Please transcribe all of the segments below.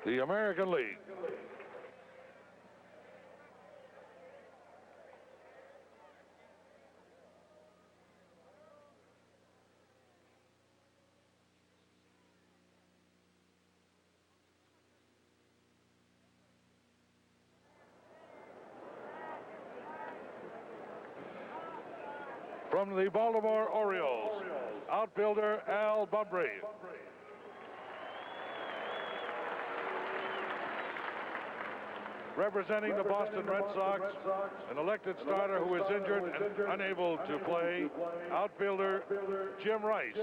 the American League. From the Baltimore Orioles, outfielder Al Bunbury. Representing the Boston Red Sox, an elected starter who is injured and unable to play, outfielder Jim Rice.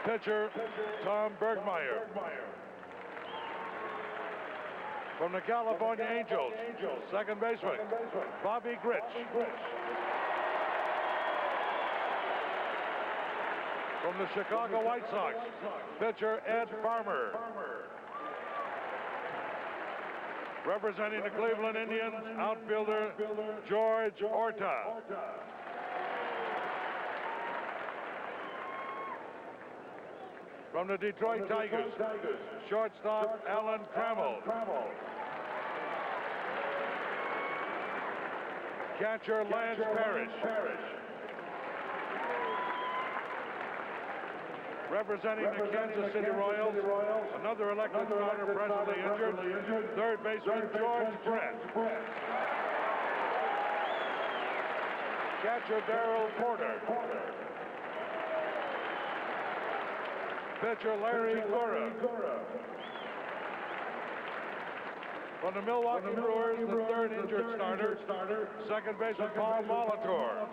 Pitcher Tom Bergmeyer. From the California Angels, second baseman Bobby Grich. From the Chicago White Sox, pitcher Ed Farmer. Representing the Cleveland Indians, outfielder George Orta. From the Detroit Tigers, shortstop Alan Trammell. Catcher Lance Parrish. Representing the Kansas City Royals, another elected starter presently injured, third baseman George Brett. Catcher Darrell Porter. Pitcher Larry Gura. From the Milwaukee Brewers, the third injured starter, second baseman Paul Molitor.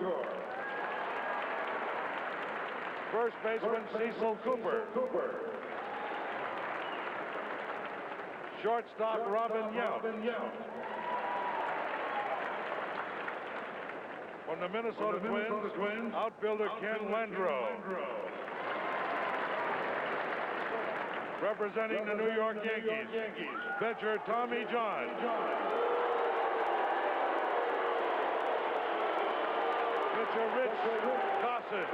First baseman Cecil Cooper. Shortstop Robin Yount. From the Minnesota Twins, outfielder Ken Landreau. Representing the New York Yankees, pitcher Tommy John. Pitcher Rich Gossage.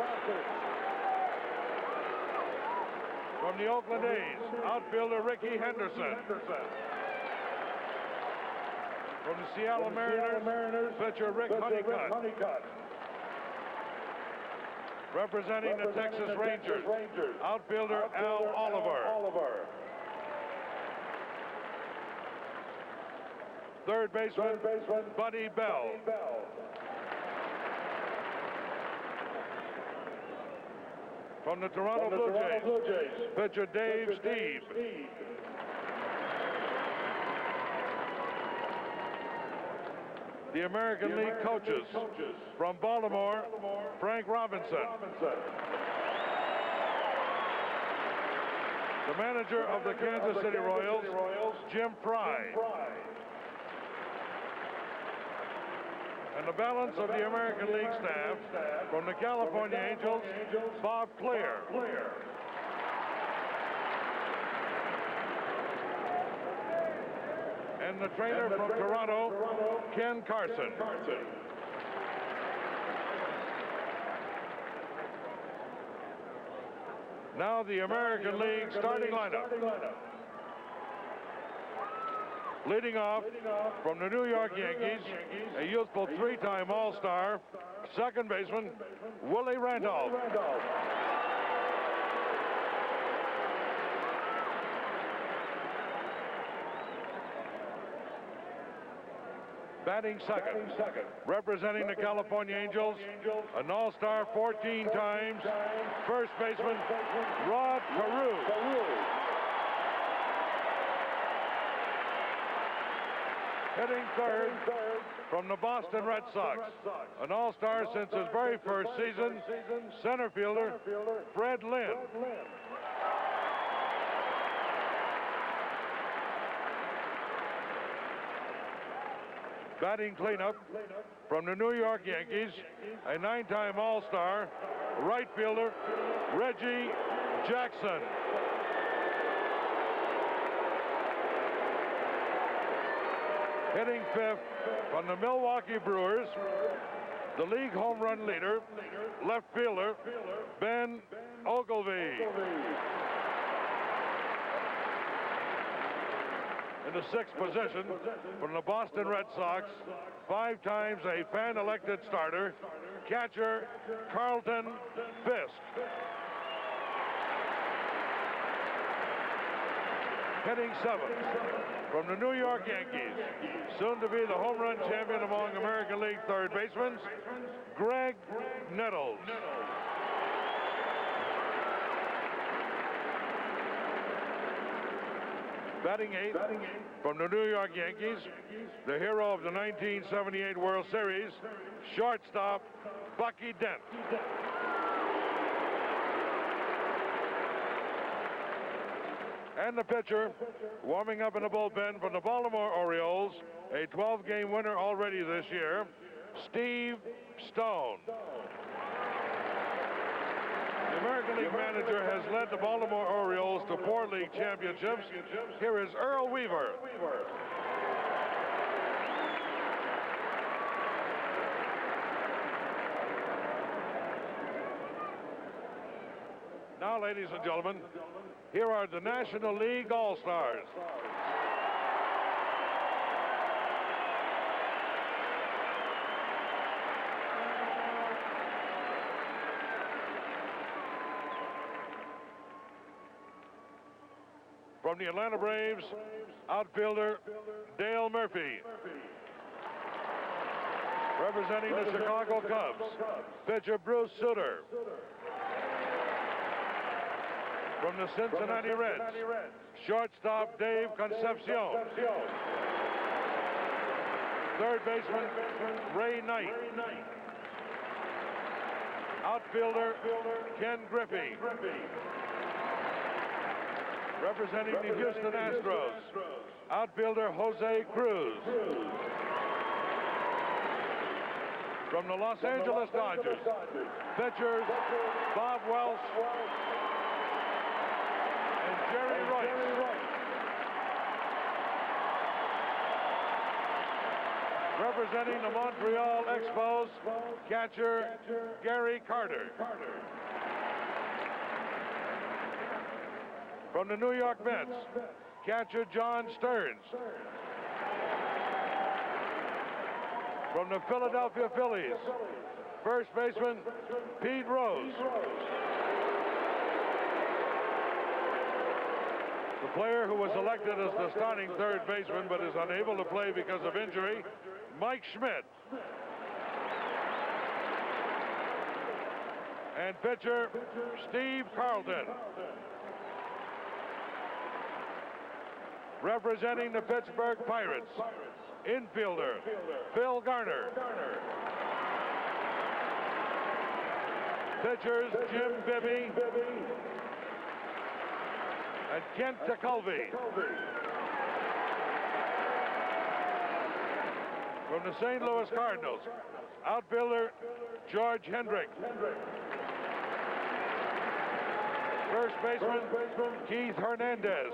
From the Oakland A's, outfielder Ricky Henderson. From the Seattle Mariners, pitcher Rick Honeycutt. Representing the Texas Rangers, outfielder Al Oliver. Third baseman Buddy Bell. From the Toronto Blue Jays, pitcher Dave Steve. The American League coaches, from Baltimore, Frank Robinson. The manager of the Kansas City Royals, Jim Fry. And the balance of the American League staff, from the California Angels, Bob Clear. And the trainer from Toronto, Ken Carson. Now the American League starting lineup. Leading off from the New York Yankees, a youthful three-time All-Star, second baseman Willie Randolph. Batting second, representing the California Angels, an All-Star 14 times, first baseman Rod Carew. Hitting third from the Boston Red Sox, an All-Star since his very first season, center fielder Fred Lynn. Batting cleanup from the New York Yankees, a 9-time All-Star, right fielder Reggie Jackson. Hitting fifth from the Milwaukee Brewers, the league home run leader, left fielder Ben Ogilvie. In the sixth position from the Boston Red Sox, 5 times a fan-elected starter, catcher Carlton Fisk. Hitting 7th from the New York Yankees, soon to be the home run champion among American League third basemen, Greg Nettles. Batting 8th from the New York Yankees, the hero of the 1978 World Series, shortstop Bucky Dent. And the pitcher, warming up in the bullpen from the Baltimore Orioles, a 12-game winner already this year, Steve Stone. The American League manager has led the Baltimore Orioles to 4 league championships. Here is Earl Weaver. Now, ladies and gentlemen, here are the National League All-Stars. From the Atlanta Braves, outfielder Dale Murphy. Representing the Chicago Cubs, pitcher Bruce Sutter. From the Cincinnati Reds, shortstop Dave Concepcion. Third baseman Ray Knight. Outfielder Ken Griffey. Representing the Houston Astros, outfielder Jose Cruz. From the Los Angeles Dodgers, pitchers Bob Welch and Jerry Rice. Representing the Montreal Expos, catcher Gary Carter. From the New York Mets, catcher John Stearns. From the Philadelphia Phillies, first baseman Pete Rose. The player who was elected as the starting third baseman but is unable to play because of injury, Mike Schmidt. And pitcher Steve Carlton. Representing the Pittsburgh Pirates, infielder Phil Garner. Pitchers Jim Bibby and Kent Tekulve. From the St. Louis Cardinals, outfielder George Hendrick. First baseman Keith Hernandez.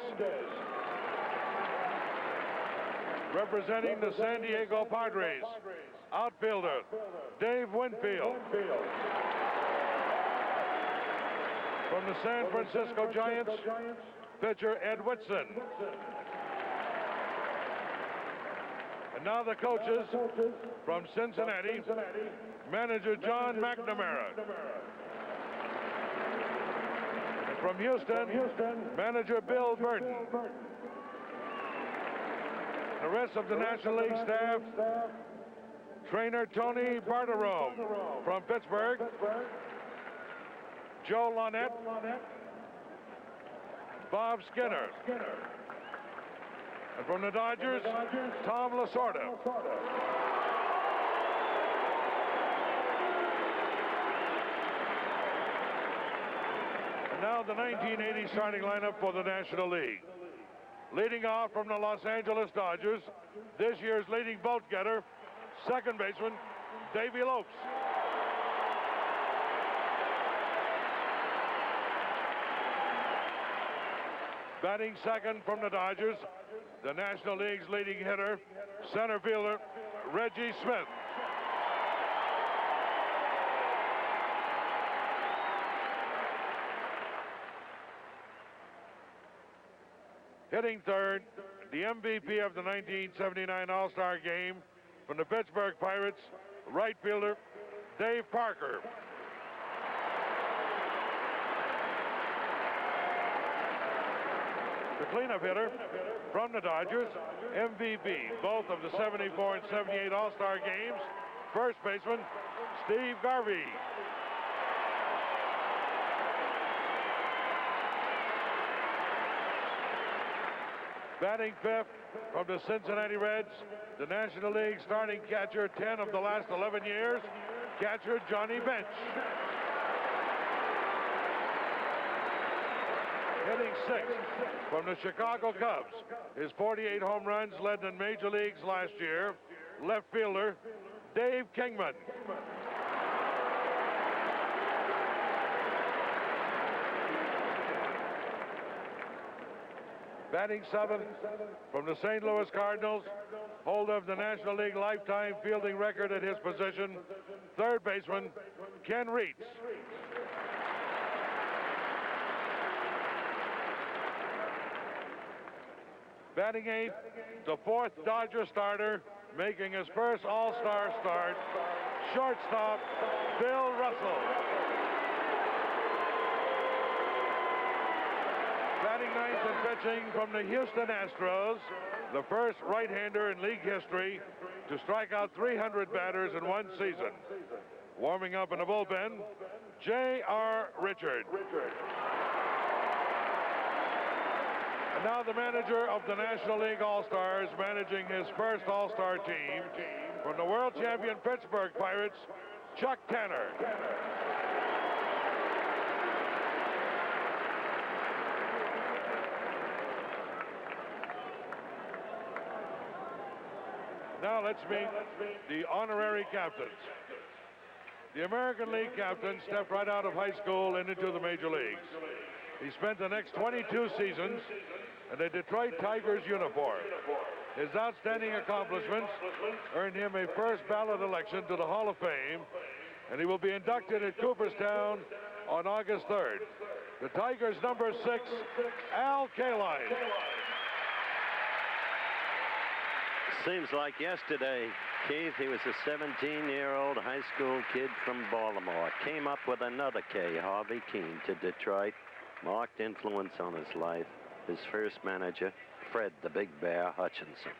Representing the San Diego Padres, outfielder Dave Winfield. From the San Francisco Giants, pitcher Ed Whitson. And now the coaches from Cincinnati, manager John McNamara. And from Houston, manager Bill Burton. The rest of the National League staff, trainer Tony Barterome from Pittsburgh, Joe Lonette, Bob Skinner, and from the Dodgers, Tom Lasorda. And now the 1980 starting lineup for the National League. Leading off from the Los Angeles Dodgers, this year's leading vote getter, second baseman Davey Lopes. Batting second from the Dodgers, the National League's leading hitter, center fielder Reggie Smith. Hitting third, the MVP of the 1979 All-Star Game from the Pittsburgh Pirates, right fielder Dave Parker. The cleanup hitter from the Dodgers, MVP, both of the 74 and 78 All-Star Games, first baseman Steve Garvey. Batting fifth from the Cincinnati Reds, the National League starting catcher 10 of the last 11 years, catcher Johnny Bench. Hitting sixth from the Chicago Cubs, his 48 home runs led in major leagues last year, left fielder Dave Kingman. Batting seventh from the St. Louis Cardinals, holder of the National League lifetime fielding record at his position, third baseman Ken Reitz. Batting eighth, the fourth Dodger starter, making his first All-Star start, shortstop Bill Russell. Batting ninth and pitching from the Houston Astros, the first right-hander in league history to strike out 300 batters in one season. Warming up in the bullpen, J.R. Richard. And now the manager of the National League All-Stars, managing his first All-Star team from the world champion Pittsburgh Pirates, Chuck Tanner. Now let's meet the honorary captains. The American League captain stepped right out of high school and into the major leagues. He spent the next 22 seasons in a Detroit Tigers uniform. His outstanding accomplishments earned him a first ballot election to the Hall of Fame, and he will be inducted at Cooperstown on August 3rd. The Tigers' number 6, Al Kaline. Seems like yesterday, Keith. He was a 17-year-old high school kid from Baltimore. Came up with another K, Harvey Keene, to Detroit. Marked influence on his life. His first manager, Fred the Big Bear Hutchinson.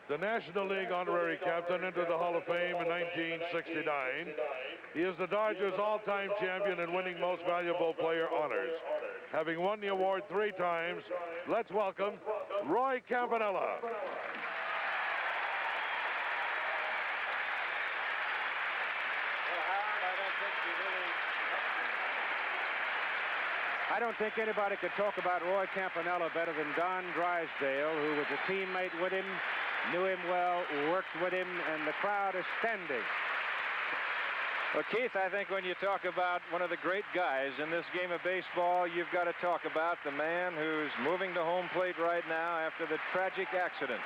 The National League honorary captain entered the Hall of Fame in 1969. He is the Dodgers' all-time champion in winning Most Valuable Player honors. Having won the award 3 times, let's welcome Roy Campanella. I don't think anybody could talk about Roy Campanella better than Don Drysdale, who was a teammate with him, knew him well, worked with him, and the crowd is standing. Well, Keith, I think when you talk about one of the great guys in this game of baseball, you've got to talk about the man who's moving to home plate right now after the tragic accident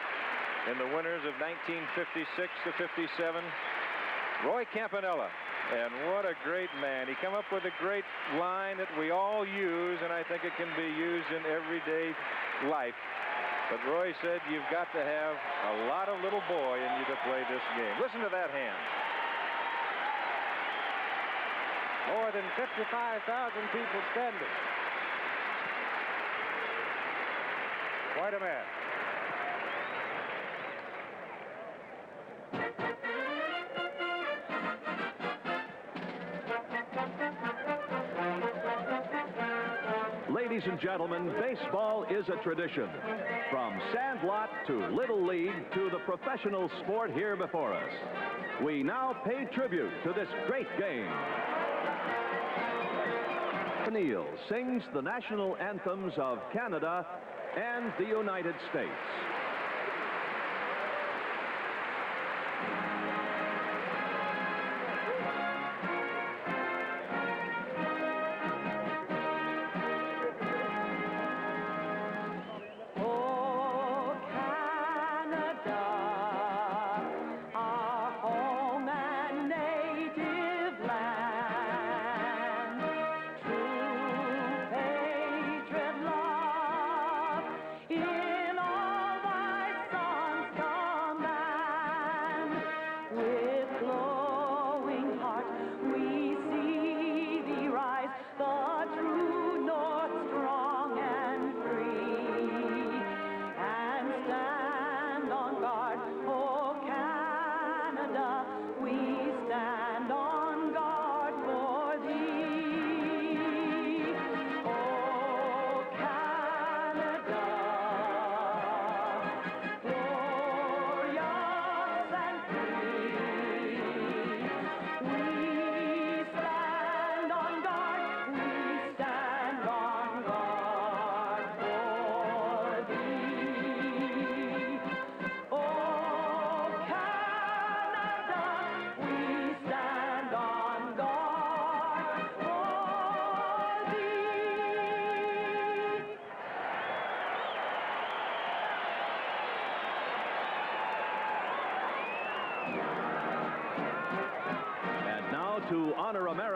in the winters of 1956 to 57, Roy Campanella. And what a great man. He came up with a great line that we all use, and I think it can be used in everyday life. But Roy said, you've got to have a lot of little boy in you to play this game. Listen to that hand. More than 55,000 people standing. Quite a man. Ladies and gentlemen, baseball is a tradition. From sandlot to Little League to the professional sport here before us. We now pay tribute to this great game. Neil sings the national anthems of Canada and the United States. True patriot love is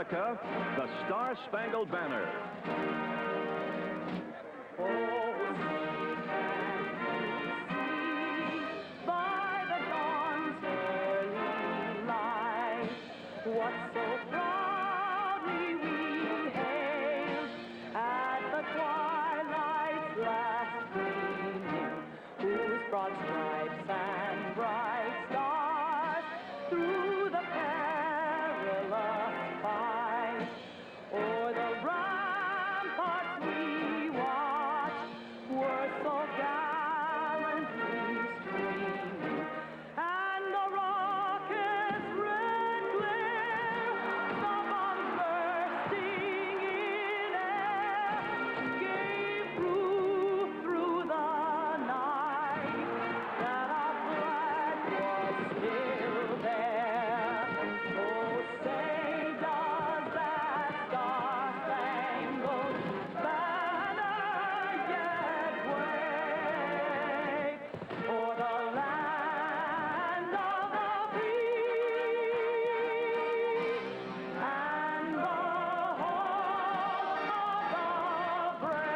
America, the Star-Spangled Banner. By the dawn's early light, what so proudly we hailed at the twilight's last gleaming, whose broad stripes and bright stars through the perilous fight o'er the ramparts we watched were so gallantly streaming, and the rocket's red glare, the bombs bursting in air, gave proof through the night that our flag was still there. Oh, say does that star-spangled banner yet wave o'er the land of the free and the home of the brave?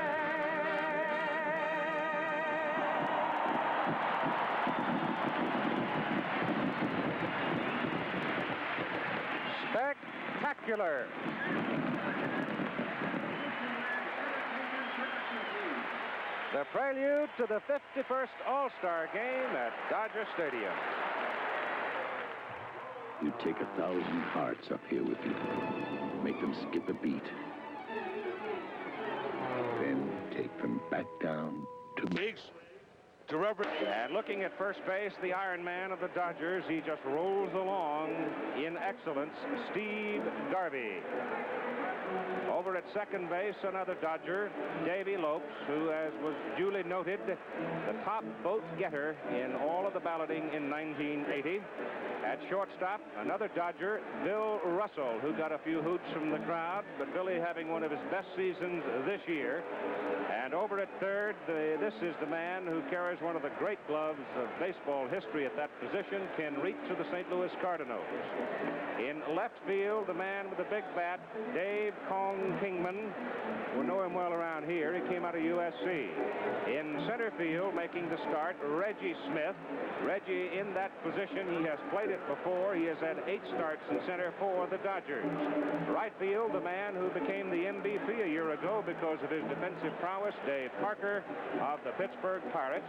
Spectacular. The prelude to the 51st All-Star Game at Dodger Stadium. You take 1,000 hearts up here with you. Make them skip a beat. Then take them back down to... Leagues to represent. And looking at first base, the Iron Man of the Dodgers, he just rolls along in excellence, Steve Garvey. Over at second base, another Dodger, Davy Lopes, who, as was duly noted, the top vote getter in all of the balloting in 1980. At shortstop, another Dodger, Bill Russell, who got a few hoots from the crowd, but Billy having one of his best seasons this year. And over at third, this is the man who carries one of the great gloves of baseball history at that position, Ken Reitz of the St. Louis Cardinals. In left field, the man with the big bat, Dave Kong Kingman. We know him well around here. He came out of USC. In center field, making the start, Reggie Smith. Reggie in that position. He has played it before. He has had 8 starts in center for the Dodgers. Right field, the man who became the MVP a year ago because of his defensive prowess, Dave Parker of the Pittsburgh Pirates.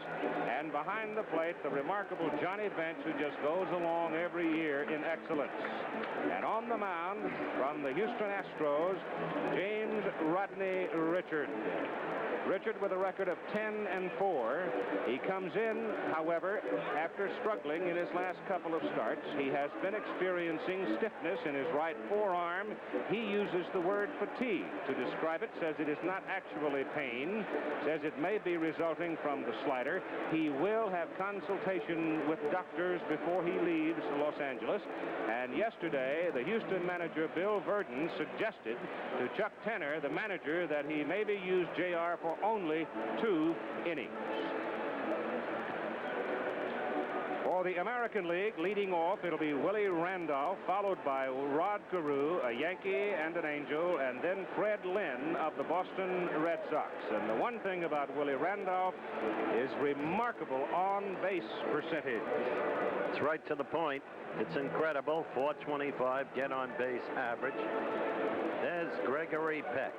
And behind the plate, the remarkable Johnny Bench, who just goes along every year in excellence. And on the mound, from the Houston Astros, James Rodney Richard. Richard with a record of 10-4. He comes in, however, after struggling in his last couple of starts. He has been experiencing stiffness in his right forearm. He uses the word fatigue to describe it, says it is not actually pain, says it may be resulting from the slider. He will have consultation with doctors before he leaves Los Angeles. And yesterday, the Houston manager, Bill Verdon, suggested to Chuck Tenner, the manager, that he maybe use JR for only 2 innings. For the American League, leading off, it'll be Willie Randolph, followed by Rod Carew, a Yankee and an Angel, and then Fred Lynn of the Boston Red Sox. And the one thing about Willie Randolph is remarkable on-base percentage. It's right to the point. It's incredible. 425 get-on-base average. There's Gregory Peck,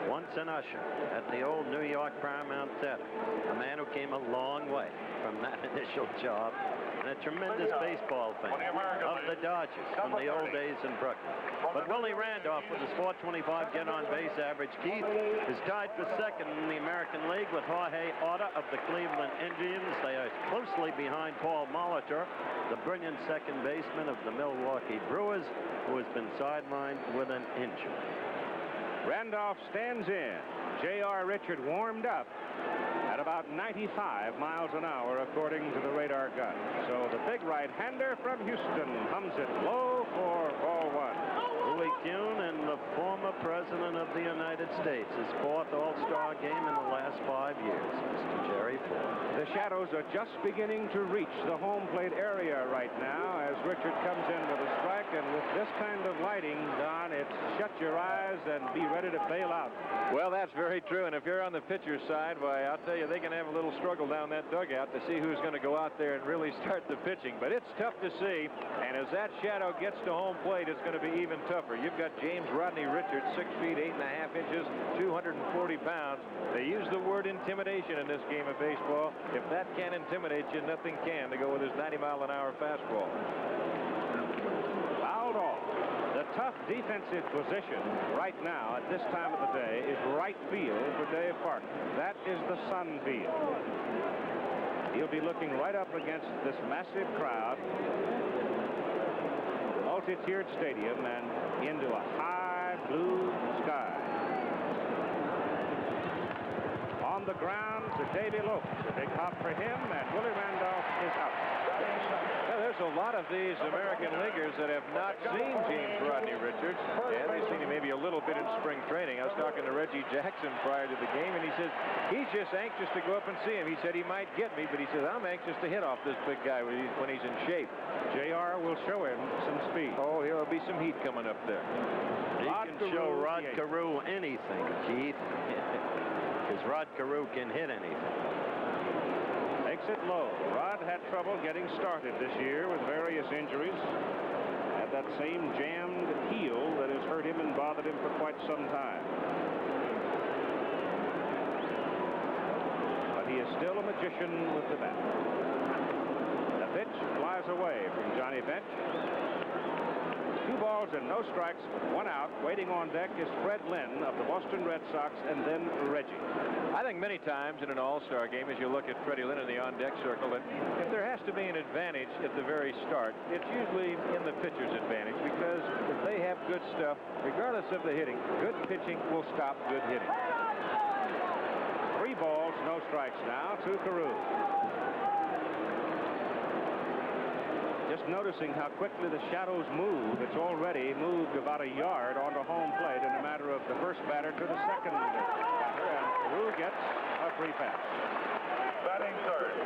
once an usher at the old New York Paramount Theater, a man who came a long way from that initial job, and a tremendous baseball fan of the Dodgers from the old days in Brooklyn. But Willie Randolph, with his 425 get-on-base average, Keith, is tied for second in the American League with Jorge Orta of the Cleveland Indians. They are closely behind Paul Molitor, the brilliant second baseman of the Milwaukee Brewers, who has been sidelined with an injury. Randolph stands in. J.R. Richard warmed up at about 95 miles an hour, according to the radar gun. So the big right-hander from Houston hums it low for ball 1. Willie Kuhn and the former President of the United States. His 4th All-Star game in the last 5 years, Mr. Jerry Ford. The shadows are just beginning to reach the home plate area right now as Richard comes in with a strike, and with this kind of lighting, Don, it's shut your eyes and be ready to bail out. Well, that's very true, and if you're on the pitcher's side, why, I'll tell you, they can have a little struggle down that dugout to see who's going to go out there and really start the pitching. But it's tough to see, and as that shadow gets to home plate, it's going to be even tougher. You've got James Rodney Richards, 6 feet 8.5 inches, 240 pounds. They use the word intimidation in this game of baseball. If that can't intimidate you, nothing can, to go with his 90-mile-an-hour fastball. Fouled off. The tough defensive position right now at this time of the day is right field for Dave Parker. That is the sun field. He'll be looking right up against this massive crowd, multi-tiered stadium, and into a high blue sky. On the ground to Davey Lopes. A big hop for him, and Willie Randolph is out. Well, there's a lot of these American leaguers that have not seen James Rodney Richards. Yeah, they've seen him maybe a little bit in spring training. I was talking to Reggie Jackson prior to the game, and he says he's just anxious to go up and see him. He said he might get me, but he says I'm anxious to hit off this big guy when he's in shape. JR will show him some speed. Oh, there'll be some heat coming up there. He can show Rod Carew anything, Keith. Because Rod Carew can hit anything. Takes it low. Rod had trouble getting started this year with various injuries. Had that same jammed heel that has hurt him and bothered him for quite some time. But he is still a magician with the bat. The pitch flies away from Johnny Bench. 2 balls and no strikes, 1 out. Waiting on deck is Fred Lynn of the Boston Red Sox, and then Reggie. I think many times in an all-star game, as you look at Freddie Lynn in the on-deck circle, that if there has to be an advantage at the very start, it's usually in the pitcher's advantage, because if they have good stuff, regardless of the hitting, good pitching will stop good hitting. 3 balls, no strikes now to Carew. Just noticing how quickly the shadows move. It's already moved about a yard onto home plate in a matter of the first batter to the second batter, and Carew gets a free pass. Batting third,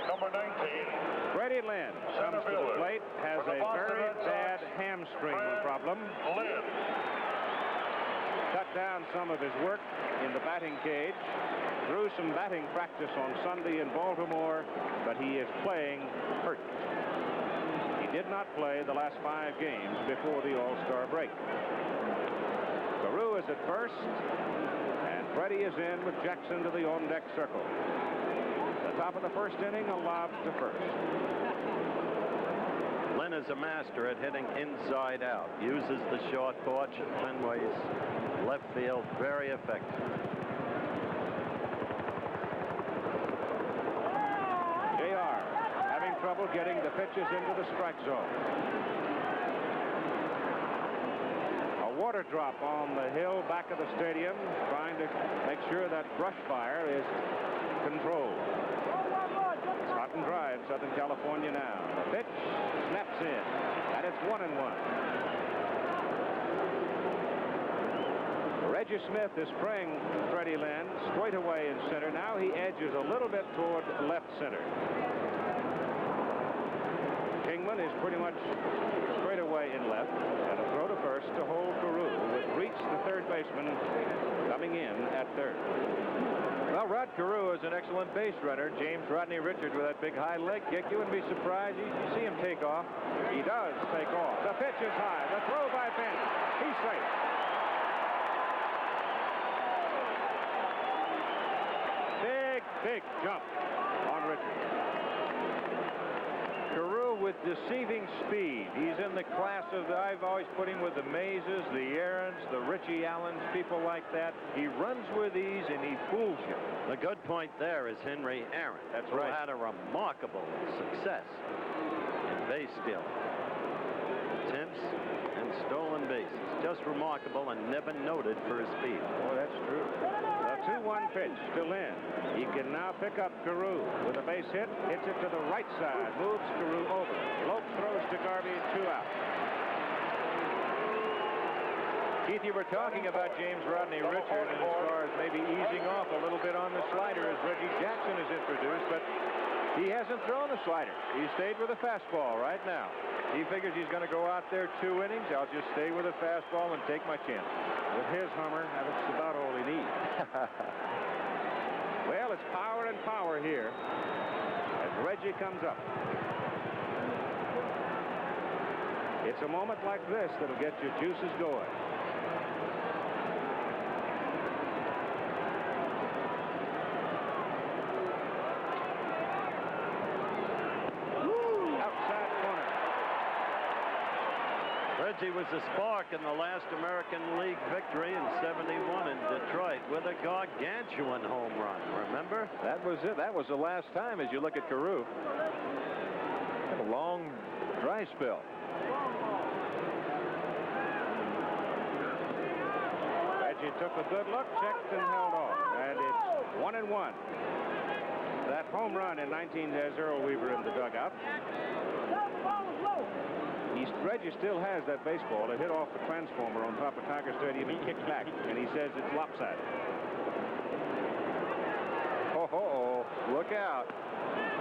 number 19. Freddie Lynn comes to the plate, has a very bad hamstring problem. Lynn. Cut down some of his work in the batting cage. Threw some batting practice on Sunday in Baltimore, but he is playing hurt. Did not play the last 5 games before the All-Star break. Carew is at first, and Freddie is in with Jackson to the on-deck circle. The top of the first inning, a lob to first. Lynn is a master at hitting inside out. Uses the short porch at Fenway's left field. Very effective. Trouble getting the pitches into the strike zone. A water drop on the hill back of the stadium, trying to make sure that brush fire is controlled. It's hot and dry in Southern California now. The pitch snaps in, and it's 1-1. Reggie Smith is spraying Freddie Lynn straight away in center. Now he edges a little bit toward left center. Kingman is pretty much straight away in left, and a throw to first to hold Carew, with Reach, the third baseman, coming in at third. Well, Rod Carew is an excellent base runner. James Rodney Richards with that big high leg kick. You wouldn't be surprised. You see him take off. He does take off. The pitch is high. The throw by Bench. He's safe. Big jump on Richards. Carew with deceiving speed. He's in the class of I've always put him with the Mazes, the Aarons, the Richie Allens, people like that. He runs with ease and he fools you. The good point there is Henry Aaron. That's who right. had a remarkable success in base stealing. Attempts and stolen bases. Just remarkable and never noted for his speed. Oh, that's true. A 2-1 pitch to Lynn. He can now pick up Carew with a base hit. Hits it to the right side. Moves Carew over. Lopes throws to Garvey. 2 out. Keith, you were talking about James Rodney Richard as far as maybe easing off a little bit on the slider as Reggie Jackson is introduced, but he hasn't thrown the slider. He stayed with a fastball right now. He figures he's going to go out there 2 innings. I'll just stay with a fastball and take my chance. With his hummer, that's about all he needs. Well, it's power and power here as Reggie comes up. It's a moment like this that'll get your juices going. Reggie was a spark in the last American League victory in '71 in Detroit with a gargantuan home run. Remember? That was it. That was the last time as you look at Carew. Had a long dry spell. Reggie took a good look, checked, and held off. And it's 1-1. That home run in 19 has Earl Weaver in the dugout. Reggie still has that baseball. It hit off the transformer on top of Tiger Stadium and kicked back, and he says it's lopsided. Oh, look out.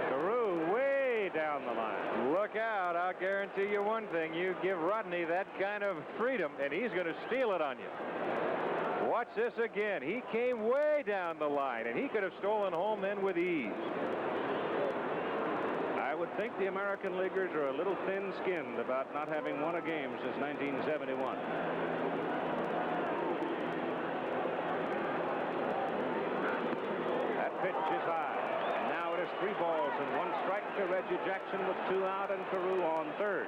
Carew way down the line. Look out. I'll guarantee you one thing. You give Rodney that kind of freedom, and he's going to steal it on you. Watch this again. He came way down the line, and he could have stolen home then with ease. I would think the American Leaguers are a little thin-skinned about not having won a game since 1971. That pitch is high. And now it is 3 balls and 1 strike to Reggie Jackson with 2 out and Carew on third.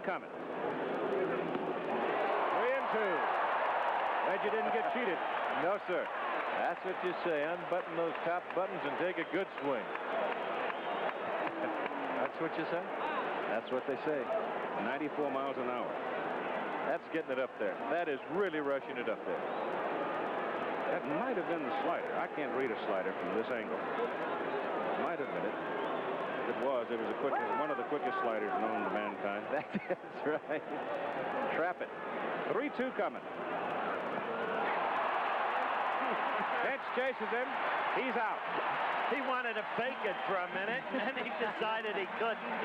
Coming. 3-2. Reggie didn't get cheated. No, sir. That's what you say. Unbutton those top buttons and take a good swing. That's what you say? That's what they say. 94 miles an hour. That's getting it up there. That is really rushing it up there. That might have been the slider. I can't read a slider from this angle. Might have been it. It was one of the quickest sliders known to mankind. That's right. Trap it. 3-2 coming. Pitch chases him. He's out. He wanted to fake it for a minute, and then he decided he couldn't.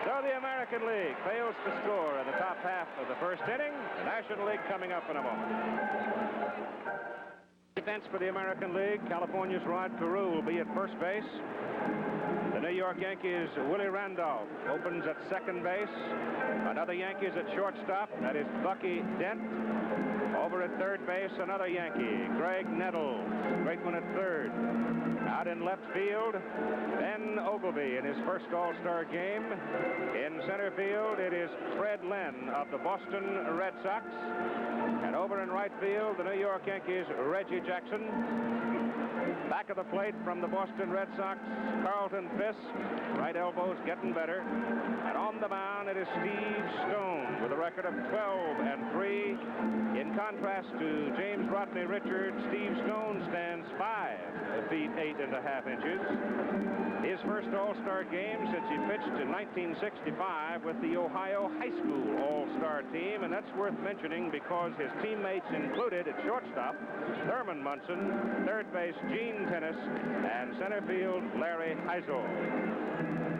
So the American League fails to score in the top half of the first inning. The National League coming up in a moment. Defense for the American League. California's Rod Carew will be at first base. The New York Yankees' Willie Randolph opens at second base. Another Yankees at shortstop. That is Bucky Dent. Over at third base, another Yankee, Greg Nettles. Great one at third. Out in left field, Ben Ogilvy in his first All-Star game. In center field, it is Fred Lynn of the Boston Red Sox. And over in right field, the New York Yankees' Reggie Jackson. Back of the plate from the Boston Red Sox, Carlton Fisk. Right elbow's getting better. And on the mound, it is Steve Stone with a record of 12-3. In contrast to James Rodney Richard, Steve Stone stands 5 feet 8.5 inches. His first All-Star game since he pitched in 1965 with the Ohio High School All-Star team, and that's worth mentioning because his teammates included at shortstop Thurman Munson, third base Gene Tennis, and center field Larry Heisel.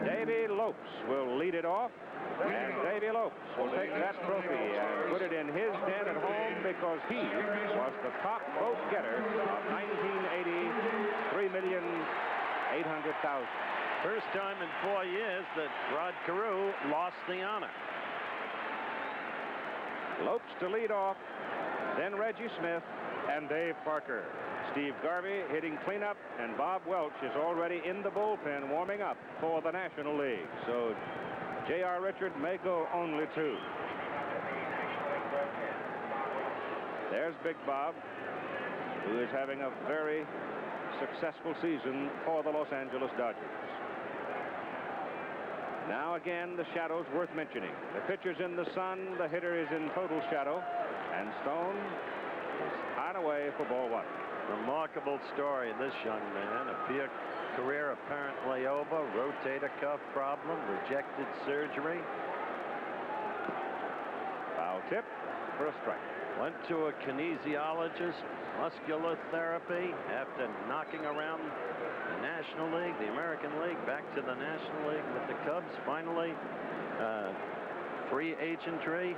Davy Lopes will lead it off, and Davy Lopes will take that trophy and put it in his den at home because he was the top vote getter of 1980, 3,800,000. First time in 4 years that Rod Carew lost the honor. Lopes to lead off, then Reggie Smith and Dave Parker. Steve Garvey hitting cleanup, and Bob Welch is already in the bullpen warming up for the National League. So J.R. Richard may go only 2. There's Big Bob, who is having a very successful season for the Los Angeles Dodgers. Now again, the shadows worth mentioning. The pitcher's in the sun, the hitter is in total shadow, and Stone is high and away for ball one. Remarkable story, this young man. A career apparently over, rotator cuff problem, rejected surgery. Foul tip for a strike. Went to a kinesiologist, muscular therapy, after knocking around the National League, the American League, back to the National League with the Cubs. Finally, free agentry,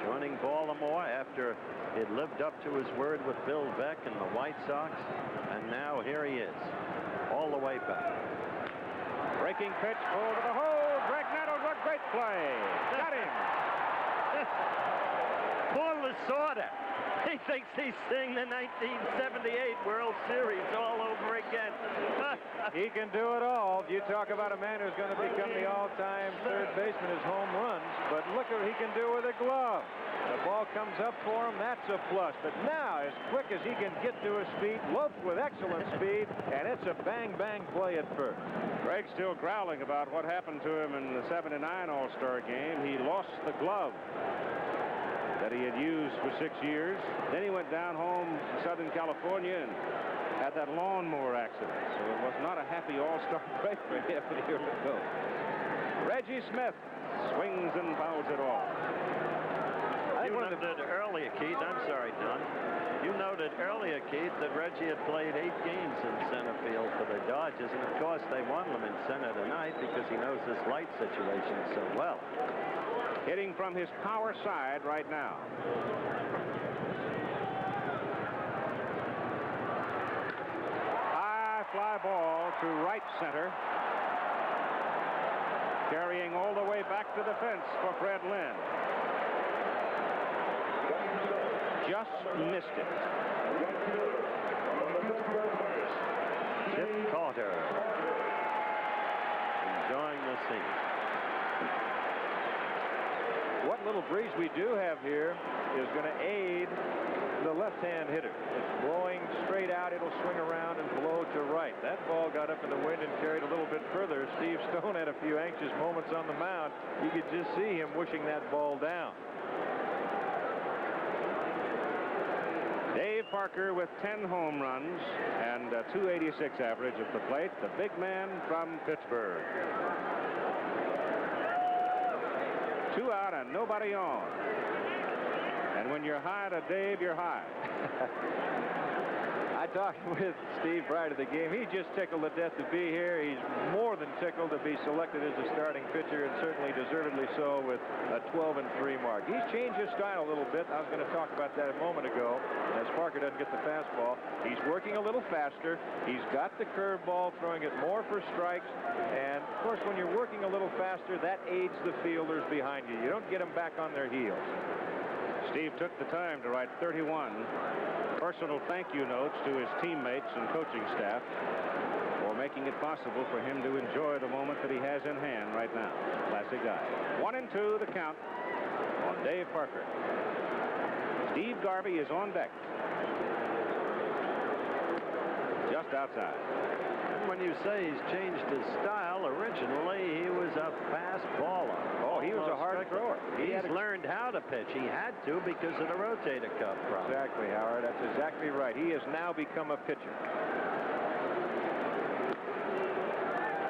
joining Baltimore after he'd lived up to his word with Bill Veeck and the White Sox. And now here he is, all the way back. Breaking pitch, pulled to the hole. Greg Nettles, a great play. Got him. Poor Lasorda. He thinks he's seeing the 1978 World Series all over again. He can do it all. You talk about a man who's going to become the all-time third baseman as home runs, but look what he can do with a glove. The ball comes up for him, that's a plus. But now, as quick as he can get to his feet, lopes with excellent speed, and it's a bang-bang play at first. Greg's still growling about what happened to him in the '79 All-Star game. He lost the glove that he had used for 6 years. Then he went down home to Southern California and had that lawnmower accident. So it was not a happy All-Star break for him a year ago. Reggie Smith swings and fouls it off. You noted earlier, Keith, I'm sorry, Don. You noted earlier, Keith, that Reggie had played 8 games in center field for the Dodgers, and of course they want him in center tonight because he knows this light situation so well. Hitting from his power side right now. High fly ball to right center. Carrying all the way back to the fence for Fred Lynn. Just missed it. Chip Carter enjoying the scene. What little breeze we do have here is going to aid the left-hand hitter. It's blowing straight out. It'll swing around and blow to right. That ball got up in the wind and carried a little bit further. Steve Stone had a few anxious moments on the mound. You could just see him wishing that ball down. Dave Parker with 10 home runs and a .286 average at the plate. The big man from Pittsburgh. 2 out and nobody on. And when you're high to Dave, you're high. I talked with Steve prior to the game. He just tickled to death to be here. He's more than tickled to be selected as a starting pitcher, and certainly deservedly so with a 12-3 mark. He's changed his style a little bit. I was going to talk about that a moment ago as Parker doesn't get the fastball. He's working a little faster. He's got the curveball, throwing it more for strikes. And, of course, when you're working a little faster, that aids the fielders behind you. You don't get them back on their heels. Steve took the time to write 31 personal thank you notes to his teammates and coaching staff for making it possible for him to enjoy the moment that he has in hand right now. Classic guy. 1-2 the count on Dave Parker. Steve Garvey is on deck. Just outside. When you say he's changed his style, originally he was a fast baller. Oh, he was a hard thrower. He's learned how to pitch. He had to because of the rotator cuff problem. Exactly, Howard. That's exactly right. He has now become a pitcher.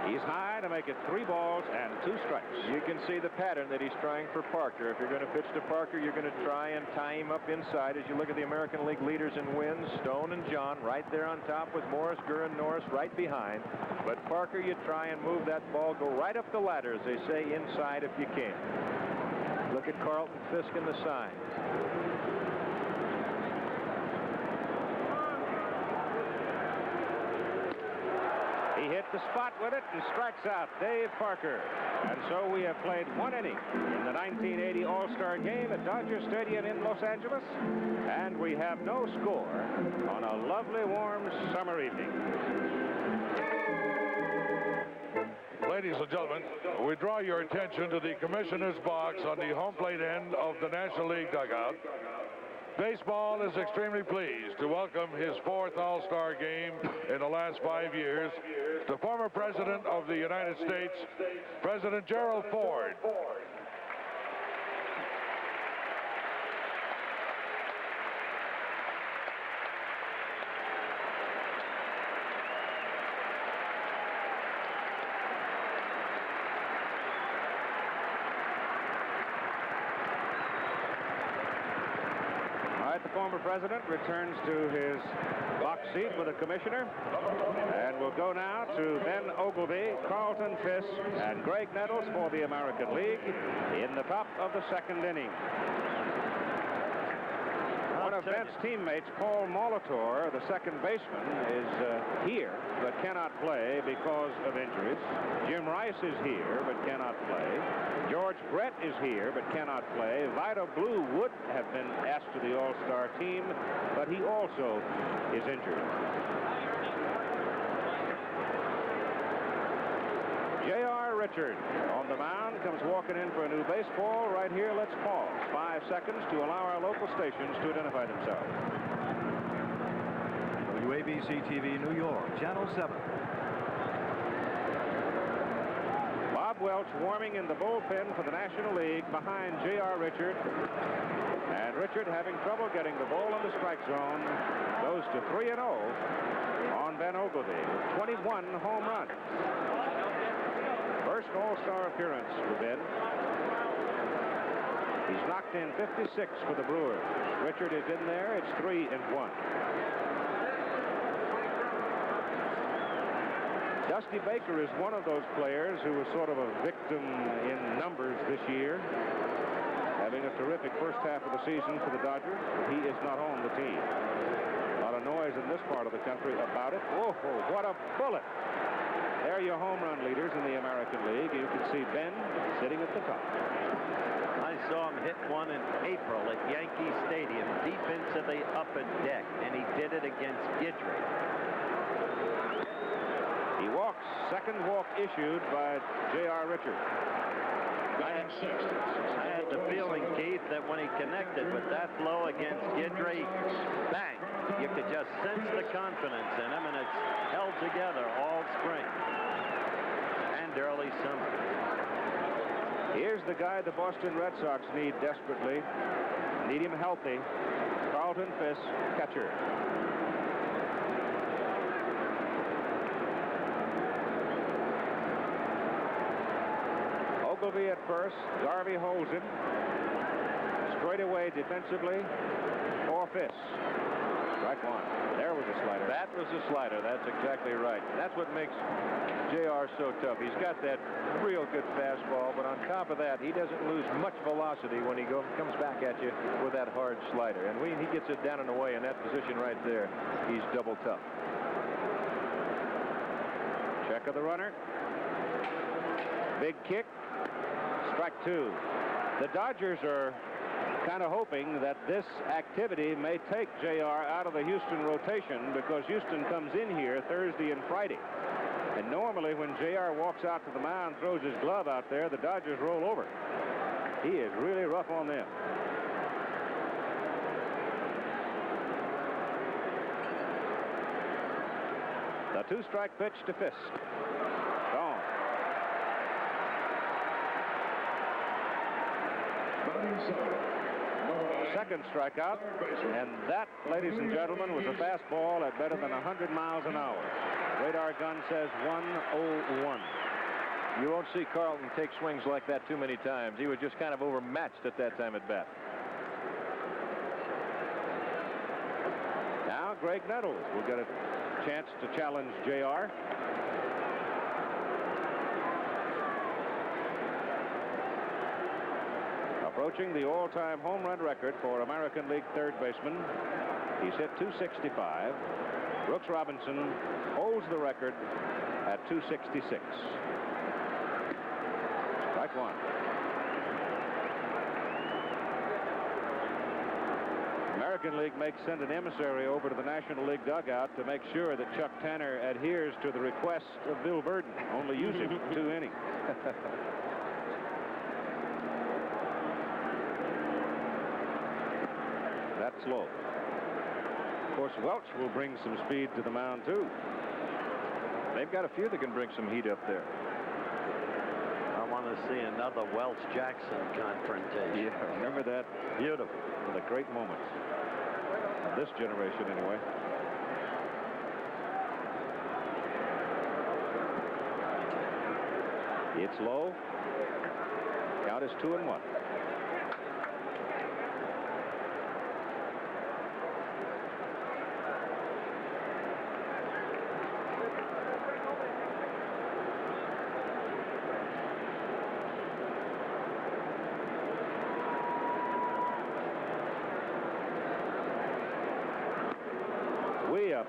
He's high to make it 3 balls and 2 strikes. You can see the pattern that he's trying for Parker. If you're going to pitch to Parker, you're going to try and tie him up inside. As you look at the American League leaders in wins, Stone and John right there on top with Morris, Gurr, and Norris right behind. But Parker, you try and move that ball, go right up the ladder, as they say, inside if you can. Look at Carlton Fisk in the sign. He hit the spot with it and strikes out Dave Parker. And so we have played 1 inning in the 1980 All-Star game at Dodger Stadium in Los Angeles. And we have no score on a lovely, warm summer evening. Ladies and gentlemen, we draw your attention to the commissioner's box on the home plate end of the National League dugout. Baseball is extremely pleased to welcome his 4th All-Star game in the last 5 years, the former President of the United States, President Gerald Ford. The former president returns to his box seat with the commissioner. And we'll go now to Ben Ogilvy, Carlton Fisk, and Greg Nettles for the American League in the top of the 2nd inning. One of Ben's teammates, Paul Molitor, the second baseman, is here but cannot play because of injuries. Jim Rice is here but cannot play. George Brett is here but cannot play. Vida Blue would have been asked to the All-Star team, but he also is injured. J.R. Richard on the mound, comes walking in for a new baseball. Right here, let's pause 5 seconds to allow our local stations to identify themselves. WABC-TV New York, Channel 7. Bob Welch warming in the bullpen for the National League behind J.R. Richard. And Richard, having trouble getting the ball in the strike zone, goes to 3-0 on Ben Ogilvy with 21 home runs. First All-Star appearance for Ben. He's knocked in 56 for the Brewers. Richard is in there. It's 3-1. Dusty Baker is one of those players who was sort of a victim in numbers this year, having a terrific first half of the season for the Dodgers. He is not on the team. A lot of noise in this part of the country about it. Oh, what a bullet! There are your home run leaders in the American League. You can see Ben sitting at the top. I saw him hit one in April at Yankee Stadium, deep into the upper deck, and he did it against Guidry. He walks. Second walk issued by J.R. Richard. I had the feeling, Keith, that when he connected with that blow against Guidry, bang, you could just sense the confidence in him, and it's held together all spring and early summer. Here's the guy the Boston Red Sox need desperately. Need him healthy. Carlton Fisk, catcher. Ogilvy at first. Garvey holds him. Straight away defensively for Fisk. Strike one. There was a slider. That was a slider. That's exactly right. That's what makes J.R. so tough. He's got that real good fastball, but on top of that, he doesn't lose much velocity when he comes back at you with that hard slider. And when he gets it down and away in that position right there, he's double tough. Check of the runner. Big kick. Strike two. The Dodgers are kind of hoping that this activity may take J.R. out of the Houston rotation, because Houston comes in here Thursday and Friday. And normally when J.R. walks out to the mound, throws his glove out there, the Dodgers roll over. He is really rough on them. The two-strike pitch to Fisk. Gone. Second strikeout, and that, ladies and gentlemen, was a fastball at better than 100 miles an hour. Radar gun says 101. You won't see Carlton take swings like that too many times. He was just kind of overmatched at that time at bat. Now Greg Nettles will get a chance to challenge J.R. Approaching the all-time home run record for American League third baseman. He's hit 265. Brooks Robinson holds the record at 266. Strike one. American League may send an emissary over to the National League dugout to make sure that Chuck Tanner adheres to the request of Bill Burden. Only use him for 2 innings. That It's low. Of course, Welch will bring some speed to the mound, too. They've got a few that can bring some heat up there. I want to see another Welch-Jackson confrontation. Yeah, remember that? Beautiful. For the great moments of this generation, anyway. It's low. Count is 2-1. Way up.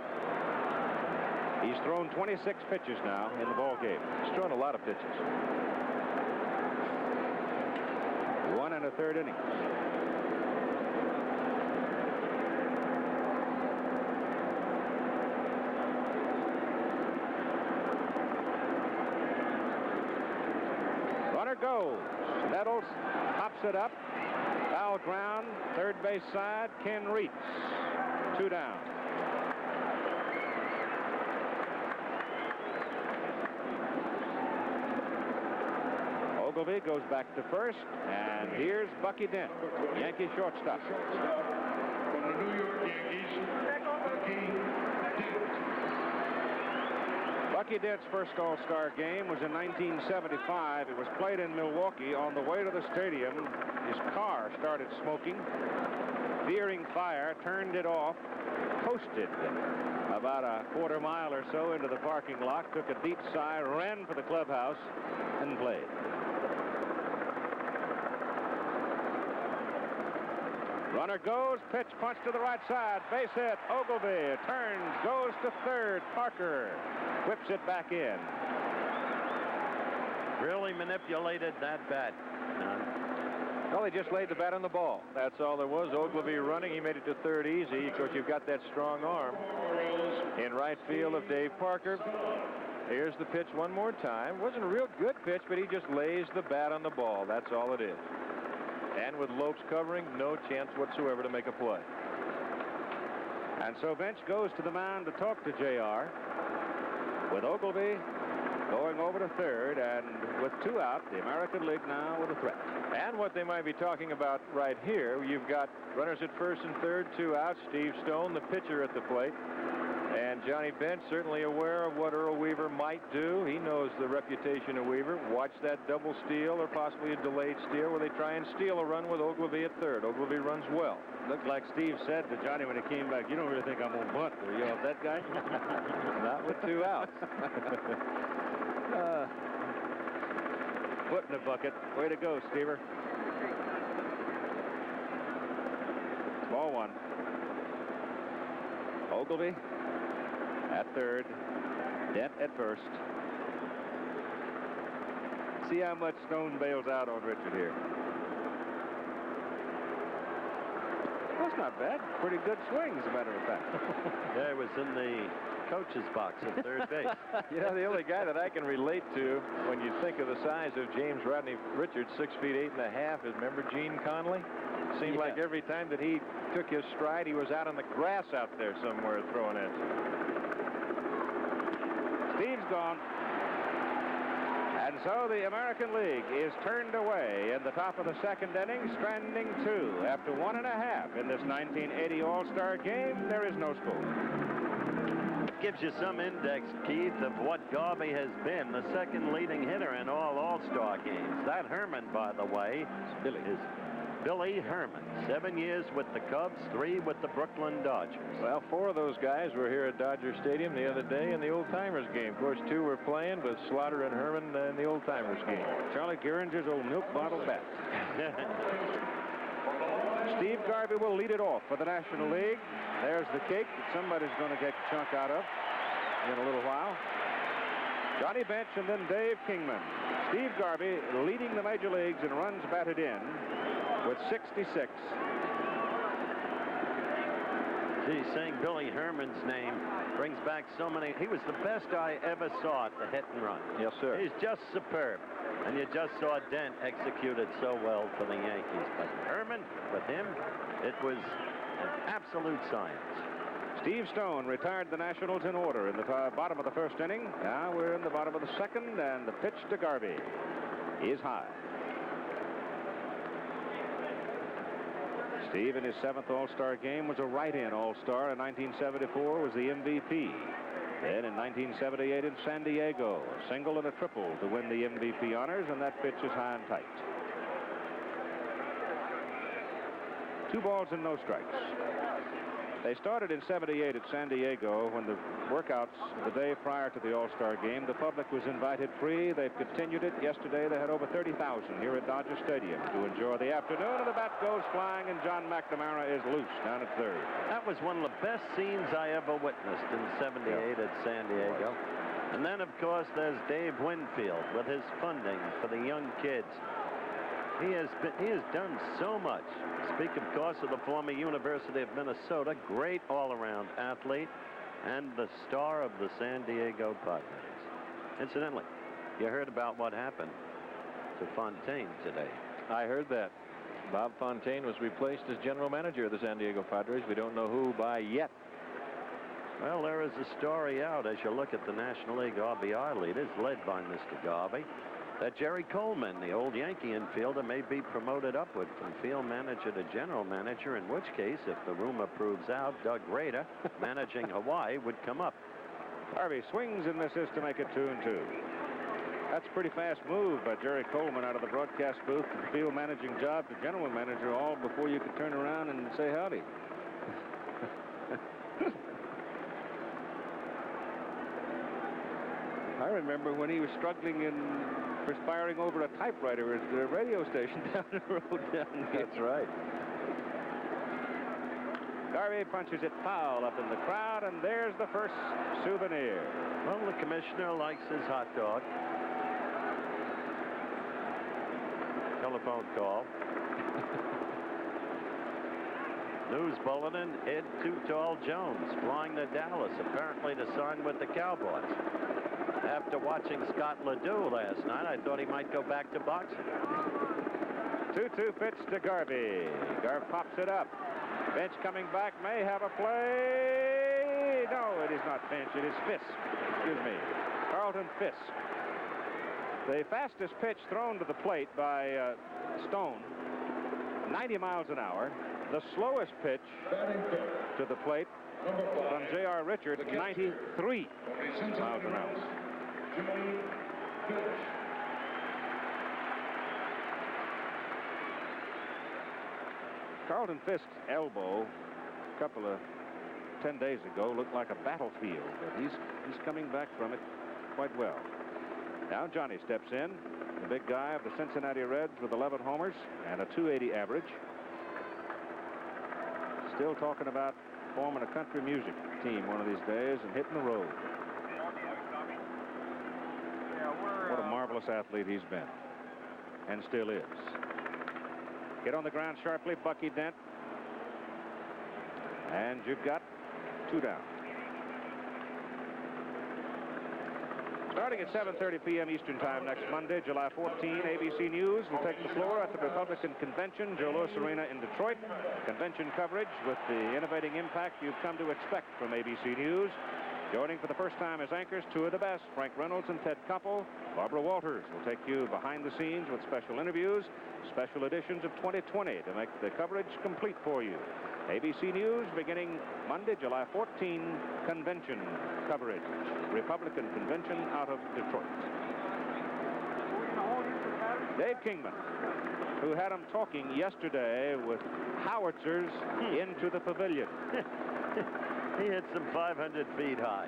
He's thrown 26 pitches now in the ball game. He's thrown a lot of pitches. 1 1/3 innings. Runner goes. Nettles pops it up. Foul ground. Third base side. Ken reach. 2 down. Ogilvy goes back to first, and here's Bucky Dent, Yankee shortstop. From the New York Yankees, Bucky Dent. Bucky Dent's first All-Star game was in 1975. It was played in Milwaukee. On the way to the stadium, his car started smoking. Fearing fire, turned it off, coasted about a quarter mile or so into the parking lot, took a deep sigh, ran for the clubhouse, and played. Runner goes, pitch, punch to the right side, base hit. Ogilvy turns, goes to third. Parker whips it back in. Really manipulated that bat. Well, he just laid the bat on the ball. That's all there was. Ogilvy running. He made it to third easy. Of course, you've got that strong arm. In right field of Dave Parker. Here's the pitch one more time. Wasn't a real good pitch, but he just lays the bat on the ball. That's all it is. And with Lopes covering, no chance whatsoever to make a play. And so Bench goes to the mound to talk to JR. With Ogilvy going over to third, and with 2 out, the American League now with a threat. And what they might be talking about right here, you've got runners at first and third, 2 out. Steve Stone, the pitcher, at the plate. And Johnny Bench certainly aware of what Earl Weaver might do. He knows the reputation of Weaver. Watch that double steal or possibly a delayed steal where they try and steal a run with Ogilvy at third. Ogilvy runs well. Looked like Steve said to Johnny when he came back, "You don't really think I'm going to bunt, do you, off that guy?" Not with 2 outs. Foot in the bucket. Way to go, Stever. Ball 1. Ogilvy at third. Dent at first. See how much Stone bails out on Richard here. That's not bad. Pretty good swing, as a matter of fact. Yeah, it was in the coach's box at third base. You know, the only guy that I can relate to when you think of the size of James Rodney Richards, 6 feet 8.5, is remember Gene Conley? Seemed like every time that he took his stride, he was out on the grass out there somewhere throwing it. Steve's gone. And so the American League is turned away in the top of the second inning, stranding 2 after 1.5 in this 1980 All-Star game. There is no score. Gives you some index, Keith, of what Garvey has been, the second leading hitter in all All-Star games. That Herman, by the way, is Billy Herman. 7 years with the Cubs, 3 with the Brooklyn Dodgers. Well, 4 of those guys were here at Dodger Stadium the other day in the Old Timers game. Of course, 2 were playing with Slaughter and Herman in the Old Timers game. Charlie Geringer's old milk bottle bat. Steve Garvey will lead it off for the National League. There's the cake that somebody's going to get a chunk out of in a little while. Johnny Bench and then Dave Kingman. Steve Garvey leading the major leagues in runs batted in with 66. Gee, saying Billy Herman's name brings back so many. He was the best I ever saw at the hit and run. Yes, sir. He's just superb. And you just saw Dent executed so well for the Yankees. But Herman, with him, it was absolute science. Steve Stone retired the Nationals in order in the bottom of the first inning. Now we're in the bottom of the second, and the pitch to Garvey is high. Steve, in his 7th All-Star game, was a write-in All-Star. In 1974, was the MVP. Then in 1978 in San Diego, a single and a triple to win the MVP honors, and that pitch is high and tight. 2 balls and no strikes. They started in '78 at San Diego when the workouts the day prior to the All-Star game. The public was invited free. They've continued it. Yesterday they had over 30,000 here at Dodger Stadium to enjoy the afternoon, and the bat goes flying, and John McNamara is loose down at third. That was one of the best scenes I ever witnessed in '78 at San Diego. And then, of course, there's Dave Winfield with his funding for the young kids. He has done so much. Speak, of course, of the former University of Minnesota, great all-around athlete, and the star of the San Diego Padres. Incidentally, you heard about what happened to Fontaine today. I heard that. Bob Fontaine was replaced as general manager of the San Diego Padres. We don't know who by yet. Well, there is a story out as you look at the National League RBI leaders, led by Mr. Garvey, that Jerry Coleman, the old Yankee infielder, may be promoted upward from field manager to general manager, in which case, if the rumor proves out, Doug Rader, managing Hawaii, would come up. Harvey swings and misses to make it 2-2. That's a pretty fast move by Jerry Coleman out of the broadcast booth to the field managing job to general manager, all before you could turn around and say howdy. I remember when he was struggling and perspiring over a typewriter at the radio station down the road down here. That's right. Garvey punches it foul up in the crowd, and there's the first souvenir. Well, the commissioner likes his hot dog. Telephone call. News bulletin, Ed Too Tall Jones flying to Dallas, apparently to sign with the Cowboys. After watching Scott Ledoux last night, I thought he might go back to boxing. 2-2 pitch to Garvey. Garv pops it up. Finch coming back, may have a play. No, it is not Finch, it is Fisk. Excuse me. Carlton Fisk. The fastest pitch thrown to the plate by Stone, 90 miles an hour. The slowest pitch to the plate from J.R. Richards, 93 miles an hour. Carlton Fisk's elbow a couple of 10 days ago looked like a battlefield, but he's coming back from it quite well. Now Johnny steps in, the big guy of the Cincinnati Reds with 11 homers and a .280 average. Still talking about forming a country music team one of these days and hitting the road. What a marvelous athlete he's been, and still is. Get on the ground sharply, Bucky Dent. And you've got 2 down. Starting at 7:30 p.m. Eastern Time next Monday, July 14, ABC News will take the floor at the Republican Convention, Joe Louis Arena in Detroit. Convention coverage with the innovating impact you've come to expect from ABC News. Joining for the first time as anchors, 2 of the best, Frank Reynolds and Ted Koppel. Barbara Walters will take you behind the scenes with special interviews, special editions of 2020 to make the coverage complete for you. ABC News beginning Monday, July 14, convention coverage. Republican convention out of Detroit. Dave Kingman, who had him talking yesterday with howitzers into the pavilion. He hit some 500 feet high.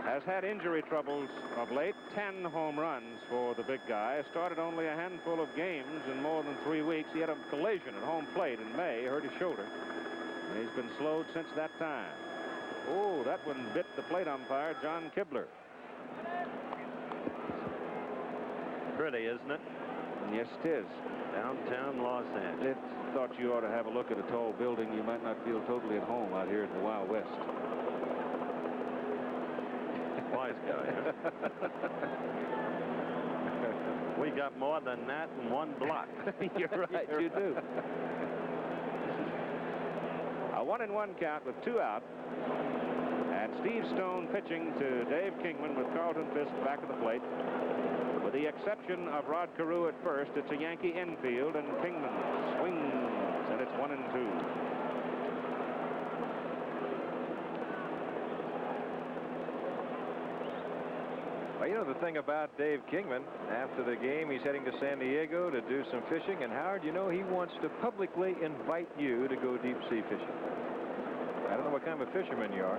Has had injury troubles of late. 10 home runs for the big guy. Started only a handful of games in more than 3 weeks. He had a collision at home plate in May, hurt his shoulder, and he's been slowed since that time. Oh, that one bit the plate umpire, John Kibler. Pretty, isn't it? Yes, it is. Downtown Los Angeles. I thought you ought to have a look at a tall building. You might not feel totally at home out here in the Wild West. Wise guy. We got more than that in one block. You're right, you do. A 1-1 count with 2 out. And Steve Stone pitching to Dave Kingman with Carlton Fisk back at the plate. With the exception of Rod Carew at first, it's a Yankee infield, and Kingman swings, and it's 1-2. Well, you know the thing about Dave Kingman, after the game, he's heading to San Diego to do some fishing. And Howard, you know, he wants to publicly invite you to go deep sea fishing. I don't know what kind of a fisherman you are.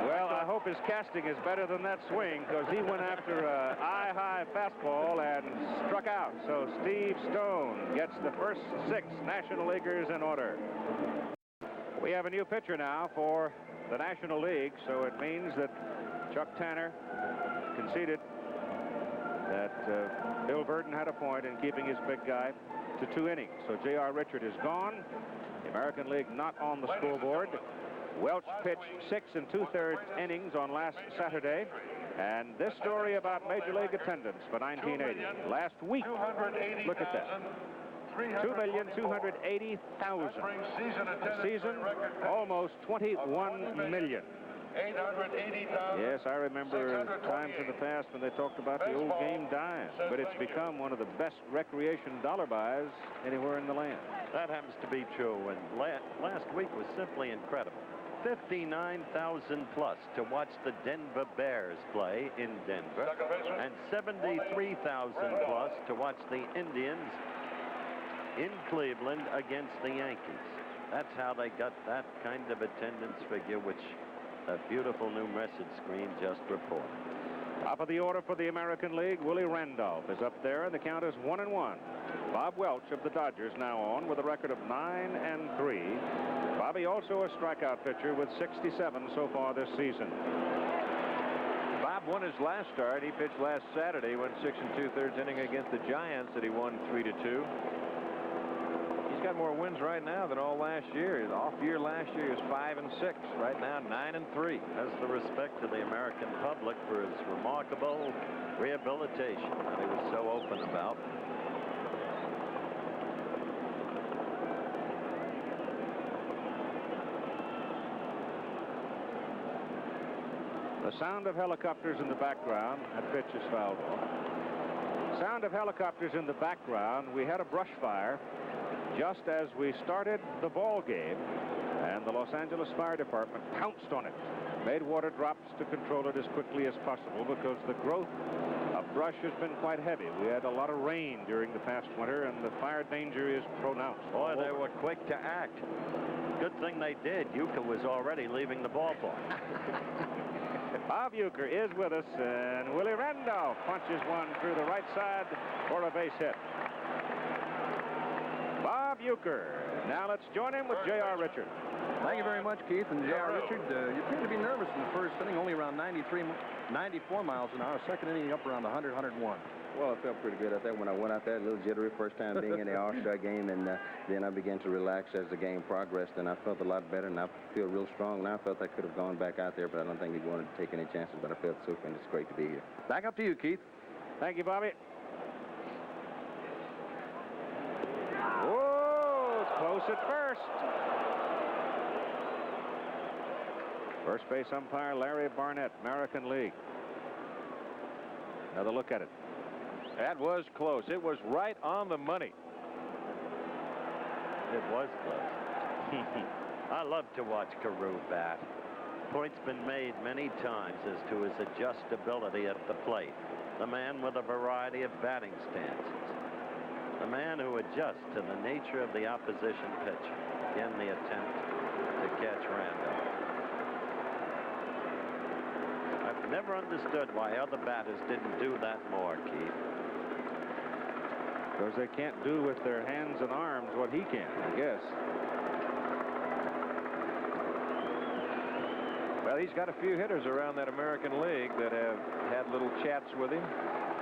Well, I hope his casting is better than that swing, because he went after a eye-high fastball and struck out. So Steve Stone gets the first 6 National Leaguers in order. We have a new pitcher now for the National League, so it means that Chuck Tanner conceded that Bill Burton had a point in keeping his big guy to 2 innings. So J.R. Richard is gone. The American League not on the scoreboard. Welch pitched 6 2/3 innings on last Saturday. And this story about Major League attendance for 1980. Last week, look at that. 2,280,000. Season, almost 21 million. 880,000. Yes, I remember times in the past when they talked about the old game dime, but it's become one of the best recreation dollar buys anywhere in the land. That happens to be true, and last week was simply incredible. 59,000 plus to watch the Denver Bears play in Denver, and 73,000 plus to watch the Indians in Cleveland against the Yankees. That's how they got that kind of attendance figure, which that beautiful new message screen just reported. Top of the order for the American League, Willie Randolph is up there, and the count is 1-1. Bob Welch of the Dodgers now on with a record of 9-3. Bobby also a strikeout pitcher with 67 so far this season. Bob won his last start. He pitched last Saturday, went 6 2/3 inning against the Giants that he won 3-2. He's got more wins right now than all last year. His off year last year was 5-6. Right now, 9-3. Has the respect to the American public for his remarkable rehabilitation that he was so open about. The sound of helicopters in the background. That pitch is fouled off. Sound of helicopters in the background. We had a brush fire just as we started the ball game, and the Los Angeles Fire Department pounced on it, made water drops to control it as quickly as possible, because the growth of brush has been quite heavy. We had a lot of rain during the past winter, and the fire danger is pronounced. Boy, they were quick to act. Good thing they did. Yuka was already leaving the ballpark. Bob Uecker is with us, and Willie Randolph punches one through the right side for a base hit. Bob Uecker. Now let's join him with J.R. Richard. Thank you very much, Keith. And J.R. Richard, you appear to be nervous in the first inning, only around 94 miles an hour. Second inning up around 100, 101. Well, I felt pretty good out there when I went out there. A little jittery first time being in the All-Star game, and then I began to relax as the game progressed, and I felt a lot better, and I feel real strong now. I felt I could have gone back out there, but I don't think we wanted to take any chances, but I felt super, and it's great to be here. Back up to you, Keith. Thank you, Bobby. Whoa, it's close at first. First base umpire Larry Barnett, American League. Another look at it. That was close. It was right on the money. It was close. I love to watch Carew bat. Point's been made many times as to his adjustability at the plate. The man with a variety of batting stances. The man who adjusts to the nature of the opposition pitcher. Again, the attempt to catch Randolph. I've never understood why other batters didn't do that more, Keith. Because they can't do with their hands and arms what he can, I guess. Well, he's got a few hitters around that American League that have had little chats with him.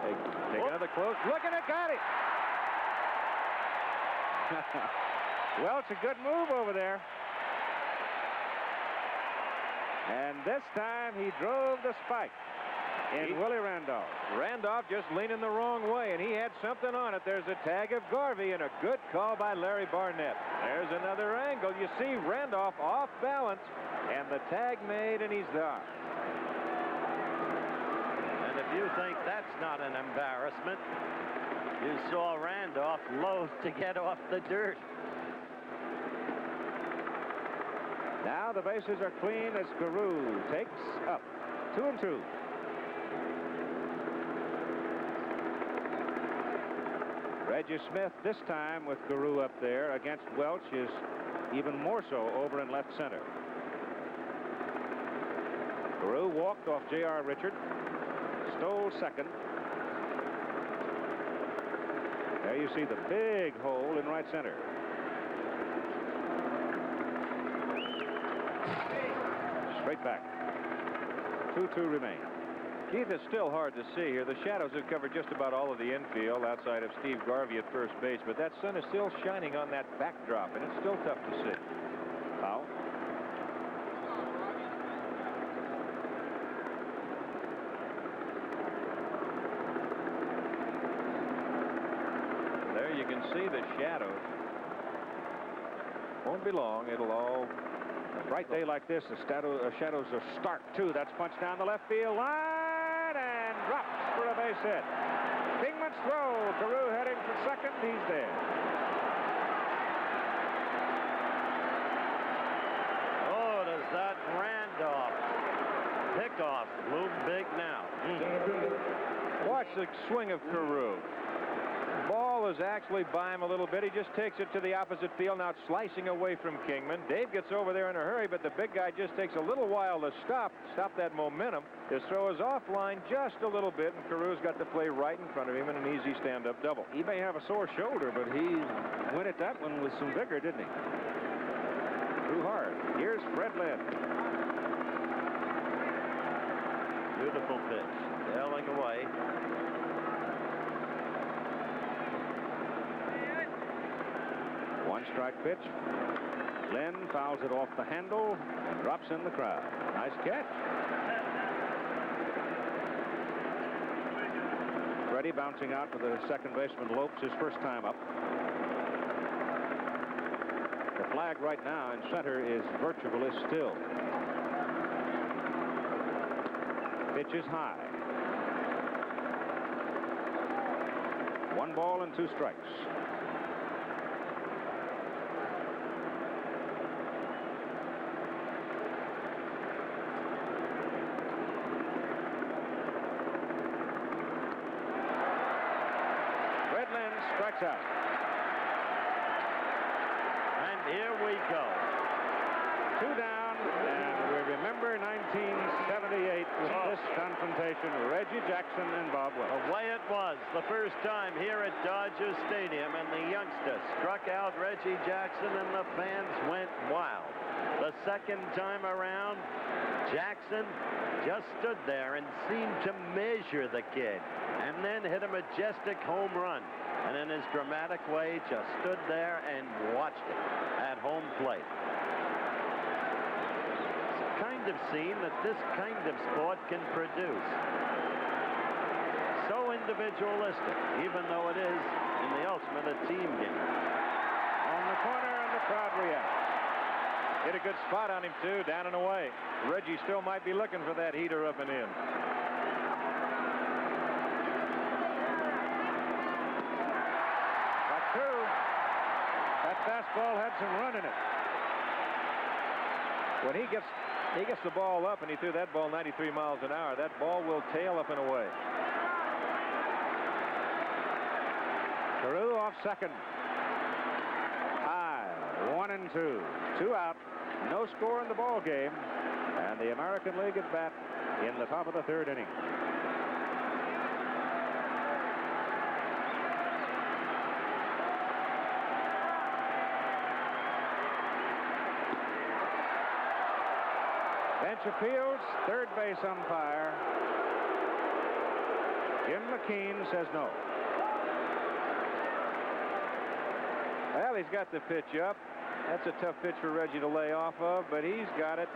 They take another close. Look at it, got it! Well, it's a good move over there. And this time he drove the spike. in Willie Randolph. Randolph just leaning the wrong way, and he had something on it. There's a tag of Garvey, and a good call by Larry Barnett. There's another angle. You see Randolph off balance, and the tag made, and he's there. And if you think that's not an embarrassment, you saw Randolph loath to get off the dirt. Now the bases are clean as Carew takes up 2-2. Reggie Smith this time with Carew up there against Welch is even more so over in left center. Carew walked off J.R. Richard, stole second. There you see the big hole in right center. Straight back. 2-2 remain. Keith, it's still hard to see here. The shadows have covered just about all of the infield outside of Steve Garvey at first base, but that sun is still shining on that backdrop, and it's still tough to see. Foul. There you can see the shadows. Won't be long. It'll all... A bright day like this, the shadows are stark, too. That's punched down the left field line and drops for a base hit. Kingman's throw. Carew heading for second. He's there. Oh, does that Randolph pickoff loom big now? Watch the swing of Carew. Ball is actually by him a little bit. He just takes it to the opposite field. Now it's slicing away from Kingman. Dave gets over there in a hurry, but the big guy just takes a little while to stop that momentum. His throw is offline just a little bit, and Carew's got the play right in front of him in an easy stand-up double. He may have a sore shoulder, but he went at that one with some vigor, didn't he? Too hard. Here's Fred Lynn. Beautiful pitch. Sailing away. One strike pitch. Lynn fouls it off the handle and drops in the crowd. Nice catch. Freddie bouncing out with the second baseman Lopes his first time up. The flag right now in center is virtually still. Pitch is high. 1 ball and 2 strikes. Strikes out. And here we go. 2 down, and we remember 1978 with this confrontation, Reggie Jackson and Bob Welch. The way it was the first time here at Dodger Stadium, and the youngster struck out Reggie Jackson, and the fans went wild. The second time around, Jackson just stood there and seemed to measure the kid, and then hit a majestic home run. And in his dramatic way, just stood there and watched it at home plate. It's the kind of scene that this kind of sport can produce. So individualistic, even though it is, in the ultimate, a team game. On the corner, and the crowd reacts. Hit a good spot on him, too, down and away. Reggie still might be looking for that heater up and in. That fastball had some run in it. When he gets the ball up, and he threw that ball 93 miles an hour, that ball will tail up and away. Carew off second. High. 1-2. 2 out. No score in the ball game. And the American League at bat in the top of the 3rd inning. Bench appeals. Third base umpire Jim McKean says no. Well, he's got the pitch up. That's a tough pitch for Reggie to lay off of, but he's got it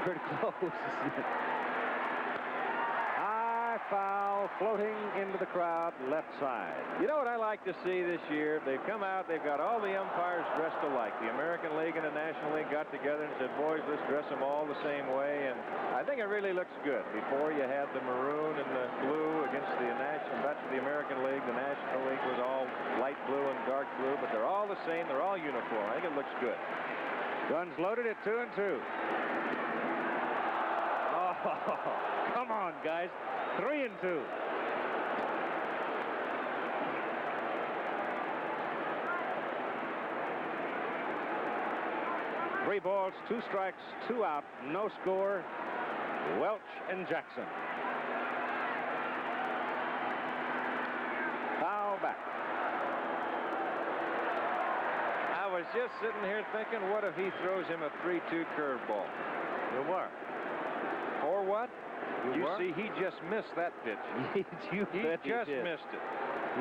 pretty close. foul floating into the crowd left side. You know what I like to see this year? They've come out, they've got all the umpires dressed alike. The American League and the National League got together and said, boys, let's dress them all the same way. And I think it really looks good. Before, you had the maroon and the blue against the National. That's the American League. The National League was all light blue and dark blue, but they're all the same. They're all uniform. I think it looks good. Guns loaded at 2-2. Oh, come on, guys. 3-2. 3 balls, 2 strikes, 2 out, no score. Welch and Jackson. Foul back. I was just sitting here thinking, what if he throws him a 3-2 curveball? You were. Or what? You were? see, he just missed that pitch. You He bet just did. missed it.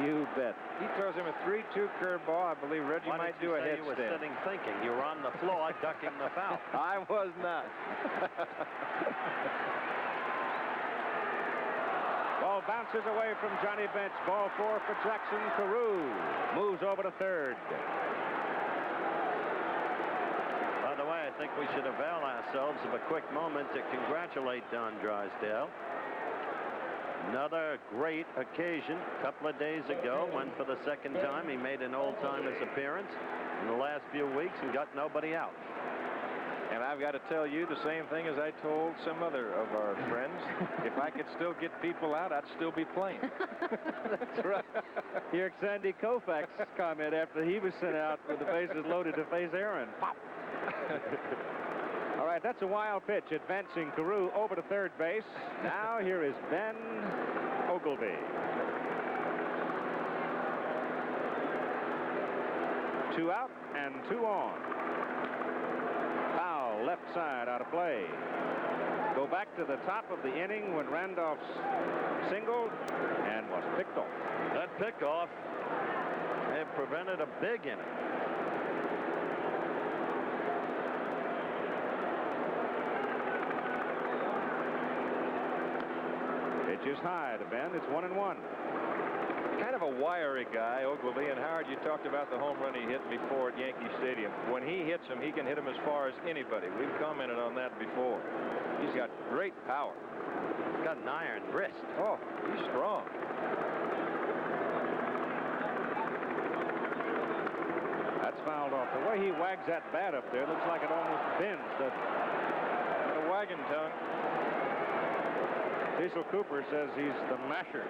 You bet. He throws him a 3-2 curveball. I believe Reggie Why might did do you a say you were headstand. sitting thinking? You were on the floor ducking the foul. I was not. Ball bounces away from Johnny Bench. Ball 4 for Jackson. Carew moves over to third. By the way, I think we should avail ourselves of a quick moment to congratulate Don Drysdale. Another great occasion. A couple of days ago, when for the second time he made an old-timers appearance in the last few weeks and got nobody out. And I've got to tell you the same thing as I told some other of our friends. If I could still get people out, I'd still be playing. That's right. Here's Sandy Koufax's comment after he was sent out with the bases loaded to face Aaron. Pop. All right, that's a wild pitch. Advancing Carew over to third base. Now here is Ben Ogilvy. 2 out and 2 on. Foul left side out of play. Go back to the top of the inning when Randolph singled and was picked off. That pickoff may have prevented a big inning. Pitch is high to Ben. It's 1-1. Kind of a wiry guy, Ogilvy. And Howard, you talked about the home run he hit before at Yankee Stadium. When he hits him, he can hit him as far as anybody. We've commented on that before. He's got great power. He's got an iron wrist. Oh, he's strong. That's fouled off. The way he wags that bat up there looks like it almost bends. Got a wagon tongue. Cecil Cooper says he's the masher.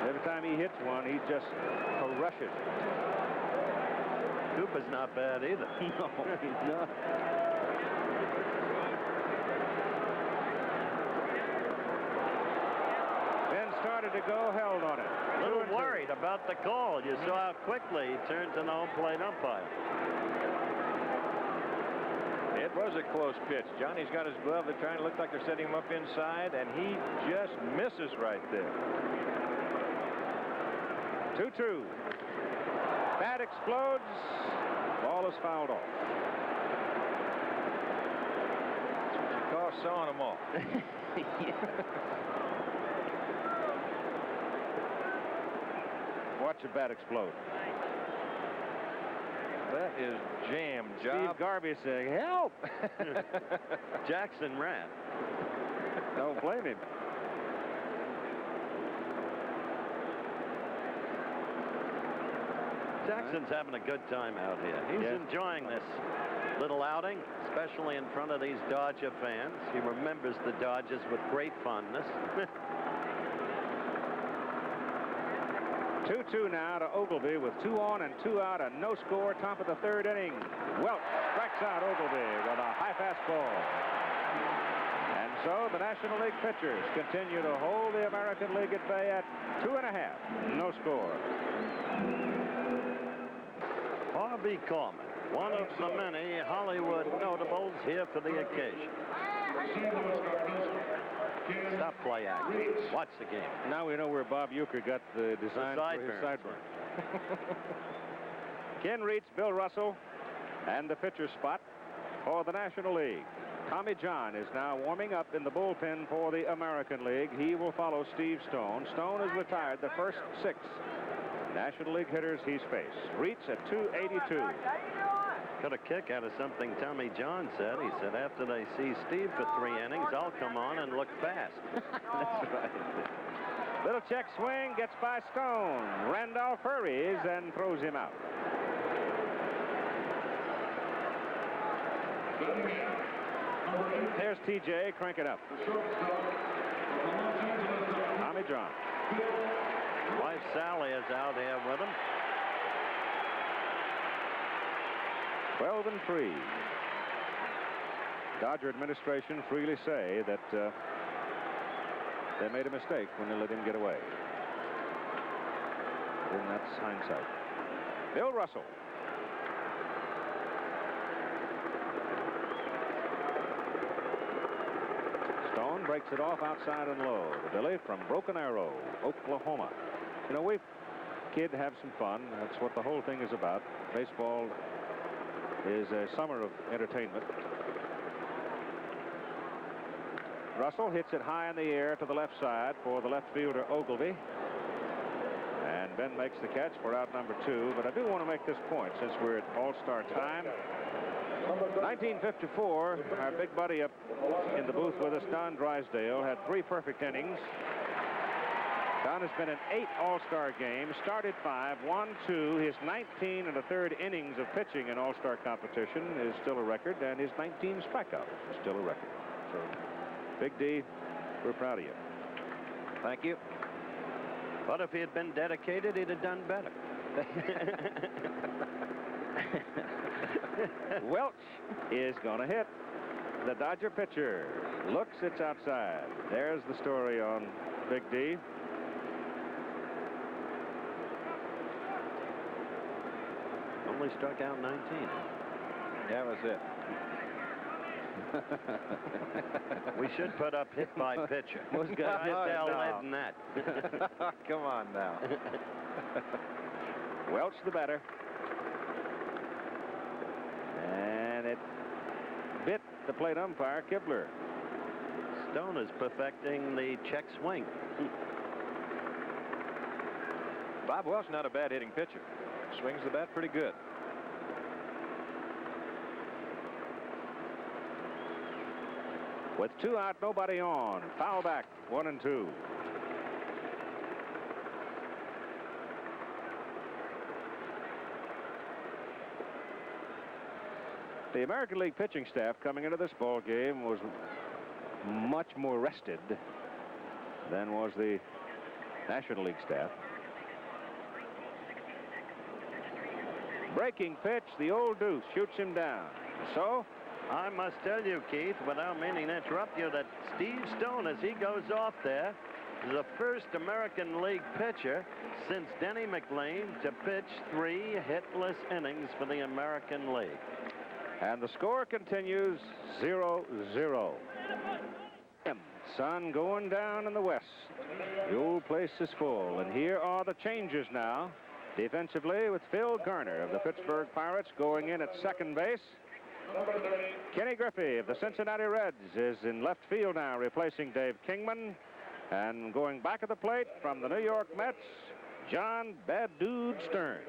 Every time he hits one, he just crushes it. Cooper's not bad either. No, he's not. Ben started to go, held on it. A little worried about the call. You saw how quickly he turned to the home plate umpire. It was a close pitch. Johnny's got his glove. They're trying to look like they're setting him up inside, and he just misses right there. 2-2. Bat explodes. Ball is fouled off. That's what you call sawing them off. Watch the bat explode. That is jam job. Steve Garvey saying, help! Jackson ran. Don't blame him. Jackson's having a good time out here. He's enjoying this little outing, especially in front of these Dodger fans. He remembers the Dodgers with great fondness. 2-2 now to Ogilvy with 2 on and 2 out and no score. Top of the third inning. Welch strikes out Ogilvy with a high fastball. And so the National League pitchers continue to hold the American League at bay at 2.5. No score. Harvey Korman, one of the many Hollywood notables here for the occasion. Stop play acting. Watch the game. Now we know where Bob Uecker got the design for his sideburn. Ken Reitz, Bill Russell, and the pitcher spot for the National League. Tommy John is now warming up in the bullpen for the American League. He will follow Steve Stone. Stone has retired the first 6 National League hitters he's faced. Reitz at 282. Got a kick out of something Tommy John said. He said after they see Steve for 3 innings, I'll come on and look fast. That's right. Little check swing, gets by Stone. Randolph hurries and throws him out. There's TJ cranking up. Tommy John. Wife Sally is out here with him. 12-3. Dodger administration freely say that they made a mistake when they let him get away. And that's hindsight. Bill Russell. Stone breaks it off outside and low. Billy from Broken Arrow, Oklahoma. You know, we kid have some fun. That's what the whole thing is about. Baseball is a summer of entertainment. Russell hits it high in the air to the left side for the left fielder Ogilvy. And Ben makes the catch for out number 2. But I do want to make this point since we're at All-Star time. 1954, our big buddy up in the booth with us, Don Drysdale, had 3 perfect innings. Don has been in 8 All-Star games, started 5, won 2. His 19 1/3 innings of pitching in All-Star competition is still a record, and his 19 strikeouts is still a record. So, Big D, we're proud of you. Thank you. But if he had been dedicated, he'd have done better. Welch is going to hit. The Dodger pitcher looks, it's outside. There's the story on Big D. Only struck out 19. That was it. We should put up hit by pitcher. Most guys they'll no. live in that. Come on now. Welch the batter. And it bit the plate umpire, Kibler. Stone is perfecting the check swing. Bob Welch not a bad hitting pitcher. Swings the bat pretty good. With 2 out, nobody on. Foul back, 1 and 2. The American League pitching staff coming into this ball game was much more rested than was the National League staff. Breaking pitch, the old deuce shoots him down. So, I must tell you, Keith, without meaning to interrupt you, that Steve Stone, as he goes off there, is the first American League pitcher since Denny McLean to pitch 3 hitless innings for the American League. and the score continues 0-0. Sun going down in the west. The old place is full, and here are the changes now. Defensively, with Phil Garner of the Pittsburgh Pirates going in at second base. Kenny Griffey of the Cincinnati Reds is in left field now, replacing Dave Kingman. And going back at the plate from the New York Mets, John Bad Dude Stearns.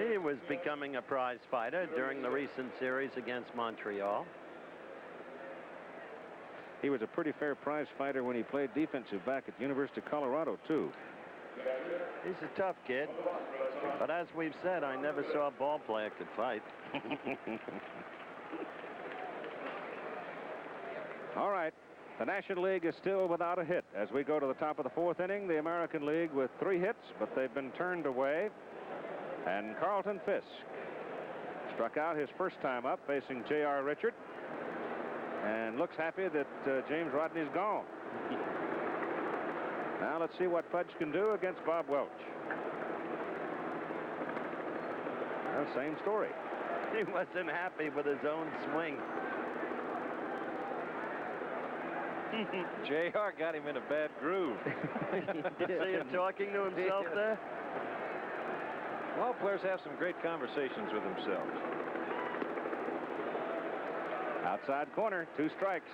He was becoming a prize fighter during the recent series against Montreal. He was a pretty fair prize fighter when he played defensive back at University of Colorado, too. He's a tough kid, but as we've said, I never saw a ball player could fight. All right. The National League is still without a hit as we go to the top of the fourth inning. The American League with 3 hits, but they've been turned away. And Carlton Fisk struck out his first time up, facing J.R. Richard, and looks happy that James Rodney's gone. Now let's see what Pudge can do against Bob Welch. Well, same story. He wasn't happy with his own swing. J.R. got him in a bad groove. You see him talking to himself there? All players have some great conversations with themselves. Outside corner, 2 strikes.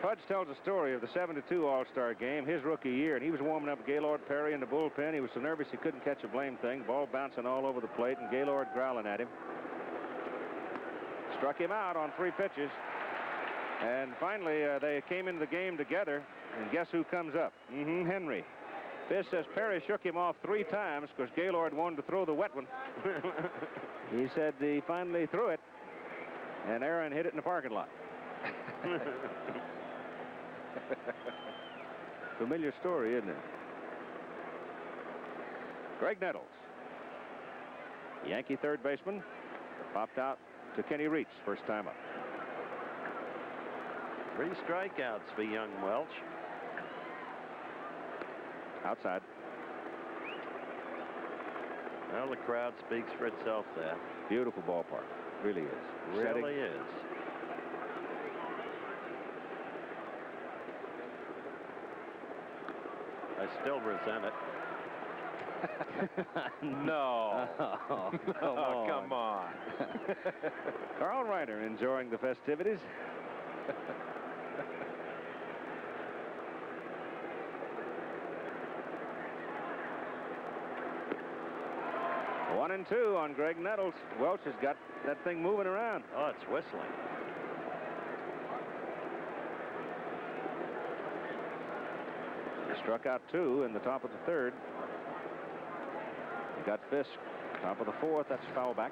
Fudge tells a story of the 7-2 All-Star game, his rookie year, and he was warming up Gaylord Perry in the bullpen. He was so nervous he couldn't catch a blame thing. Ball bouncing all over the plate, and Gaylord growling at him. Struck him out on 3 pitches. And finally, they came into the game together, and guess who comes up? Henry. Fish says Perry shook him off 3 times because Gaylord wanted to throw the wet one. He said he finally threw it, and Aaron hit it in the parking lot. Familiar story, isn't it? Greg Nettles, Yankee third baseman, popped out to Kenny Reitz, first time up. 3 strikeouts for young Welch. Outside. Well, the crowd speaks for itself there. Beautiful ballpark. Really is. Really is. I still resent it. No. Oh, come on. Carl Reiner enjoying the festivities. One and 2 on Greg Nettles. Welch has got that thing moving around. Oh, it's whistling. He struck out 2 in the top of the 3rd. He got Fisk, top of the 4th. That's foul back.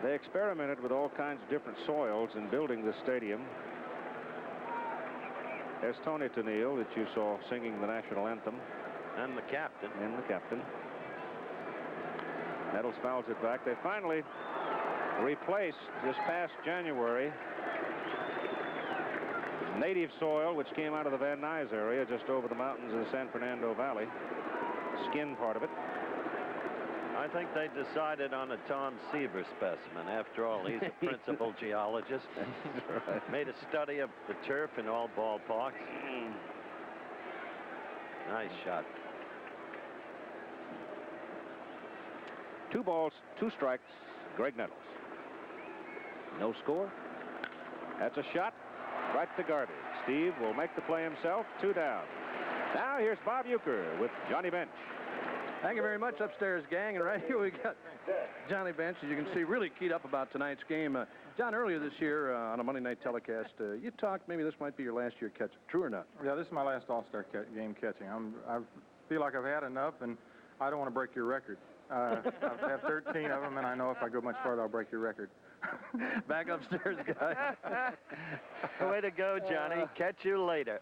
They experimented with all kinds of different soils in building this stadium. There's Tony Tennille that you saw singing the national anthem. And the captain. And the captain. Nettles fouls it back. They finally replaced this past January native soil which came out of the Van Nuys area just over the mountains in the San Fernando Valley. Skin part of it. I think they decided on a Tom Seaver specimen. After all, he's a principal geologist. Right. Made a study of the turf in all ballparks. Nice shot. 2 balls, 2 strikes. Greg Nettles. No score. That's a shot right to Garvey. Steve will make the play himself. 2 down. Now here's Bob Uecker with Johnny Bench. Thank you very much, upstairs gang. And right here we got Johnny Bench, as you can see, really keyed up about tonight's game. John, earlier this year on a Monday night telecast, you talked maybe this might be your last year catching. True or not? Yeah, this is my last All-Star game catching. I feel like I've had enough, and I don't want to break your record. I've had 13 of them, and I know if I go much further, I'll break your record. Back upstairs, guys. Way to go, Johnny. Catch you later.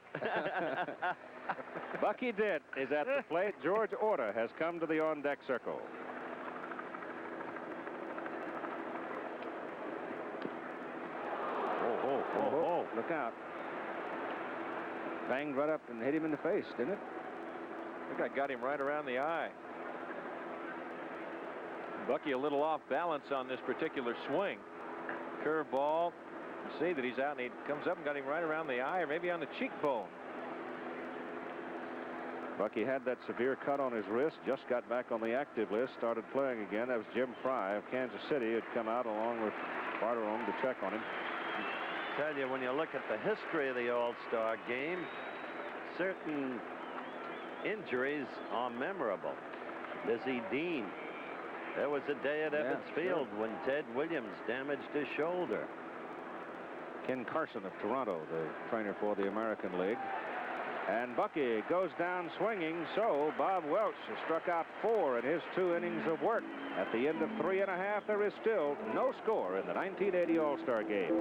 Bucky Dent is at the plate. George Orta has come to the on-deck circle. Oh, look out. Banged right up and hit him in the face, didn't it? I think I got him right around the eye. Bucky a little off balance on this particular swing. Curveball. You see that he's out, and he comes up and got him right around the eye, or maybe on the cheekbone. Bucky had that severe cut on his wrist, just got back on the active list, started playing again. That was Jim Fry of Kansas City, had come out along with Barterone to check on him. I tell you, when you look at the history of the All-Star game, certain injuries are memorable. Lizzie Dean. There was a day at Ebbets Field when Ted Williams damaged his shoulder. Ken Carson of Toronto, the trainer for the American League. And Bucky goes down swinging, so Bob Welch has struck out 4 in his 2 innings of work. At the end of 3 1/2, there is still no score in the 1980 All-Star game.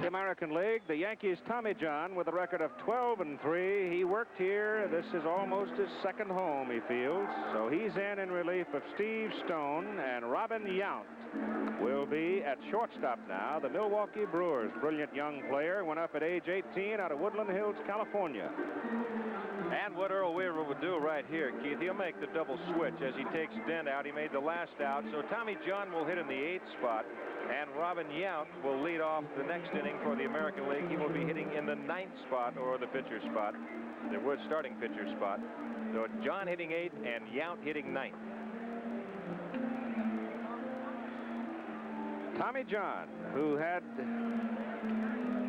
The American League, the Yankees' Tommy John with a record of 12-3. He worked here. This is almost his second home, he feels. So he's in relief of Steve Stone, and Robin Yount will be at shortstop now. The Milwaukee Brewers' brilliant young player went up at age 18 out of Woodland Hills, California. And what Earl Weaver would do right here, Keith, he'll make the double switch as he takes Dent out. He made the last out, so Tommy John will hit in the 8th spot, and Robin Yount will lead off the next inning for the American League. He will be hitting in the 9th spot, or the pitcher spot, the starting pitcher spot. So John hitting 8th and Yount hitting 9th. Tommy John, who had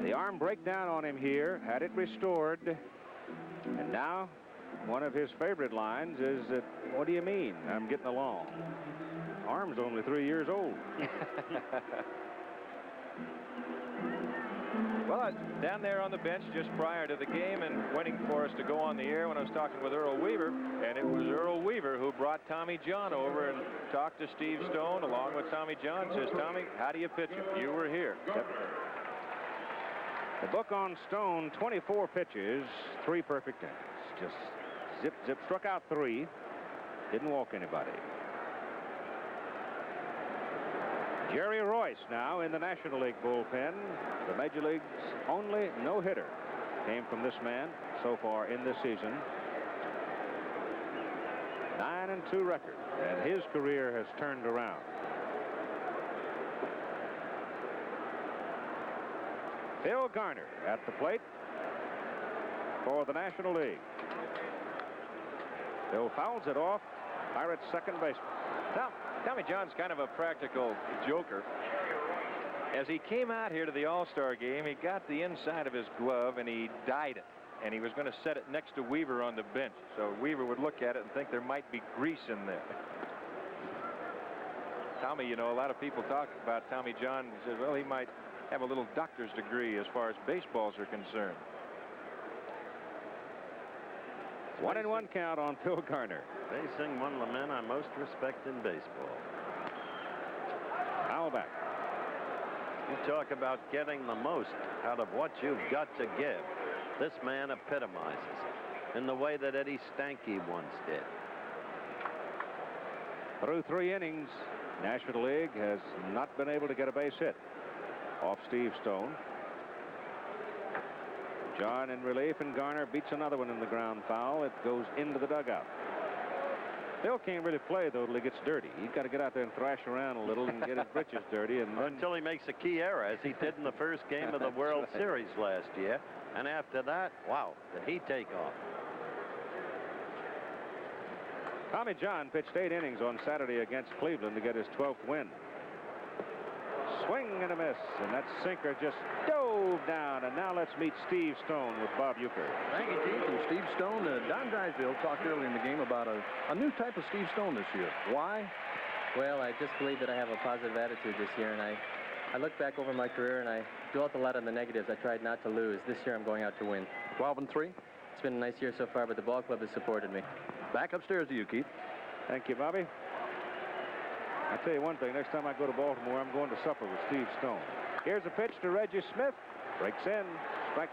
the arm breakdown on him here, had it restored, and now one of his favorite lines is that, "What do you mean? I'm getting along. Arm's only 3 years old." Well, down there on the bench just prior to the game and waiting for us to go on the air when I was talking with Earl Weaver, and it was Earl Weaver who brought Tommy John over and talked to Steve Stone along with Tommy John. Says, "Tommy, how do you pitch him? You were here." Yep. The book on Stone, 24 pitches, 3 perfect innings. Just zip, zip, struck out 3, didn't walk anybody. Jerry Royce now in the National League bullpen. The Major League's only no-hitter came from this man so far in this season. 9-2 record, and his career has turned around. Phil Garner at the plate for the National League. Phil fouls it off. Pirates second baseman. Tommy John's kind of a practical joker. As he came out here to the All-Star game, he got the inside of his glove and he dyed it. And he was going to set it next to Weaver on the bench. So Weaver would look at it and think there might be grease in there. Tommy, you know, a lot of people talk about Tommy John. He says, well, he might have a little doctor's degree as far as baseballs are concerned. 1-1 count on Phil Garner. Facing one of the men I most respect in baseball. Foul back. You talk about getting the most out of what you've got to give. This man epitomizes it in the way that Eddie Stanky once did. Through 3 innings, National League has not been able to get a base hit off Steve Stone. John in relief, and Garner beats another one in the ground foul. It goes into the dugout. Phil can't really play, though, till he gets dirty. He's got to get out there and thrash around a little and get his britches dirty. And until he makes a key error, as he did in the first game of the World Series last year. And after that, wow, did he take off. Tommy John pitched 8 innings on Saturday against Cleveland to get his 12th win. Swing and a miss, and that sinker just dove down. And now let's meet Steve Stone with Bob Uecker. Thank you, Keith. And Steve Stone, Don Drysdale talked earlier in the game about a new type of Steve Stone this year. Why? Well, I just believe that I have a positive attitude this year, and I look back over my career and I dwelt a lot on the negatives. I tried not to lose. This year I'm going out to win. 12-3. It's been a nice year so far, but the ball club has supported me. Back upstairs to you, Keith. Thank you, Bobby. I'll tell you one thing. Next time I go to Baltimore, I'm going to supper with Steve Stone. Here's a pitch to Reggie Smith. Breaks in. Strike.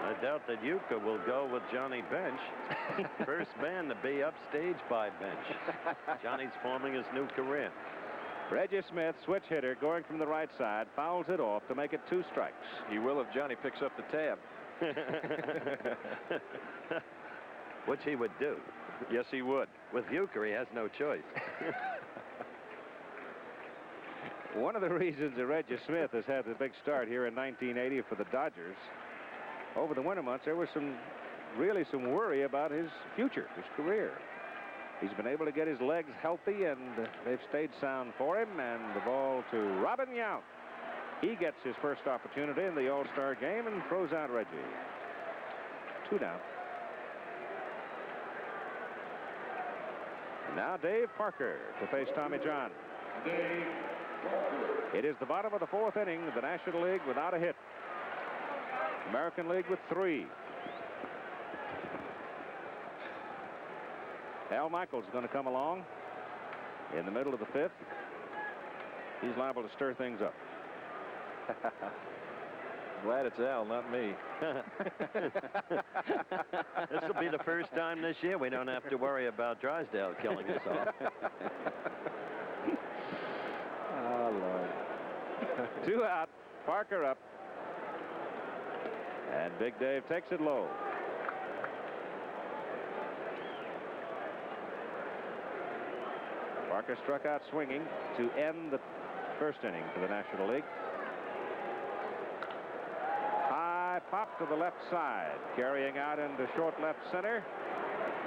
I doubt that Uecker will go with Johnny Bench. First man to be upstage by Bench. Johnny's forming his new career. Reggie Smith, switch hitter, going from the right side, fouls it off to make it 2 strikes. He will if Johnny picks up the tab. Which he would do. Yes, he would. With Uecker, he has no choice. One of the reasons that Reggie Smith has had the big start here in 1980 for the Dodgers, over the winter months, there was really some worry about his future, his career. He's been able to get his legs healthy, and they've stayed sound for him. And the ball to Robin Yount. He gets his first opportunity in the All-Star game and throws out Reggie. 2 down. Now Dave Parker to face Tommy John. It is the bottom of the 4th inning. The National League without a hit. American League with 3. Al Michaels is going to come along in the middle of the 5th. He's liable to stir things up. Glad it's Al, not me. This will be the first time this year we don't have to worry about Drysdale killing us off. Oh, Lord. 2 out. Parker up. And Big Dave takes it low. Parker struck out swinging to end the 1st inning for the National League. High pop to the left side, carrying out into short left center.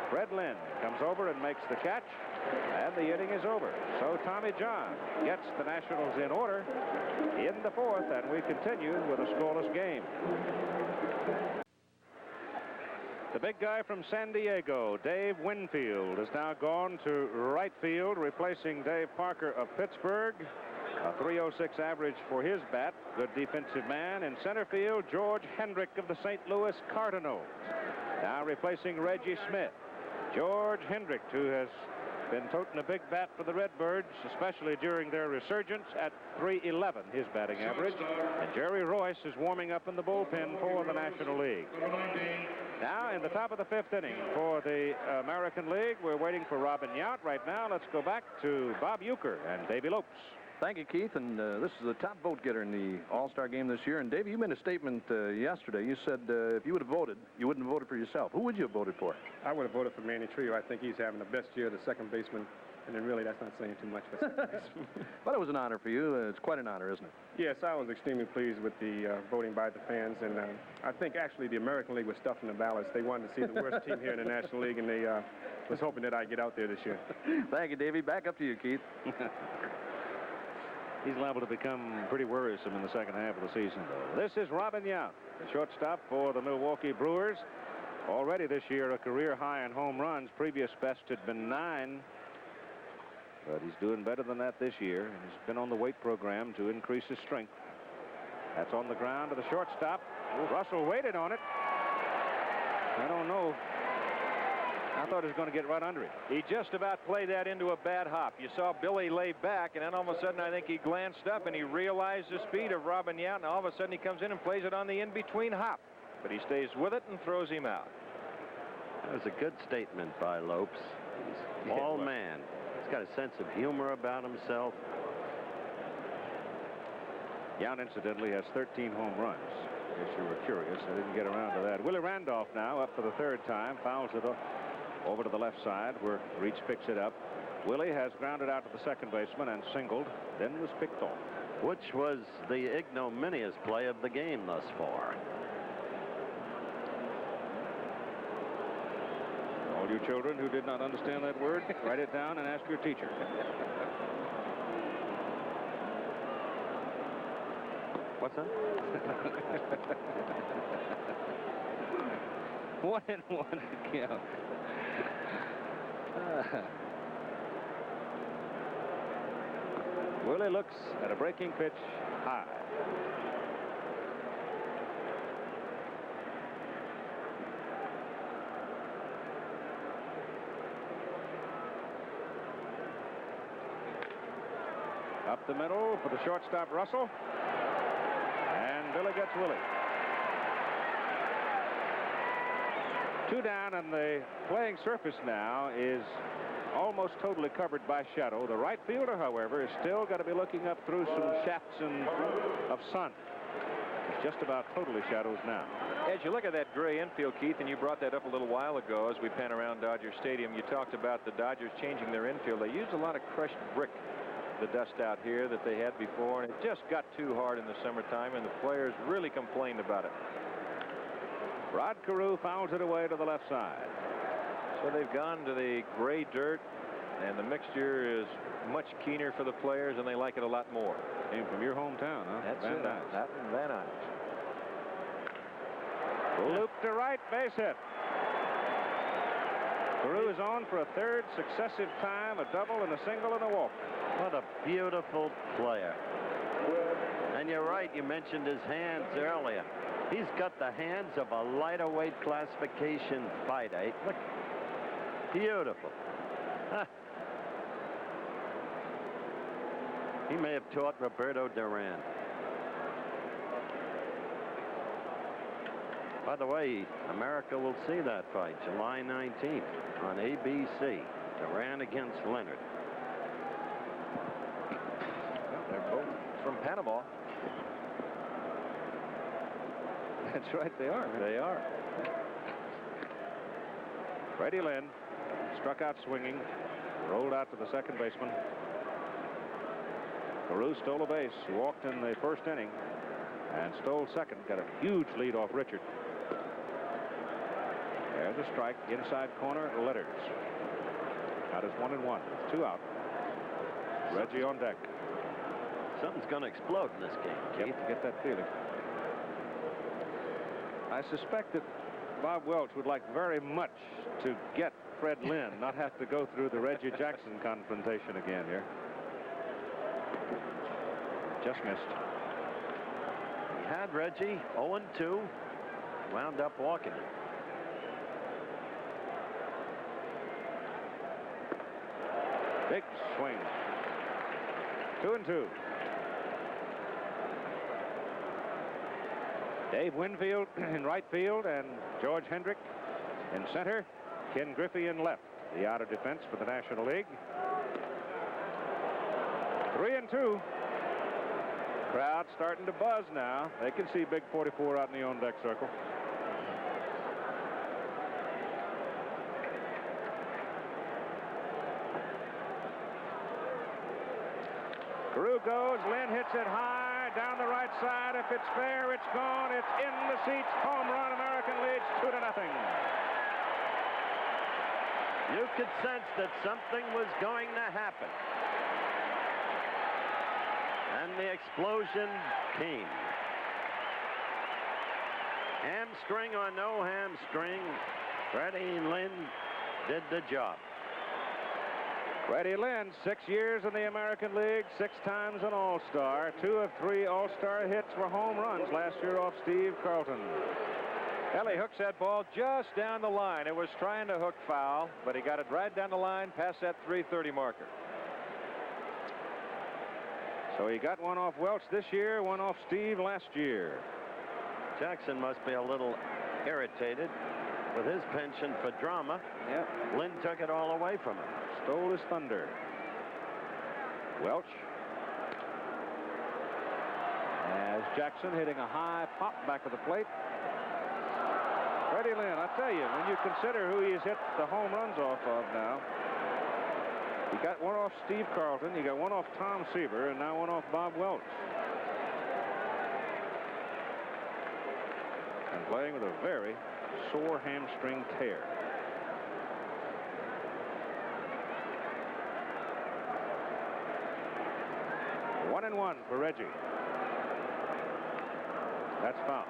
Fred Lynn comes over and makes the catch, and the inning is over. So Tommy John gets the Nationals in order in the fourth, and we continue with a scoreless game. The big guy from San Diego, Dave Winfield, has now gone to right field, replacing Dave Parker of Pittsburgh. A .306 average for his bat. Good defensive man. In center field, George Hendrick of the St. Louis Cardinals. Now replacing Reggie Smith. George Hendrick, who has been toting a big bat for the Redbirds, especially during their resurgence, at .311, his batting average. And Jerry Royce is warming up in the bullpen for the National League. Now in the top of the fifth inning for the American League, we're waiting for Robin Yount. Right now, let's go back to Bob Uecker and Davy Lopes. Thank you, Keith. And this is the top vote getter in the All-Star game this year. And Davey, you made a statement yesterday. You said if you would have voted, you wouldn't have voted for yourself. Who would you have voted for? I would have voted for Manny Trio. I think he's having the best year of the second baseman. And then really, that's not saying too much. But it was an honor for you. It's quite an honor, isn't it? Yes, I was extremely pleased with the voting by the fans. And I think actually the American League was stuffing the ballots. They wanted to see the worst team here in the National League, and they was hoping that I'd get out there this year. Thank you, Davey. Back up to you, Keith. He's liable to become pretty worrisome in the second half of the season, though. This is Robin Yount, the shortstop for the Milwaukee Brewers. Already this year, a career high in home runs. Previous best had been 9. But he's doing better than that this year, and he's been on the weight program to increase his strength. That's on the ground to the shortstop. Russell waited on it. I don't know. I thought he was going to get right under it. He just about played that into a bad hop. You saw Billy lay back, and then all of a sudden I think he glanced up and he realized the speed of Robin Yount, and all of a sudden he comes in and plays it on the in-between hop. But he stays with it and throws him out. That was a good statement by Lopes. He's all man. He's got a sense of humor about himself. Yount, incidentally, has 13 home runs. If you were curious, I didn't get around to that. Willie Randolph now up for the third time, fouls it over to the left side where Reach picks it up. Willie has grounded out to the second baseman and singled, then was picked off. Which was the ignominious play of the game thus far. All you children who did not understand that word, write it down and ask your teacher. What's that? 1-1 to count. Willie looks at a breaking pitch high. Up the middle for the shortstop, Russell. And Billy gets Willie. 2 down, and the playing surface now is almost totally covered by shadow. The right fielder, however, is still got to be looking up through some shafts of sun. It's just about totally shadows now. As you look at that gray infield, Keith, and you brought that up a little while ago as we pan around Dodger Stadium, you talked about the Dodgers changing their infield. They used a lot of crushed brick, the dust out here that they had before, and it just got too hard in the summertime, and the players really complained about it. Rod Carew fouls it away to the left side. So they've gone to the gray dirt, and the mixture is much keener for the players, and they like it a lot more. Came from your hometown, huh? That's Van it. Nuys. That and Van Nuys. Loop to right, base hit. Carew is on for a third successive time, a double and a single and a walk. What a beautiful player. And you're right, you mentioned his hands earlier. He's got the hands of a lighter weight classification fighter. Look, beautiful. Huh. He may have taught Roberto Duran. By the way, America will see that fight July 19th on ABC. Duran against Leonard. Well, they're both from Panama. That's right, they are. They are. Freddie Lynn struck out swinging, rolled out to the second baseman. Carew stole a base. He walked in the first inning and stole second. Got a huge lead off Richard. There's to strike. Inside corner, Letters. Got his 1-1. 2 out. Reggie on deck. Something's going to explode in this game, Keith. Yep, get that feeling. I suspect that Bob Welch would like very much to get Fred Lynn, not have to go through the Reggie Jackson confrontation again here. Just missed. He had Reggie 0-2. Wound up walking it. Big swing. 2-2. Dave Winfield in right field and George Hendrick in center. Ken Griffey in left. The outer defense for the National League. 3-2. Crowd starting to buzz now. They can see Big 44 out in the on-deck circle. Carew goes. Lynn hits it high down the right side. If it's fair, it's gone. It's in the seats. Home run. American leads 2-0. You could sense that something was going to happen. And the explosion came. Hamstring or no hamstring, Freddie Lynn did the job. Freddie Lynn, 6 years in the American League, 6 times an All-Star. 2 of 3 All-Star hits were home runs last year off Steve Carlton. Ellie hooks that ball just down the line. It was trying to hook foul, but he got it right down the line past that 330 marker. So he got one off Welch this year, one off Steve last year. Jackson must be a little irritated with his penchant for drama. Yep. Lynn took it all away from him. Stole his thunder. Welch. As Jackson hitting a high pop back of the plate. Freddie Lynn, I tell you, when you consider who he's hit the home runs off of now. He got one off Steve Carlton, he got one off Tom Seaver, and now one off Bob Welch. And playing with a very sore hamstring tear. One and one for Reggie. That's foul.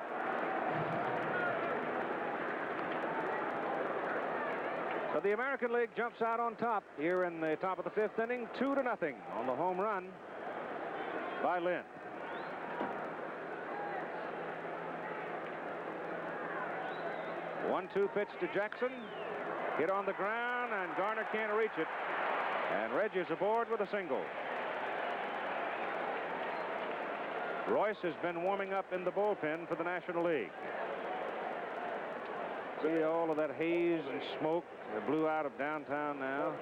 So the American League jumps out on top here in the top of the 5th inning, 2-0 on the home run by Lynn. One-two pitch to Jackson. Hit on the ground, and Garner can't reach it. And Reggie's aboard with a single. Royce has been warming up in the bullpen for the National League. See all of that haze and smoke that blew out of downtown now.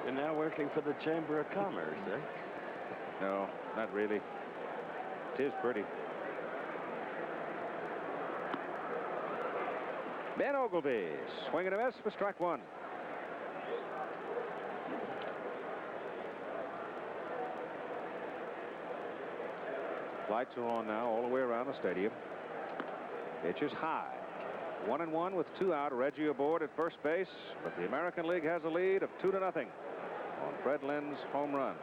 You're now working for the Chamber of Commerce, eh? No, not really. It is pretty. Ben Ogleby, swing and a miss for strike one. Lights are on now all the way around the stadium. Pitch is high. 1-1 with 2 out. Reggie aboard at first base, but the American League has a lead of 2-0 on Fred Lynn's home run.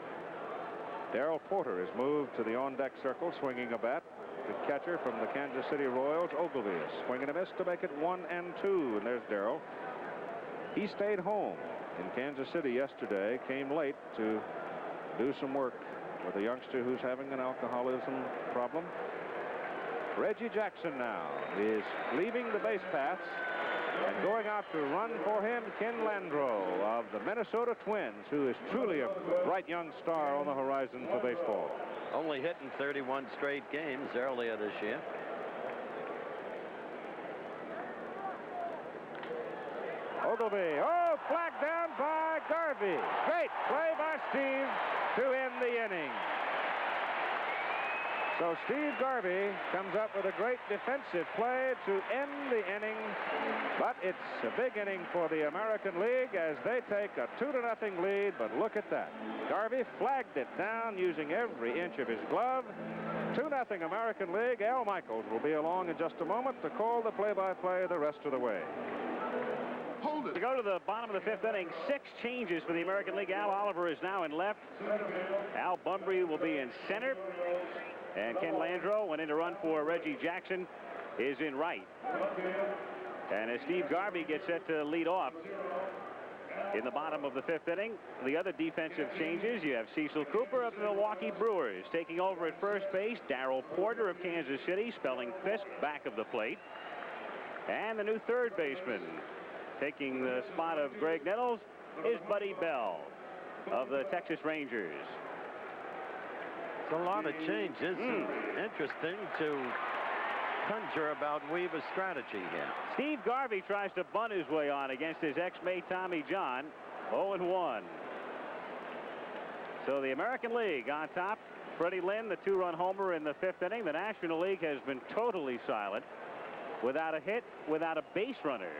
Darrell Porter is moved to the on-deck circle, swinging a bat. The catcher from the Kansas City Royals, Ogleby, is swinging a miss to make it 1-2. And there's Darrell. He stayed home in Kansas City yesterday, came late to do some work with a youngster who's having an alcoholism problem. Reggie Jackson now is leaving the base paths and going out to run for him, Ken Landreau of the Minnesota Twins, who is truly a bright young star on the horizon for baseball. Only hitting 31 straight games earlier this year. Ogleby, flagged down by Garvey. Great play by Steve to end the inning. So Steve Garvey comes up with a great defensive play to end the inning. But it's a big inning for the American League as they take a 2-0 lead. But look at that. Garvey flagged it down using every inch of his glove. 2-0 American League. Al Michaels will be along in just a moment to call the play-by-play the rest of the way. To go to the bottom of the 5th inning, 6 changes for the American League. Al Oliver is now in left. Al Bunbury will be in center. And Ken Landreau went in to run for Reggie Jackson is in right. And as Steve Garvey gets set to lead off in the bottom of the 5th inning, the other defensive changes, you have Cecil Cooper of the Milwaukee Brewers taking over at first base. Darryl Porter of Kansas City spelling Fisk back of the plate. And the new third baseman taking the spot of Greg Nettles is Buddy Bell of the Texas Rangers. It's a lot of changes. Interesting to conjure about Weaver's strategy here. Steve Garvey tries to bunt his way on against his ex-mate Tommy John. 0-1. So the American League on top. Freddie Lynn, the 2-run homer in the 5th inning. The National League has been totally silent, without a hit, without a base runner.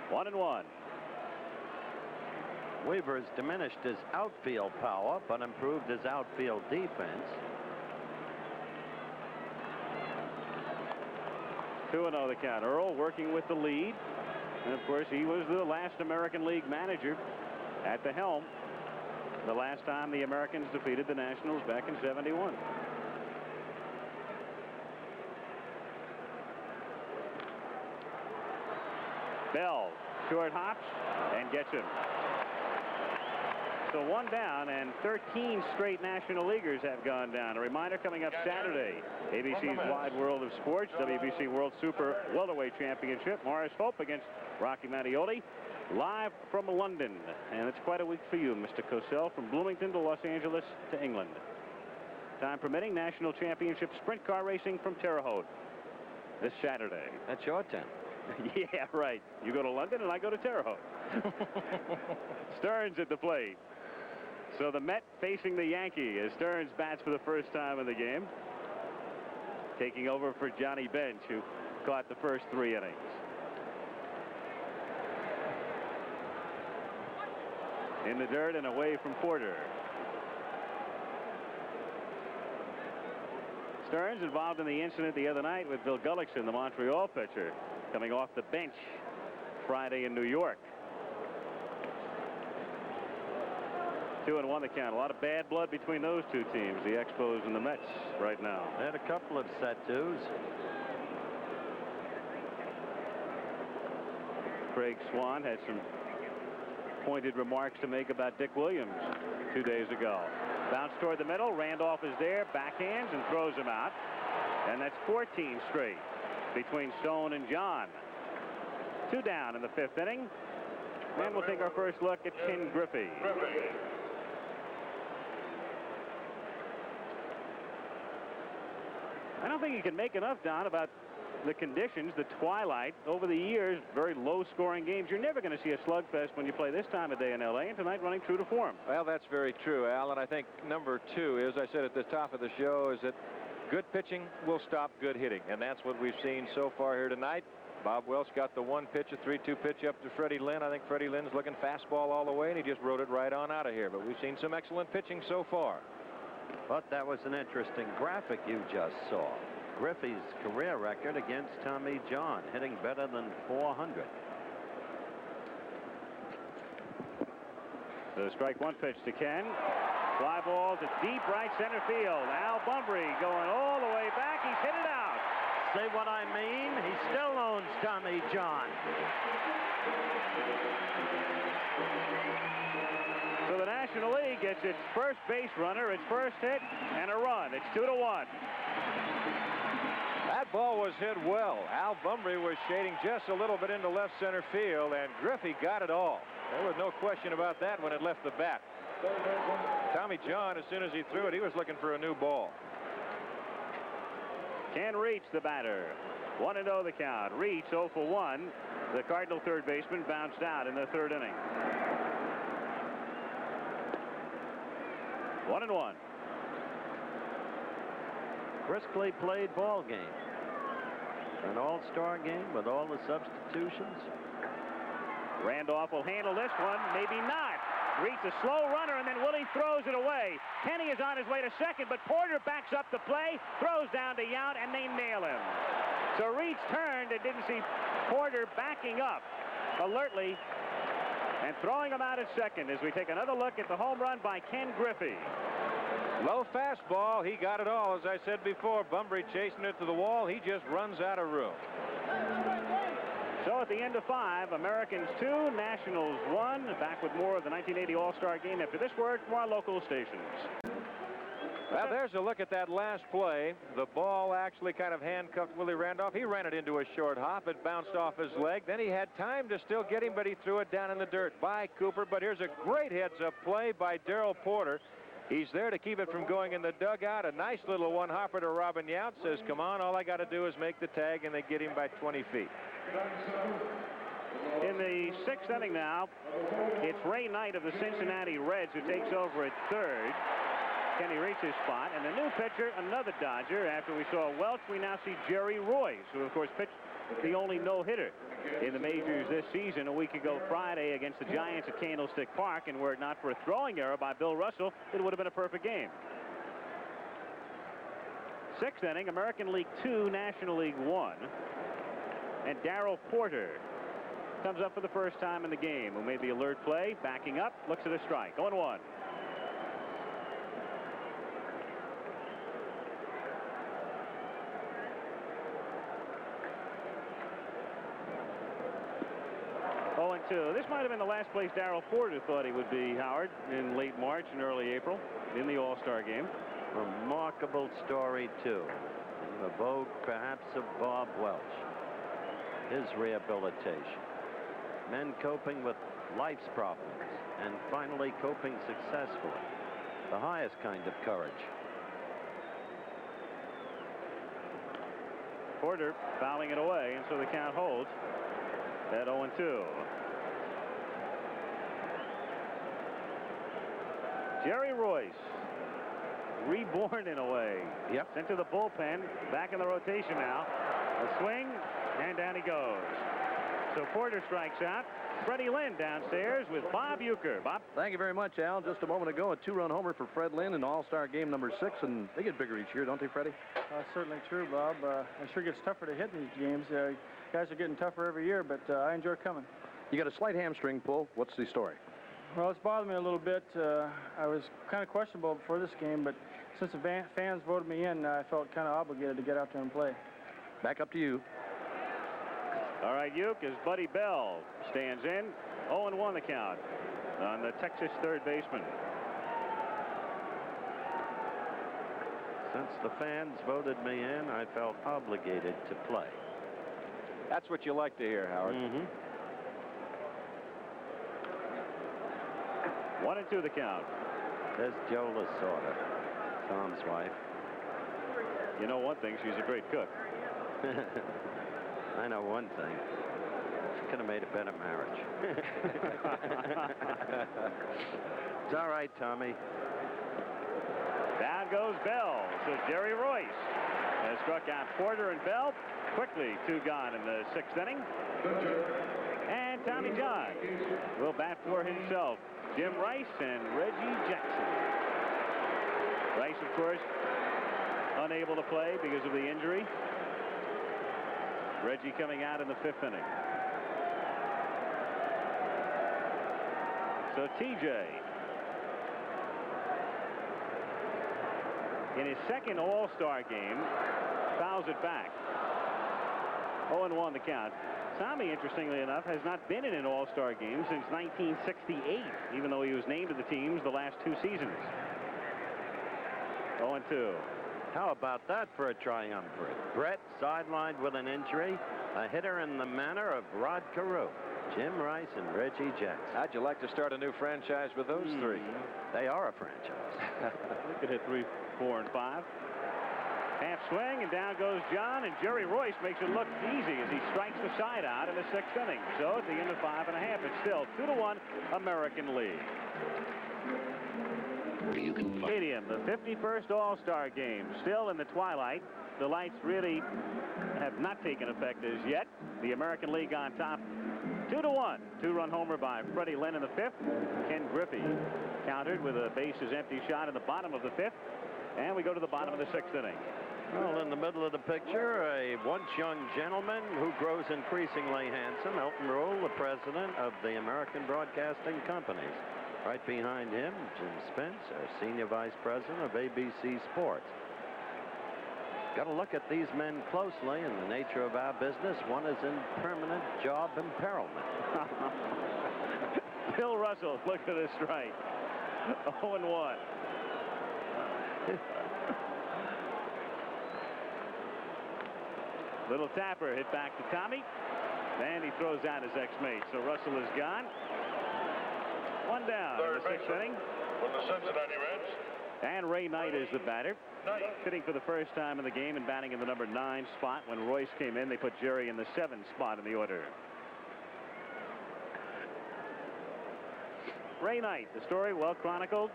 One and one. Weaver has diminished his outfield power, but improved his outfield defense. 2-0 the count. Earl working with the lead. And of course, he was the last American League manager at the helm the last time the Americans defeated the Nationals back in '71. Bell short hops and gets him. So one down, and 13 straight National Leaguers have gone down. A reminder coming up Saturday, ABC's Wide World of Sports, WBC World Super Welterweight Championship. Morris Hope against Rocky Mattioli, live from London. And it's quite a week for you, Mr. Cosell, from Bloomington to Los Angeles to England. Time permitting, National Championship Sprint Car Racing from Terre Haute this Saturday. That's your turn. Yeah, right. You go to London and I go to Terre Haute. Stearns at the plate. So the Met facing the Yankee as Stearns bats for the first time in the game. Taking over for Johnny Bench, who caught the first 3 innings. In the dirt and away from Porter. Stearns involved in the incident the other night with Bill Gullickson, the Montreal pitcher, coming off the bench Friday in New York. 2-1 the count. A lot of bad blood between those two teams, the Expos and the Mets, right now. They had a couple of set twos. Craig Swan had some pointed remarks to make about Dick Williams 2 days ago. Bounce toward the middle. Randolph is there, backhands and throws him out. And that's 14 straight between Stone and John. 2 down in the 5th inning. And we'll take our first look at Ken Griffey. I don't think you can make enough, Don, about the conditions, the twilight. Over the years, very low-scoring games. You're never going to see a slugfest when you play this time of day in L.A., and tonight running true to form. Well, that's very true, Al, and I think number 2, as I said at the top of the show, is that good pitching will stop good hitting, and that's what we've seen so far here tonight. Bob Welch got the 1 pitch, a 3-2 pitch up to Freddie Lynn. I think Freddie Lynn's looking fastball all the way, and he just rode it right on out of here. But we've seen some excellent pitching so far. But that was an interesting graphic you just saw. Griffey's career record against Tommy John, hitting better than .400. The strike 1 pitch to Ken. Fly ball to deep right center field. Al Bunbury going all the way back. He's hit it out. Say what I mean? He still owns Tommy John. So the National League gets its first base runner, its first hit, and a run. It's 2-1. That ball was hit well. Al Bunbury was shading just a little bit into left center field, and Griffey got it all. There was no question about that when it left the bat. Tommy John, as soon as he threw it, he was looking for a new ball. Can reach the batter. 1-0 the count. Reach 0 for 1. The Cardinal third baseman bounced out in the 3rd inning. 1-1. Briskly played ball game. An all-star game with all the substitutions. Randolph will handle this one. Maybe not. Reed's a slow runner, and then Willie throws it away. Kenny is on his way to second, but Porter backs up the play, throws down to Yount, and they nail him. So Reed's turned and didn't see Porter backing up alertly and throwing him out at second as we take another look at the home run by Ken Griffey. Low fastball. He got it all. As I said before, Bunbury chasing it to the wall. He just runs out of room. So at the end of 5, Americans 2, Nationals 1. Back with more of the 1980 All-Star Game after this word from our local stations. Well, there's a look at that last play. The ball actually kind of handcuffed Willie Randolph. He ran it into a short hop. It bounced off his leg. Then he had time to still get him, but he threw it down in the dirt by Cooper. But here's a great heads-up play by Darrell Porter. He's there to keep it from going in the dugout. A nice little one-hopper to Robin Yount. Says, come on, all I got to do is make the tag, and they get him by 20 feet. In the 6th inning now, it's Ray Knight of the Cincinnati Reds who takes over at third. Can he reach his spot? And the new pitcher, another Dodger. After we saw Welch, we now see Jerry Royce, who, of course, pitched the only no-hitter in the majors this season a week ago Friday against the Giants at Candlestick Park. And were it not for a throwing error by Bill Russell, it would have been a perfect game. 6th inning, American League 2, National League 1. And Darrell Porter comes up for the first time in the game, who made the alert play, backing up, looks at a strike. 0-1. This might have been the last place Darrell Porter thought he would be, Howard, in late March and early April in the All-Star Game. Remarkable story, too. In the vogue, perhaps, of Bob Welch. His rehabilitation. Men coping with life's problems and finally coping successfully. The highest kind of courage. Porter fouling it away, and so the count holds at 0-2. Jerry Royce, reborn in a way. Yep. Sent to the bullpen, back in the rotation now. A swing, and down he goes. So Porter strikes out. Freddie Lynn downstairs with Bob Uecker. Bob? Thank you very much, Al. Just a moment ago, a 2-run homer for Fred Lynn in All-Star Game number 6, and they get bigger each year, don't they, Freddie? Certainly true, Bob. It sure gets tougher to hit these games. Guys are getting tougher every year, but I enjoy coming. You got a slight hamstring pull. What's the story? Well, it's bothered me a little bit. I was kind of questionable before this game, but since the fans voted me in, I felt kind of obligated to get out there and play. Back up to you. All right, Ueck, as Buddy Bell stands in. 0-1 the count on the Texas third baseman. Since the fans voted me in, I felt obligated to play. That's what you like to hear, Howard. Mm-hmm. 1-2 the count. There's Joe Lasorda, Tom's wife. You know one thing, she's a great cook. I know one thing. She could have made a better marriage. It's all right, Tommy. Down goes Bell. So Jerry Royce has struck out Porter and Bell. Quickly, 2 gone in the 6th inning. And Tommy John will bat for himself. Jim Rice and Reggie Jackson. Rice, of course, unable to play because of the injury. Reggie coming out in the 5th inning. So TJ, in his second All-Star game, fouls it back. 0-1 the count. Tommy, interestingly enough, has not been in an All-Star game since 1968, even though he was named to the teams the last 2 seasons. 0-2. How about that for a triumvirate? Brett sidelined with an injury, a hitter in the manner of Rod Carew, Jim Rice, and Reggie Jackson. How'd you like to start a new franchise with those 3? They are a franchise. We could hit 3, 4, and 5. Half swing, and down goes John, and Jerry Royce makes it look easy as he strikes the side out in the 6th inning. So at the end of 5 1/2, it's still 2-1 American League. Stadium, the 51st All-Star Game, still in the twilight. The lights really have not taken effect as yet. The American League on top 2-1. Two-run homer by Freddie Lynn in the 5th. Ken Griffey countered with a bases empty shot in the bottom of the 5th. And we go to the bottom of the 6th inning. Well, in the middle of the picture, a once young gentleman who grows increasingly handsome, Elton Rule, the president of the American Broadcasting Companies. Right behind him, Jim Spence, our senior vice president of ABC Sports. Got to look at these men closely in the nature of our business. One is in permanent job imperilment. Bill Russell, look at this strike. 0-1. Little tapper hit back to Tommy. And he throws out his ex-mate. So Russell is gone. One down in the 6th inning. From the Cincinnati Reds. And Ray Knight is the batter. Hitting for the first time in the game and batting in the number 9 spot. When Royce came in, they put Jerry in the 7th spot in the order. Ray Knight, the story well chronicled.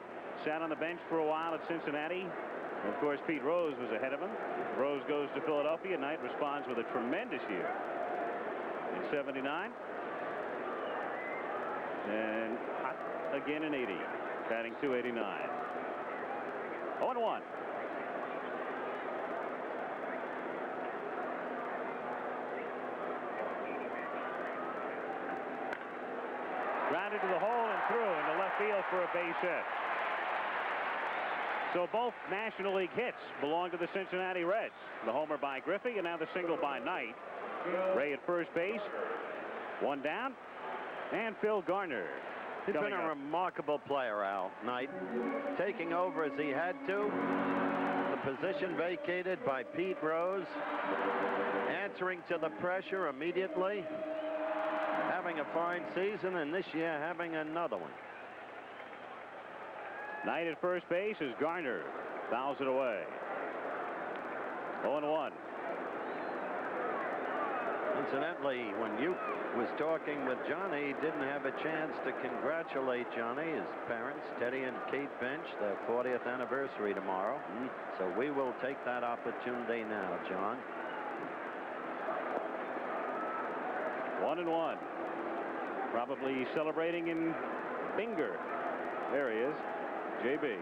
Sat on the bench for a while at Cincinnati. And of course, Pete Rose was ahead of him. Rose goes to Philadelphia. Knight responds with a tremendous year in 79. And hot again in 80. Batting .289. 0-1. Grounded to the hole and through into left field for a base hit. So both National League hits belong to the Cincinnati Reds. The homer by Griffey and now the single by Knight. Ray at first base. One down. And Phil Garner. He's been a remarkable player, Al, Knight. Taking over as he had to. The position vacated by Pete Rose. Answering to the pressure immediately. Having a fine season, and this year having another one. Knight at first base as Garner fouls it away. 0-1. Incidentally, when you was talking with Johnny, he didn't have a chance to congratulate Johnny, his parents, Teddy and Kate Bench, their 40th anniversary tomorrow. So we will take that opportunity now, John. 1-1. Probably celebrating in Binger. There he is, JB.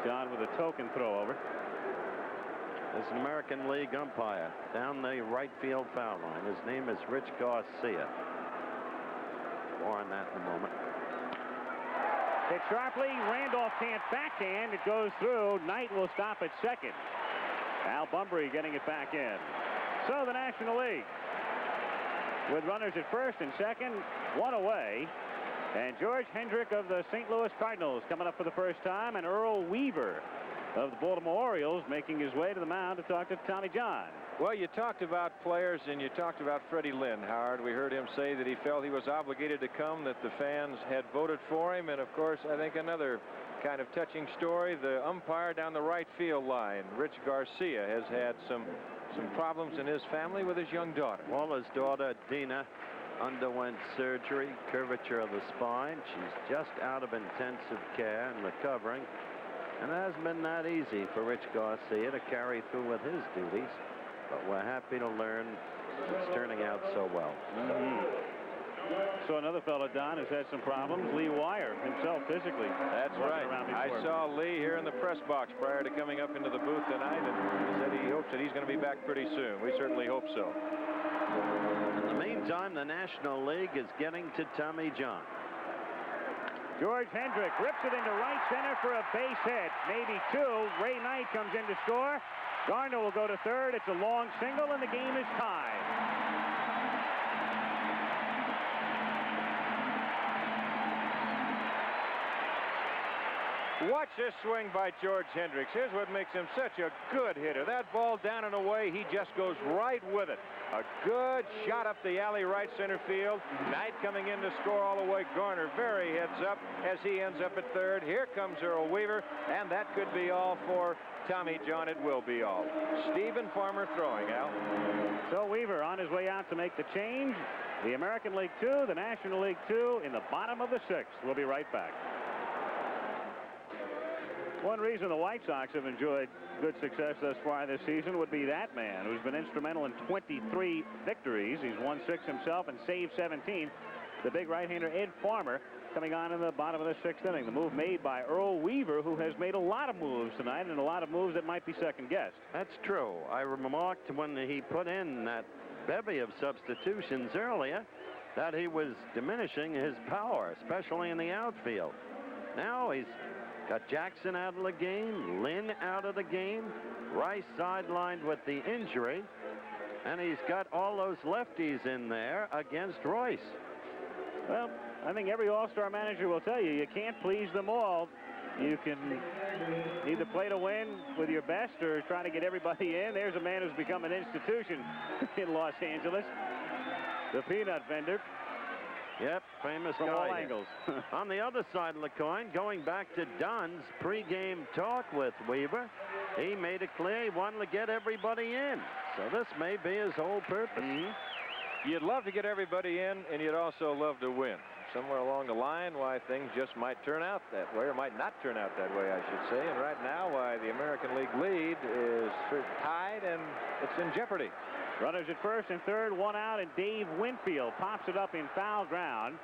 John with a token throw over. There's an American League umpire down the right field foul line. His name is Rich Garcia. More on that in a moment. Hit sharply. Randolph can't backhand. It goes through. Knight will stop at second. Al Bunbury getting it back in. So the National League with runners at first and second, one away. And George Hendrick of the St. Louis Cardinals coming up for the first time, and Earl Weaver of the Baltimore Orioles making his way to the mound to talk to Tommy John. Well, you talked about players and you talked about Freddie Lynn, Howard. We heard him say that he felt he was obligated to come, that the fans had voted for him. And of course, I think another kind of touching story, the umpire down the right field line, Rich Garcia, has had some problems in his family with his young daughter. Well, his daughter, Dina, underwent surgery, curvature of the spine. She's just out of intensive care and recovering. And it hasn't been that easy for Rich Garcia to carry through with his duties. But we're happy to learn it's turning out so well. So another fellow, Don, has had some problems. Lee Wire himself physically. That's right. I saw Lee here in the press box prior to coming up into the booth tonight, and he said he hopes that he's going to be back pretty soon. We certainly hope so. In the meantime, the National League is getting to Tommy John. George Hendrick rips it into right center for a base hit. Maybe two. Ray Knight comes in to score. Garner will go to third. It's a long single, and the game is tied. Watch this swing by George Hendricks. Here's what makes him such a good hitter. That ball down and away, he just goes right with it. A good shot up the alley right center field. Knight coming in to score all the way. Garner very heads up as he ends up at third. Here comes Earl Weaver, and that could be all for Tommy John. It will be all. Stephen Farmer throwing, Al. So Weaver on his way out to make the change. The American League 2, the National League 2 in the bottom of the 6th. We'll be right back. One reason the White Sox have enjoyed good success thus far this season would be that man who's been instrumental in 23 victories. He's won 6 himself and saved 17. The big right-hander Ed Farmer coming on in the bottom of the 6th inning. The move made by Earl Weaver, who has made a lot of moves tonight and a lot of moves that might be second-guessed. That's true. I remarked when he put in that bevy of substitutions earlier that he was diminishing his power, especially in the outfield. Now he's got Jackson out of the game, Lynn out of the game, Rice sidelined with the injury, and he's got all those lefties in there against Royce. Well, I think every all-star manager will tell you, you can't please them all. You can either play to win with your best or try to get everybody in. There's a man who's become an institution in Los Angeles. The peanut vendor. Yep, famous from guy. all angles. On the other side of the coin, going back to Dunn's pregame talk with Weaver, he made it clear he wanted to get everybody in. So this may be his whole purpose. You'd love to get everybody in, and you'd also love to win. Somewhere along the line, why things just might turn out that way, or might not turn out that way, I should say. And right now, why the American League lead is tied, and it's in jeopardy. Runners at first and third, one out, and Dave Winfield pops it up in foul ground.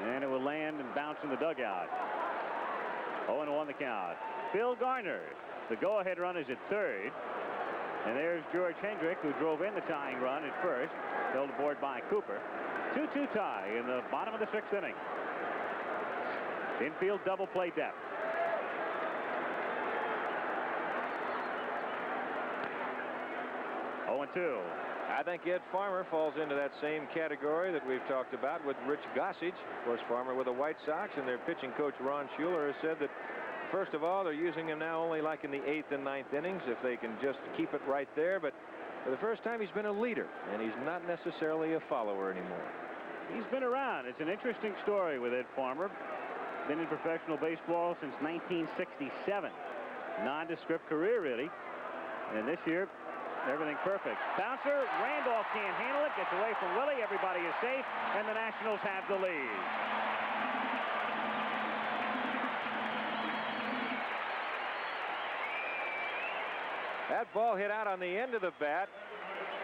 And it will land and bounce in the dugout. 0-1 the count. Phil Garner, the go-ahead run is at third. And there's George Hendrick, who drove in the tying run at first, held aboard by Cooper. 2-2 tie in the bottom of the 6th inning. Infield double play depth. I think Ed Farmer falls into that same category that we've talked about with Rich Gossage. Of course, Farmer with the White Sox, and their pitching coach Ron Schuler has said that, first of all, they're using him now only like in the 8th and 9th innings if they can just keep it right there. But for the first time, he's been a leader, and he's not necessarily a follower anymore. He's been around. It's an interesting story with Ed Farmer. Been in professional baseball since 1967. Nondescript career, really. And this year, everything perfect. Bouncer, Randolph can't handle it, gets away from Willie, everybody is safe, and the Nationals have the lead. That ball hit out on the end of the bat.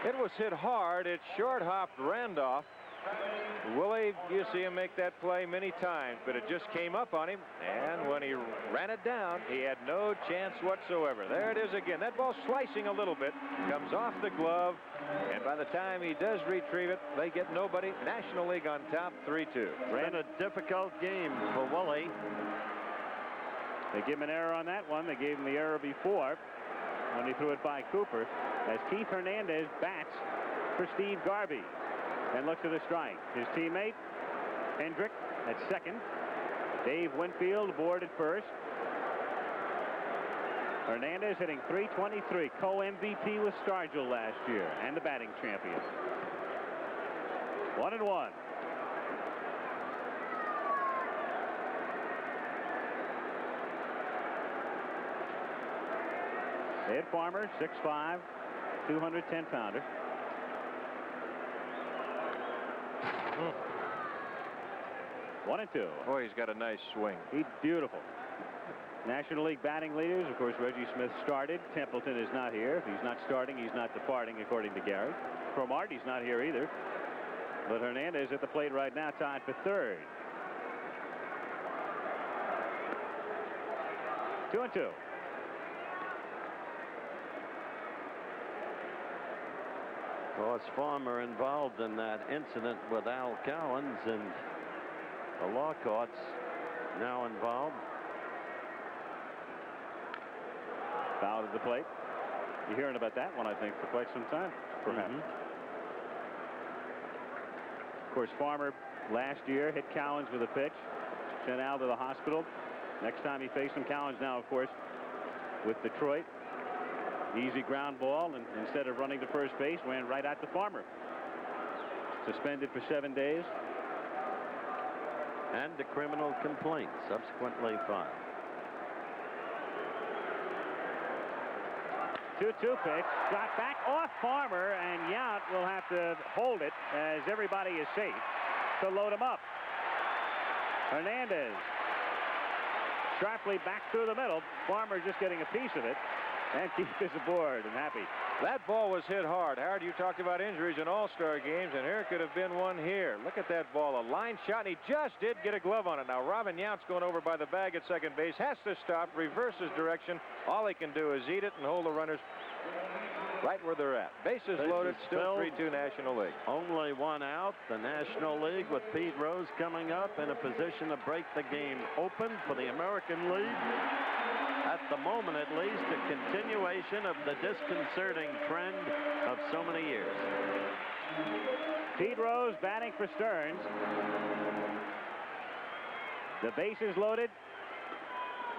It was hit hard. It short-hopped Randolph. Willie, you see him make that play many times, but it just came up on him, and when he ran it down, he had no chance whatsoever. There it is again. That ball slicing a little bit, comes off the glove, and by the time he does retrieve it, they get nobody. National League on top, 3-2. Ran a difficult game for Willie. They give him an error on that one. They gave him the error before when he threw it by Cooper, as Keith Hernandez bats for Steve Garvey and looks at a strike. His teammate Hendrick at second. Dave Winfield aboard at first. Hernandez hitting .323, co-MVP with Stargell last year and the batting champion. 1-1. Ed Farmer, 6'5", 210-pounder. One and two. Boy, he's got a nice swing. He's beautiful. National League batting leaders, of course, Reggie Smith started. Templeton is not here. If he's not starting, he's not departing, according to Gary. Cromartie's not here either. But Hernandez at the plate right now, tied for third. 2-2. Of course, Farmer involved in that incident with Al Cowens, and the law courts now involved. Fouled at the plate. You're hearing about that one, I think, for quite some time, perhaps. Of course, Farmer last year hit Cowens with a pitch, sent Al to the hospital. Next time he faced him, Cowens now, of course, with Detroit. Easy ground ball, and instead of running to first base, ran right at the Farmer. Suspended for 7 days. And the criminal complaint subsequently filed. 2-2 pitch. Got back off Farmer, and Yount will have to hold it as everybody is safe to load him up. Hernandez sharply back through the middle. Farmer just getting a piece of it. And Keith is aboard and happy. That ball was hit hard. Howard, you talked about injuries in all-star games, and here could have been one here. Look at that ball, a line shot, and he just did get a glove on it. Now, Robin Yount's going over by the bag at second base, has to stop, reverse his direction. All he can do is eat it and hold the runners right where they're at. Bases loaded, still 3-2 National League. Only one out. The National League with Pete Rose coming up in a position to break the game open for the American League. At the moment, at least, a continuation of the disconcerting trend of so many years. Pete Rose batting for Stearns. The bases loaded.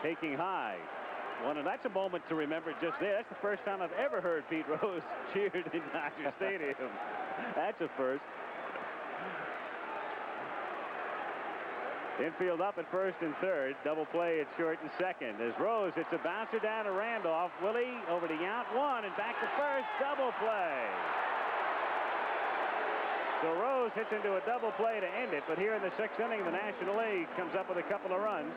Taking high. That's a moment to remember just there. That's the first time I've ever heard Pete Rose cheered in Dodger Stadium. That's a first. Infield up at first and third. Double play at short and second. As Rose hits a bouncer down to Randolph. Willie over to Yount. One and back to first. Double play. So Rose hits into a double play to end it. But here in the sixth inning, the National League comes up with a couple of runs.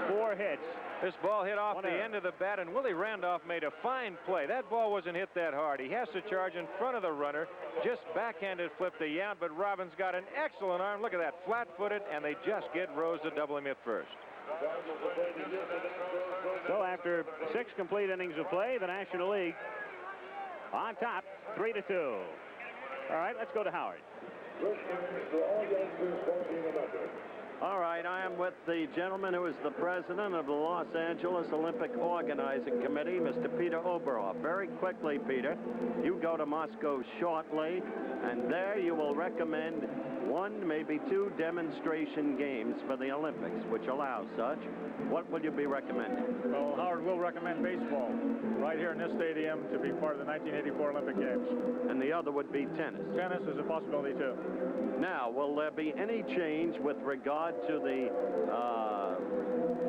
4 hits. This ball hit off the end of the bat, and Willie Randolph made a fine play. That ball wasn't hit that hard. He has to charge in front of the runner. Just backhanded flip to Yount, but Robbins got an excellent arm. Look at that, flat-footed, and they just get Rose to double him at first. So after 6 complete innings of play, the National League on top, 3-2. All right, let's go to Howard. All right, I am with the gentleman who is the president of the Los Angeles Olympic Organizing Committee, Mr. Peter Oberoff. Very quickly, Peter, you go to Moscow shortly, and there you will recommend 1, maybe 2 demonstration games for the Olympics, which allow such. What will you be recommending? Well, Howard will recommend baseball right here in this stadium to be part of the 1984 Olympic Games. And the other would be tennis. Tennis is a possibility, too. Now, will there be any change with regard to the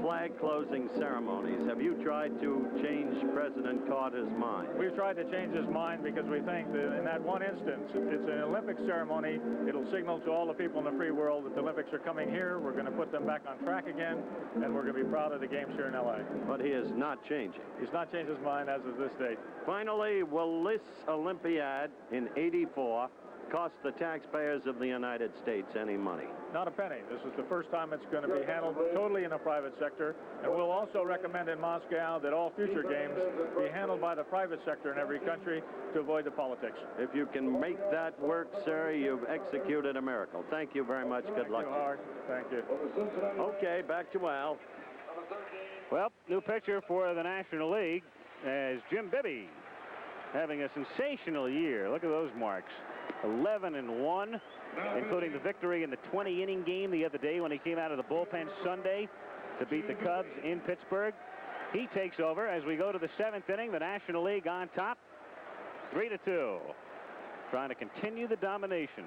flag closing ceremonies? Have you tried to change President Carter's mind? We've tried to change his mind because we think that in that one instance, it's an Olympic ceremony. It'll signal to all the people in the free world that the Olympics are coming here. We're going to put them back on track again, and we're going to be proud of the games here in L.A. But he is not changing. He's not changed his mind as of this date. Finally, will this Olympiad in '84 cost the taxpayers of the United States any money? Not a penny. This is the first time it's going to be handled totally in the private sector. And we'll also recommend in Moscow that all future games be handled by the private sector in every country to avoid the politics. If you can make that work, sir, you've executed a miracle. Thank you very much. Good luck. Thank you, Howard. Thank you. Okay, back to Al. Well, new pitcher for the National League as Jim Bibby having a sensational year. Look at those marks. 11-1, including the victory in the 20-inning game the other day when he came out of the bullpen Sunday to beat the Cubs in Pittsburgh. He takes over as we go to the 7th inning. The National League on top, 3-2. Trying to continue the domination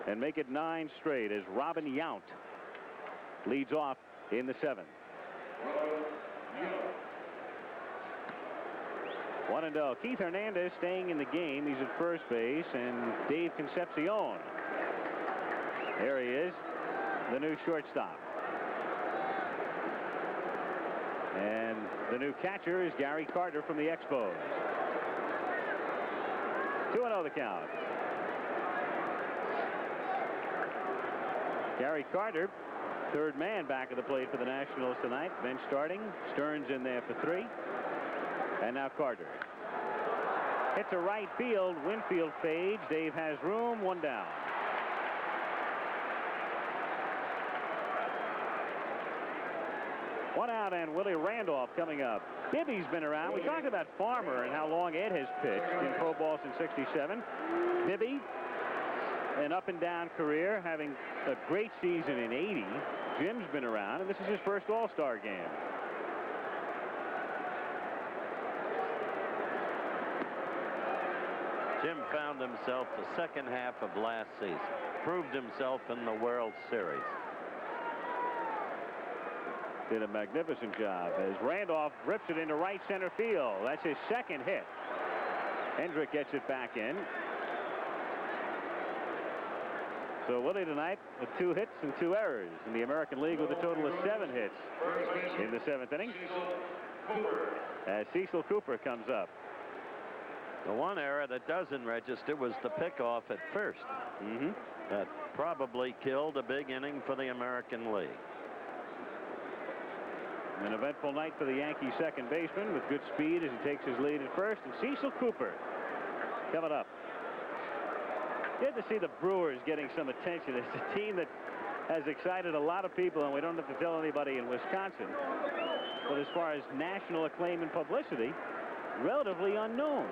and make it 9 straight as Robin Yount leads off in the 7th. 1-0. Keith Hernandez staying in the game. He's at first base, and Dave Concepcion. There he is, the new shortstop. And the new catcher is Gary Carter from the Expos. 2-0 the count. Gary Carter, third man back at the plate for the Nationals tonight. Bench starting. Stearns in there for 3. And now Carter. Hit to right field. Winfield fades. Dave has room. 1 down. One out, and Willie Randolph coming up. Bibby's been around. We talked about Farmer and how long Ed has pitched in pro ball since '67. Bibby, an up-and-down career, having a great season in '80. Jim's been around, and this is his first All-Star game. Jim found himself the second half of last season. Proved himself in the World Series. Did a magnificent job as Randolph rips it into right center field. That's his second hit. Hendrick gets it back in. So Willie tonight with 2 hits and 2 errors in the American League with a total of 7 hits in the 7th inning. As Cecil Cooper comes up. The one error that doesn't register was the pickoff at first. That probably killed a big inning for the American League. An eventful night for the Yankees second baseman with good speed as he takes his lead at first. And Cecil Cooper coming up. Good to see the Brewers getting some attention. It's a team that has excited a lot of people, and we don't have to tell anybody in Wisconsin. But as far as national acclaim and publicity, relatively unknown.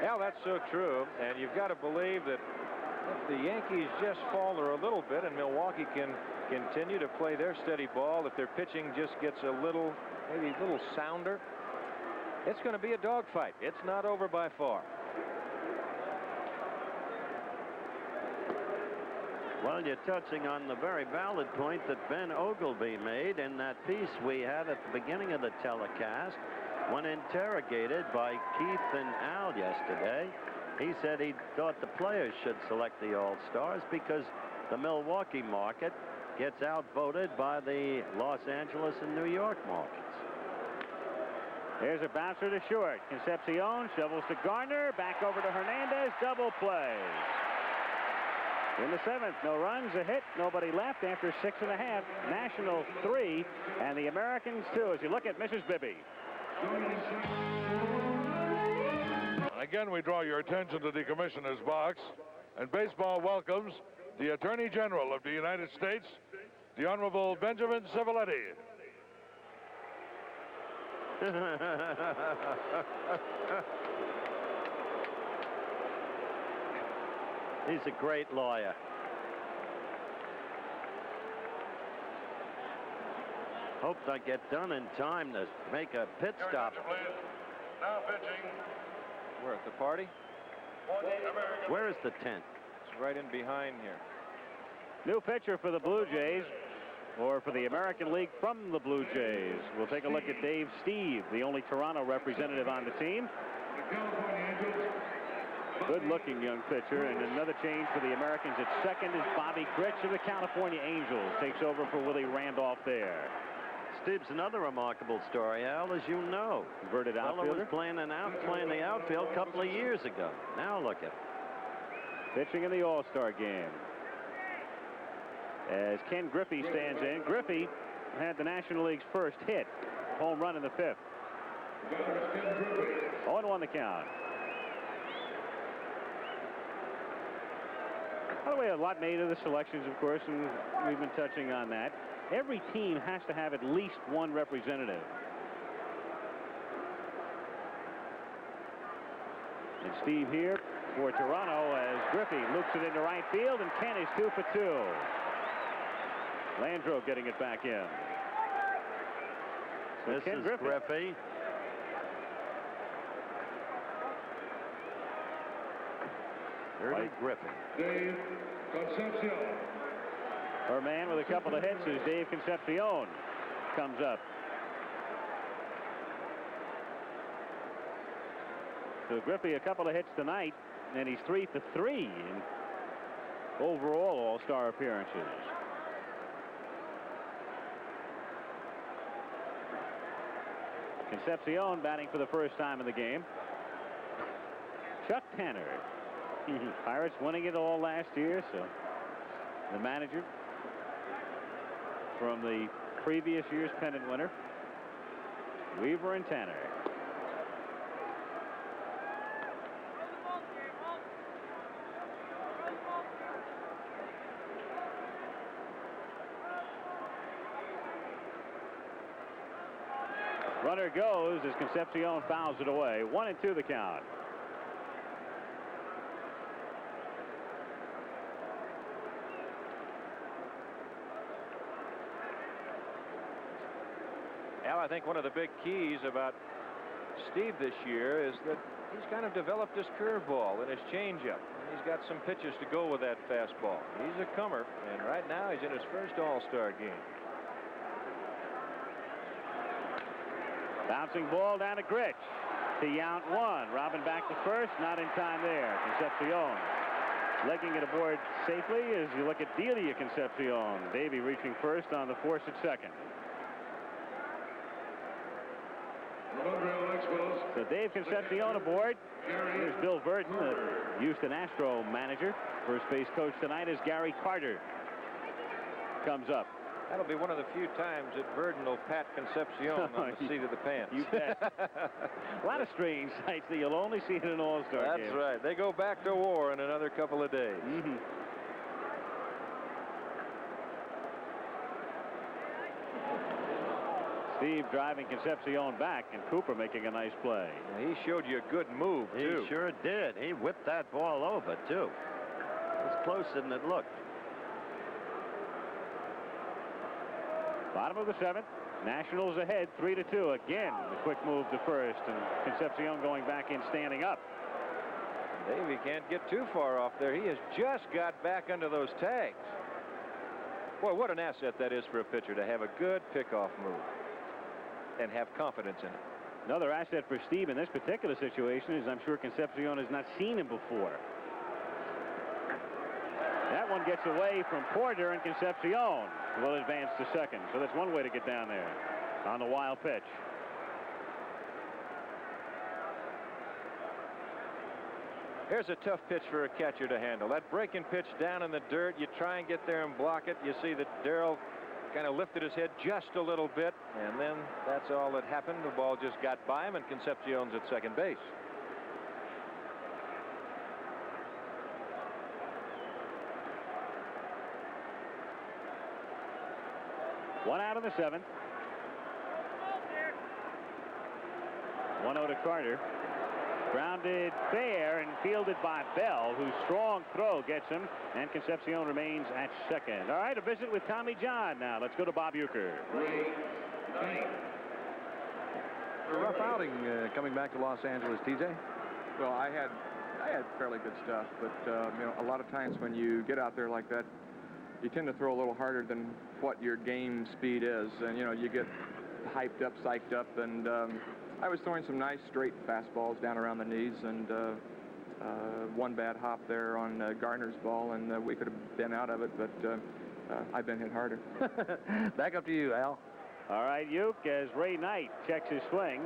Well, that's so true, and you've got to believe that if the Yankees just falter a little bit and Milwaukee can continue to play their steady ball, if their pitching just gets a little, maybe a little sounder, it's going to be a dogfight. It's not over by far. Well, you're touching on the very valid point that Ben Ogilvy made in that piece we had at the beginning of the telecast. When interrogated by Keith and Al yesterday, he said he thought the players should select the All-Stars because the Milwaukee market gets outvoted by the Los Angeles and New York markets. There's a bouncer to short. Concepcion shovels to Garner. Back over to Hernandez. Double play. In the 7th, no runs, a hit, nobody left after 6.5. Nationals 3 and the Americans 2 as you look at Mrs. Bibby. Again, we draw your attention to the commissioner's box, and baseball welcomes the Attorney General of the United States, the Honorable Benjamin Civiletti. He's a great lawyer. Hoped I get done in time to make a pit stop. Now pitching. We're at the party. Where is the tent? It's right in behind here. New pitcher for the Blue Jays, or for the American League from the Blue Jays. We'll take a look at Dave Steve, the only Toronto representative on the team. Good-looking young pitcher, and another change for the Americans at second is Bobby Critch of the California Angels. Takes over for Willie Randolph there. Steve's another remarkable story, Al, as you know. Converted outfielder. was playing the outfield a couple of years ago. Now look at him. Pitching in the All-Star game. As Ken Griffey stands in. Griffey had the National League's first hit. Home run in the 5th. 0-1 the count. By the way, a lot made of the selections, of course, and we've been touching on that. Every team has to have at least one representative. And Steve here for Toronto as Griffey loops it into right field, and Ken is 2 for 2. Landreau getting it back in. So This Ken is Griffey. Griffey. Early Griffey. Dave Concepcion. Her man with a couple of hits is Dave Concepcion. Comes up. So Griffey a couple of hits tonight, and he's 3 for 3 in overall All-Star appearances. Concepcion batting for the first time in the game. Chuck Tanner. Pirates winning it all last year, so the manager from the previous year's pennant winner, Weaver and Tanner. Runner goes as Concepcion fouls it away. 1-2 the count. Al, I think one of the big keys about Steve this year is that he's kind of developed his curveball and his changeup. He's got some pitches to go with that fastball. He's a comer, and right now he's in his first All-Star game. Bouncing ball down to Gritch. To Yount 1. Robin back to first. Not in time there. Concepcion legging it aboard safely as you look at Delia Concepcion. Davey reaching first on the force at second. So Dave Concepcion aboard. Here's Bill Burton, the Houston Astro manager. First base coach tonight is Gary Carter. Comes up. That'll be one of the few times that Burden will pat Concepcion on the seat of the pants. You bet. A lot of strange sights that you'll only see in an all-star game. That's right. They go back to war in another couple of days. Steve driving Concepcion back, and Cooper making a nice play. He showed you a good move, too. He sure did. He whipped that ball over, too. It was closer than it looked. Bottom of the seventh. Nationals ahead 3-2. Again, the quick move to first, and Concepcion going back in, standing up. Davey can't get too far off there. He has just got back under those tags. Boy, what an asset that is for a pitcher to have a good pickoff move and have confidence in it. Another asset for Steve in this particular situation is I'm sure Concepcion has not seen him before. That one gets away from Porter, and Concepcion will advance to second. So that's one way to get down there on the wild pitch. Here's a tough pitch for a catcher to handle. That breaking pitch down in the dirt, you try and get there and block it. You see that Darrell kind of lifted his head just a little bit, and then that's all that happened. The ball just got by him, and Concepcion's at second base. One out of the seventh. 1-0 to Carter. Grounded fair and fielded by Bell, whose strong throw gets him, and Concepcion remains at second. All right, a visit with Tommy John now. Let's go to Bob Uecker. A rough outing coming back to Los Angeles, TJ. Well, I had fairly good stuff, but you know, a lot of times when you get out there like that, you tend to throw a little harder than what your game speed is, and you know, you get hyped up, psyched up, and I was throwing some nice straight fastballs down around the knees, and one bad hop there on Garner's ball, and we could have been out of it, but I've been hit harder. Back up to you, Al. All right, Uke, as Ray Knight checks his swing,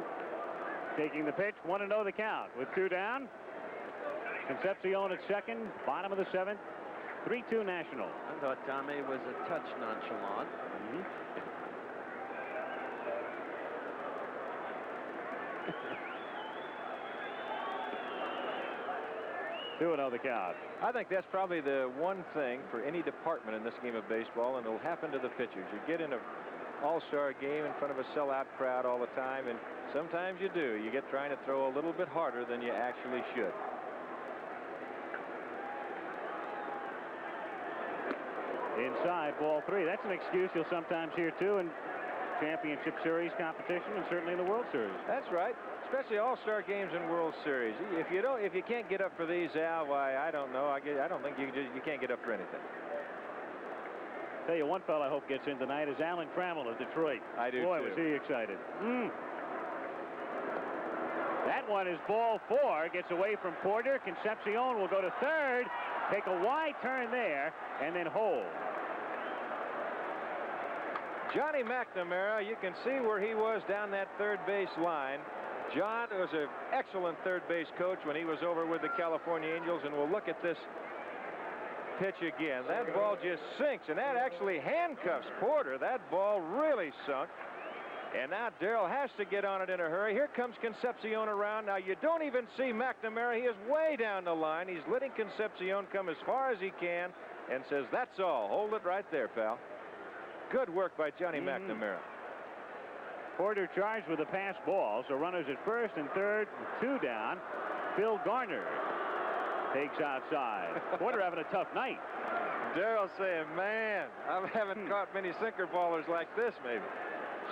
taking the pitch, 1-0 the count with two down. Concepcion at second, bottom of the seventh, 3-2 National. I thought Tommy was a touch nonchalant. 2-0 the count. I think that's probably the one thing for any department in this game of baseball, and it'll happen to the pitchers. You get in an all-star game in front of a sellout crowd all the time, and sometimes you do. You get trying to throw a little bit harder than you actually should. Inside, ball three. That's an excuse you'll sometimes hear, too, in championship series competition and certainly in the World Series. That's right. Especially all-star games and World Series. If you can't get up for these, Al, why, I don't know. I don't think you can't get up for anything. Tell you, one fellow I hope gets in tonight is Alan Trammell of Detroit. I do, Boy, too. was he excited. That one is ball four. Gets away from Porter. Concepcion will go to third. Take a wide turn there and then hold. Johnny McNamara, you can see where he was down that third base line. John was an excellent third base coach when he was over with the California Angels, and we'll look at this pitch again. That ball just sinks, and that actually handcuffs Porter. That ball really sunk. And now Darrell has to get on it in a hurry. Here comes Concepcion around. Now you don't even see McNamara. He is way down the line. He's letting Concepcion come as far as he can and says, that's all. Hold it right there, pal. Good work by Johnny McNamara. Porter charged with a pass ball, so runners at first and third, two down. Phil Garner takes outside. Porter having a tough night. Darrell saying, man, I haven't caught many sinker ballers like this, maybe.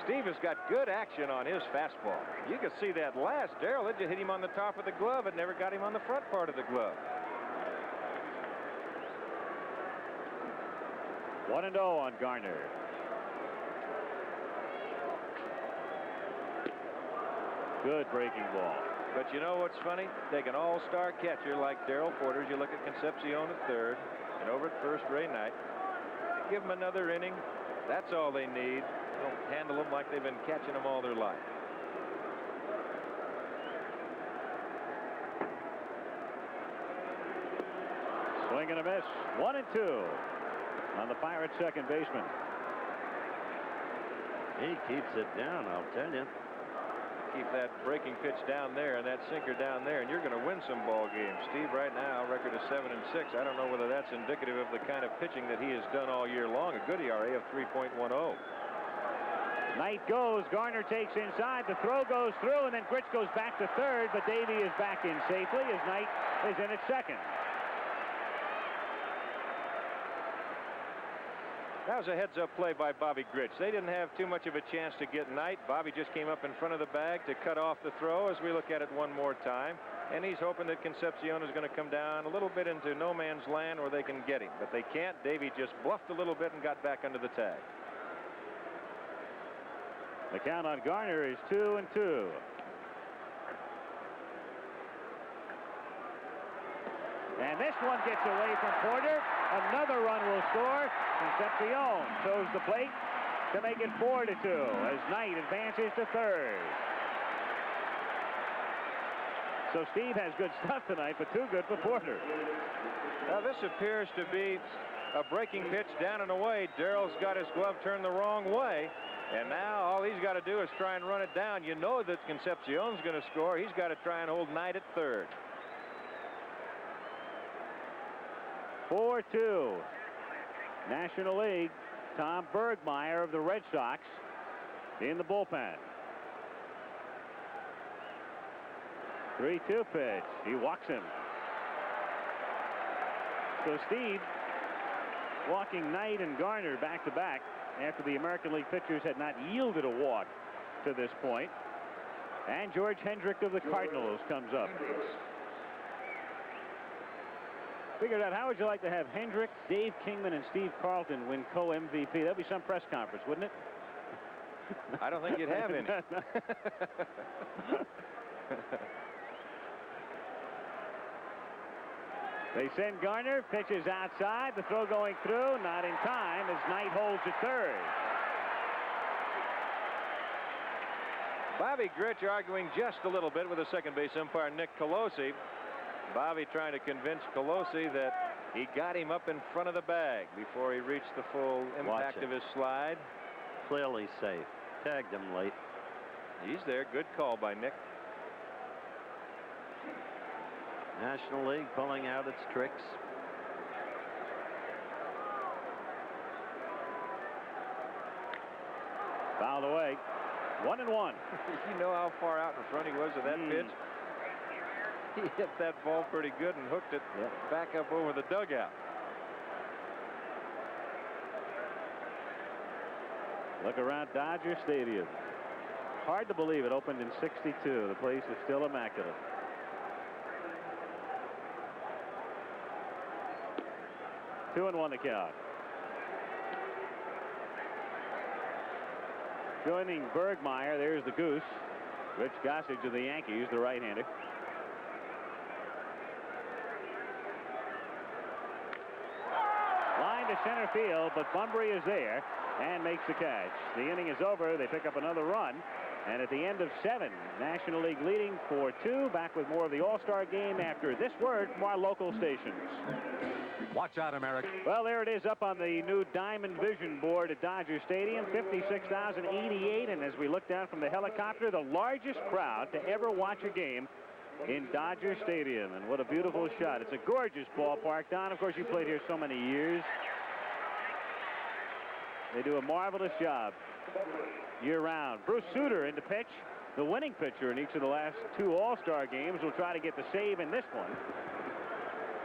Steve has got good action on his fastball. You can see that last. Darrell, it just hit him on the top of the glove. It never got him on the front part of the glove. 1-0 on Garner. Good breaking ball. But you know what's funny? Take an all-star catcher like Darrell Porter. You look at Concepcion at third and over at first, Ray Knight. Give them another inning. That's all they need. Don't handle them like they've been catching them all their life. Swing and a miss. 1-2 on the Pirates' second baseman. He keeps it down, I'll tell you. Keep that breaking pitch down there and that sinker down there, and you're going to win some ball games. Steve, right now, record is 7-6. I don't know whether that's indicative of the kind of pitching that he has done all year long. A good ERA of 3.10. Knight goes. Garner takes inside. The throw goes through, and then Gritch goes back to third, but Davey is back in safely as Knight is in at second. That was a heads-up play by Bobby Gritch. They didn't have too much of a chance to get Knight. Bobby just came up in front of the bag to cut off the throw as we look at it one more time. And he's hoping that Concepcion is going to come down a little bit into no man's land where they can get him. But they can't. Davey just bluffed a little bit and got back under the tag. The count on Garner is 2-2. And this one gets away from Porter. Another run will score. Concepcion shows the plate to make it 4-2 as Knight advances to third. So Steve has good stuff tonight, but too good for Porter. Now this appears to be a breaking pitch down and away. Darrell's got his glove turned the wrong way. And now all he's got to do is try and run it down. You know that Concepcion's going to score. He's got to try and hold Knight at third. 4-2. National League. Tom Bergmeyer of the Red Sox in the bullpen. 3-2 pitch. He walks him. So Steve walking Knight and Garner back to back after the American League pitchers had not yielded a walk to this point. And George Hendrick of the Cardinals comes up. Figured out, how would you like to have Hendrick, Dave Kingman, and Steve Carlton win co-MVP? That'd be some press conference, wouldn't it? I don't think you'd have any. They send Garner, pitches outside, the throw going through, not in time as Knight holds at third. Bobby Gritch arguing just a little bit with the second base umpire, Nick Colosi. Bobby trying to convince Colosi that he got him up in front of the bag before he reached the full impact of his slide. Clearly safe. Tagged him late. He's there. Good call by Nick. National League pulling out its tricks. Fouled away. 1-1. You know how far out in front he was of that pitch? He hit that ball pretty good and hooked it back up over the dugout. Look around Dodger Stadium. Hard to believe it opened in '62. The place is still immaculate. Two and 1 to count. Joining Bergmeyer, there's the Goose. Rich Gossage of the Yankees, the right-hander. Line to center field, but Bunbury is there and makes the catch. The inning is over. They pick up another run. And at the end of 7, National League leading 4-2. Back with more of the All-Star game after this word from our local stations. Watch out, America. Well, there it is up on the new Diamond Vision board at Dodger Stadium, 56,088. And as we look down from the helicopter, the largest crowd to ever watch a game in Dodger Stadium. And what a beautiful shot. It's a gorgeous ballpark. Don, of course, you played here so many years. They do a marvelous job year-round. Bruce Sutter in the pitch, the winning pitcher in each of the last 2 All-Star games, will try to get the save in this one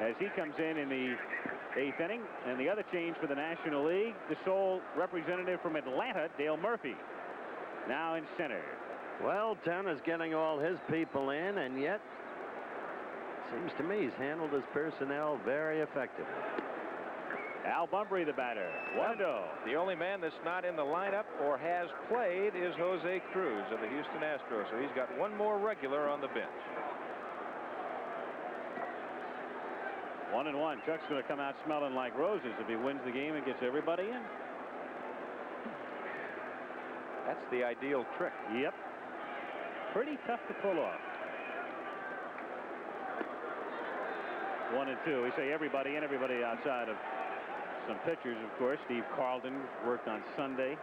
as he comes in the 8th inning. And the other change for the National League, the sole representative from Atlanta, Dale Murphy, now in center. Well, Tanner's getting all his people in, and yet seems to me he's handled his personnel very effectively. Al Bunbury, the batter. 1-0. The only man that's not in the lineup or has played is Jose Cruz of the Houston Astros. So he's got one more regular on the bench. 1-1. Chuck's going to come out smelling like roses if he wins the game and gets everybody in. That's the ideal trick. Yep. Pretty tough to pull off. 1-2. We say everybody in, everybody outside of some pitchers, of course. Steve Carlton worked on Sunday.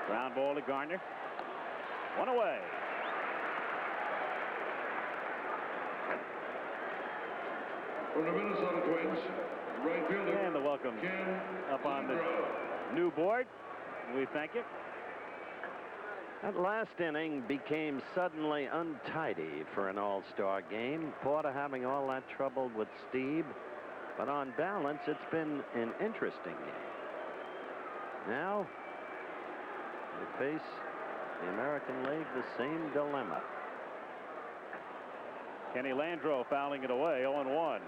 Ground ball to Garner. One away. From the Minnesota Twins, right fielder. And the welcome up on the new board. We thank you. That last inning became suddenly untidy for an all-star game. Porter having all that trouble with Steve. But on balance, it's been an interesting game. Now, they face the American League the same dilemma. Kenny Landreau fouling it away, 0-1.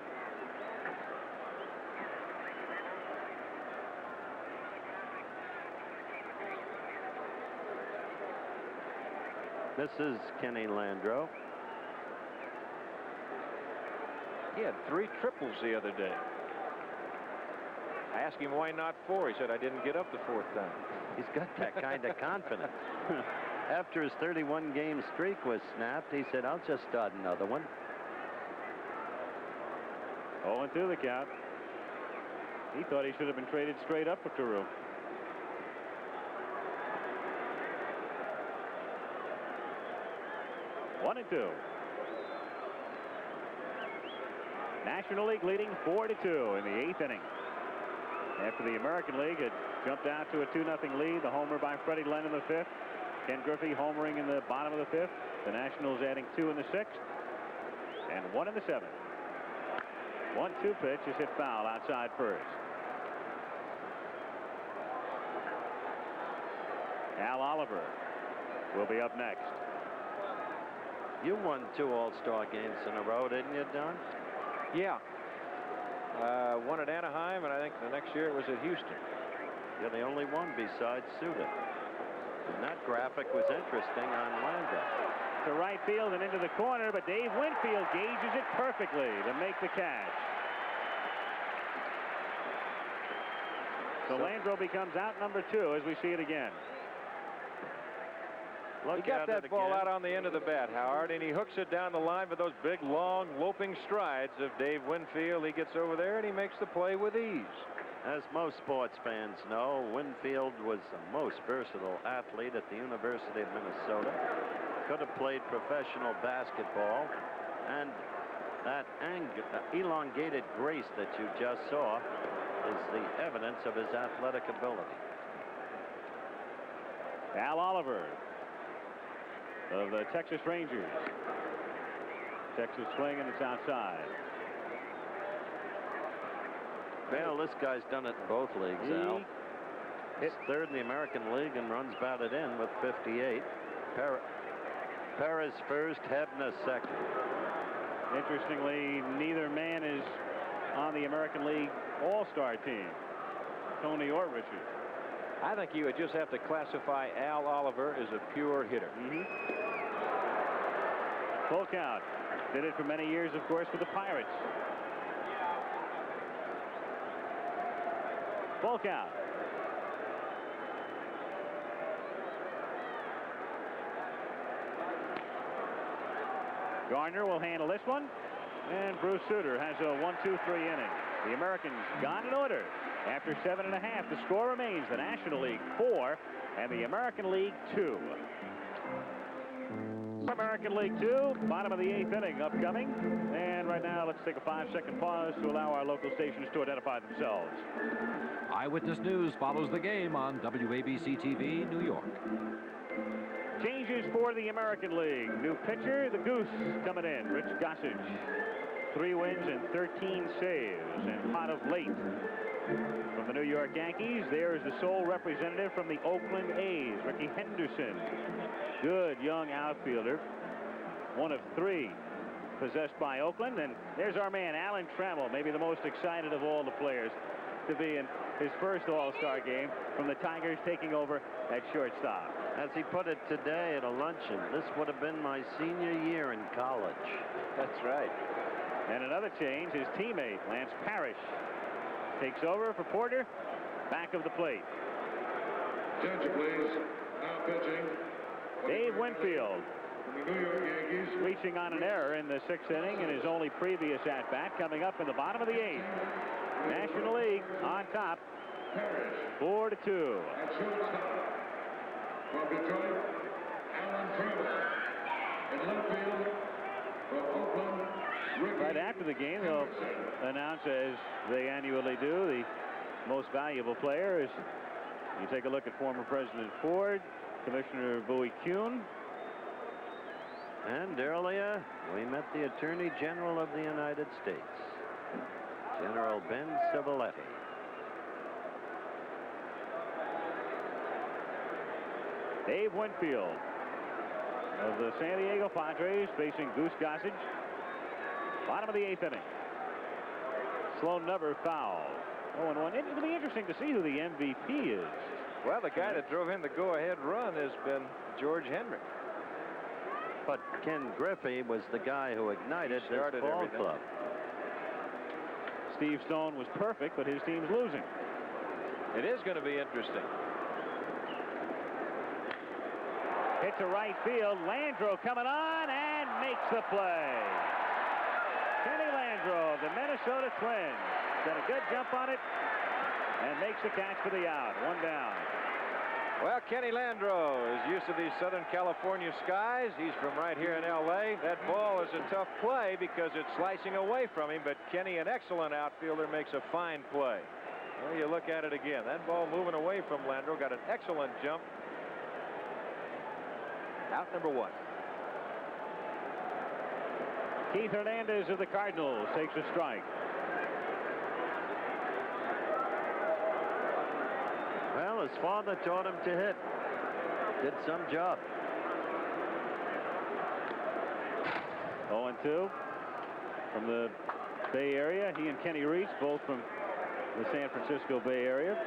This is Kenny Landreau. He had 3 triples the other day. I asked him why not 4. He said, I didn't get up the 4th time. He's got that kind of confidence. After his 31-game streak was snapped, he said, I'll just start another one. 0-2 the count. He thought he should have been traded straight up for Carew. One and 2. National League leading 4-2 in the 8th inning. After the American League had jumped out to a 2-0 lead, the homer by Freddie Glenn in the 5th. Ken Griffey homering in the bottom of the 5th. The Nationals adding 2 in the 6th. And 1 in the 7th. 1-2 pitch is hit foul outside first. Al Oliver will be up next. You won 2 all-star games in a row, didn't you, Don? Yeah. One at Anaheim, and I think the next year it was at Houston. You're the only one besides Suter. And that graphic was interesting on Landau. To right field and into the corner, but Dave Winfield gauges it perfectly to make the catch. So Landreau becomes out number 2 as we see it again. He got that ball out on the end of the bat, Howard, and he hooks it down the line with those big, long, loping strides of Dave Winfield. He gets over there and he makes the play with ease. As most sports fans know, Winfield was the most versatile athlete at the University of Minnesota. Could have played professional basketball, and that elongated grace that you just saw is the evidence of his athletic ability. Al Oliver of the Texas Rangers. Texas swing, and it's outside. Well, this guy's done it in both leagues, Al. He's 3rd in the American League and runs batted in with 58. Perez 1st, Hebner 2nd. Interestingly, neither man is on the American League All-Star team, Tony or Richard. I think you would just have to classify Al Oliver as a pure hitter. Full count. Did it for many years, of course, with the Pirates. Full count. Garner will handle this one, and Bruce Sutter has a 1-2-3 inning. The Americans gone in order. After 7.5, the score remains the National League 4 and the American League 2. American League 2, bottom of the 8th inning upcoming. And right now, let's take a 5-second pause to allow our local stations to identify themselves. Eyewitness News follows the game on WABC-TV, New York. Changes for the American League. New pitcher, the Goose, coming in. Rich Gossage. 3 wins and 13 saves. And hot of late, From the New York Yankees, there is the sole representative from the Oakland A's, Ricky Henderson. Good young outfielder. One of 3 possessed by Oakland. And there's our man, Alan Trammell, maybe the most excited of all the players to be in his first All-Star game from the Tigers, taking over at shortstop. As he put it today at a luncheon, this would have been my senior year in college. That's right. And another change, his teammate, Lance Parrish, takes over for Porter, back of the plate. Attention, please. Now pitching. Dave Winfield, The New York Yankees. reaching on an error in the 6th inning in his only previous at-bat, coming up in the bottom of the 8th. National League on top, 4-2. At shortstop. From Detroit, Alan Trammell. In left field, from Oakland, Ricky. Right after the game, they'll announce, as they annually do, the most valuable players. You take a look at former President Ford, Commissioner Bowie Kuhn. And earlier, we met the Attorney General of the United States, General Ben Civiletti. Dave Winfield of the San Diego Padres facing Goose Gossage. Bottom of the 8th inning. Sloan never fouled. 0-1. It'll be interesting to see who the MVP is. Well, the guy that drove in the go-ahead run has been George Henry. But Ken Griffey was the guy who ignited this started ball everything. club. Steve Stone was perfect, but his team's losing. It is going to be interesting. Hit to right field. Landreau coming on and makes the play. Kenny Landreau of the Minnesota Twins got a good jump on it and makes the catch for the out. 1 down. Well, Kenny Landreau is used to these Southern California skies. He's from right here in L.A. That ball is a tough play because it's slicing away from him, but Kenny, an excellent outfielder, makes a fine play. Well, you look at it again. That ball moving away from Landreau, got an excellent jump. Out number 1. Keith Hernandez of the Cardinals takes a strike. Well, his father taught him to hit. Did some job. 0-2 from the Bay Area. He and Kenny Reese, both from the San Francisco Bay Area.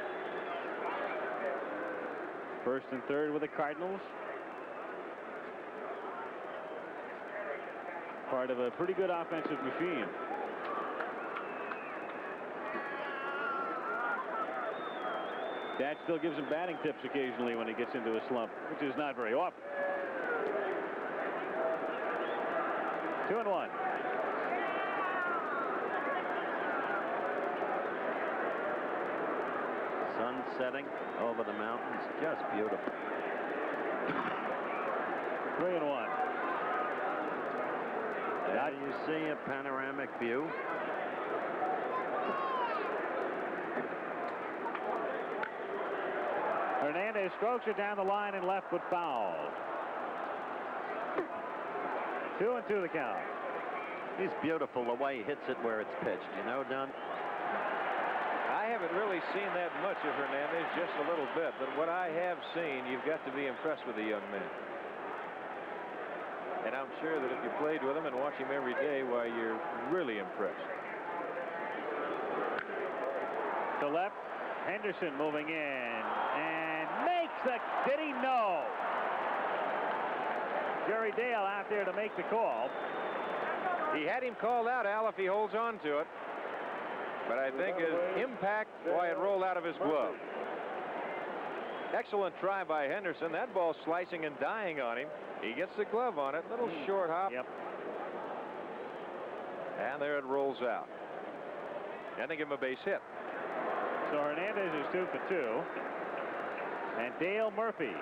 First and third with the Cardinals. Part of a pretty good offensive machine. Dad still gives him batting tips occasionally when he gets into a slump, which is not very often. 2-1. Sun setting over the mountains, just beautiful. 3-1. There you see a panoramic view. Hernandez strokes it down the line and left, but foul. 2-2 the count. He's beautiful the way he hits it where it's pitched. You know, Don? I haven't really seen that much of Hernandez, just a little bit. But what I have seen, you've got to be impressed with the young man. And I'm sure that if you played with him and watch him every day, why, you're really impressed. To left, Henderson moving in and makes the, did he? No. Jerry Dale out there to make the call. He had him called out, Al, if he holds on to it. But I think his impact, why, it rolled out of his glove. Excellent try by Henderson. That ball slicing and dying on him. He gets the glove on it. Little short hop. Yep. And there it rolls out. And they give him a base hit. So Hernandez is 2 for 2. And Dale Murphy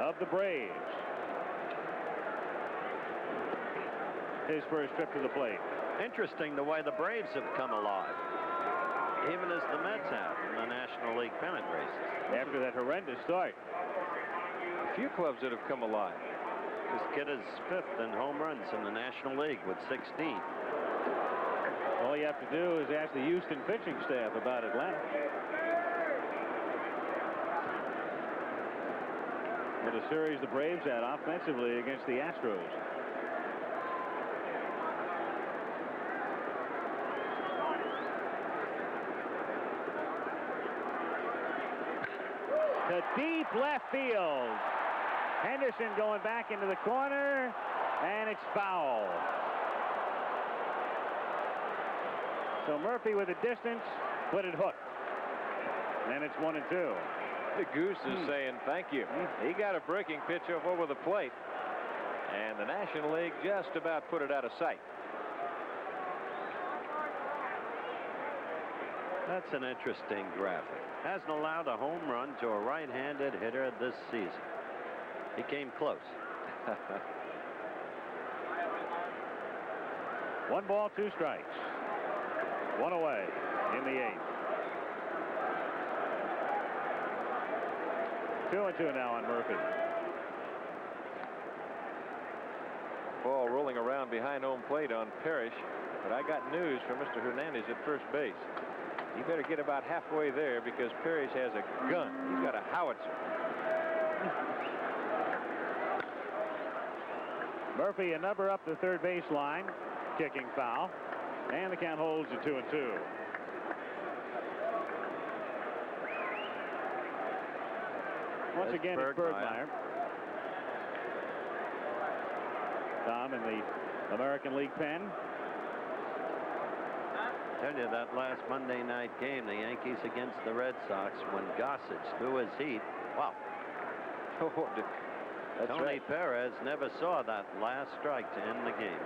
of the Braves. His first trip to the plate. Interesting the way the Braves have come alive, even as the Mets have in the National League pennant races. After that horrendous start. A few clubs that have come alive. This kid is 5th in home runs in the National League with 16. 0-2 All you have to do is ask the Houston pitching staff about Atlanta. What a series the Braves had offensively against the Astros. To deep left field. Henderson going back into the corner, and it's foul. So Murphy with the distance, but it hooked. And it's 1-2. The Goose is saying thank you. He got a breaking pitch over the plate, and the National League just about put it out of sight. That's an interesting graphic. Hasn't allowed a home run to a right-handed hitter this season. He came close. 1 ball, 2 strikes. 1 away in the 8th. 2-2 now on Murphy. Ball rolling around behind home plate on Parrish, but I got news from Mr. Hernandez at first base. You better get about halfway there because Parrish has a gun. He's got a howitzer. Murphy a number up the third base line, kicking foul, and the count holds at 2-2. Once again, it's Bergmeyer. Tom in the American League pen. Tell you that last Monday night game, the Yankees against the Red Sox, when Gossage threw his heat. Wow. Tony right. Perez never saw that last strike to end the game.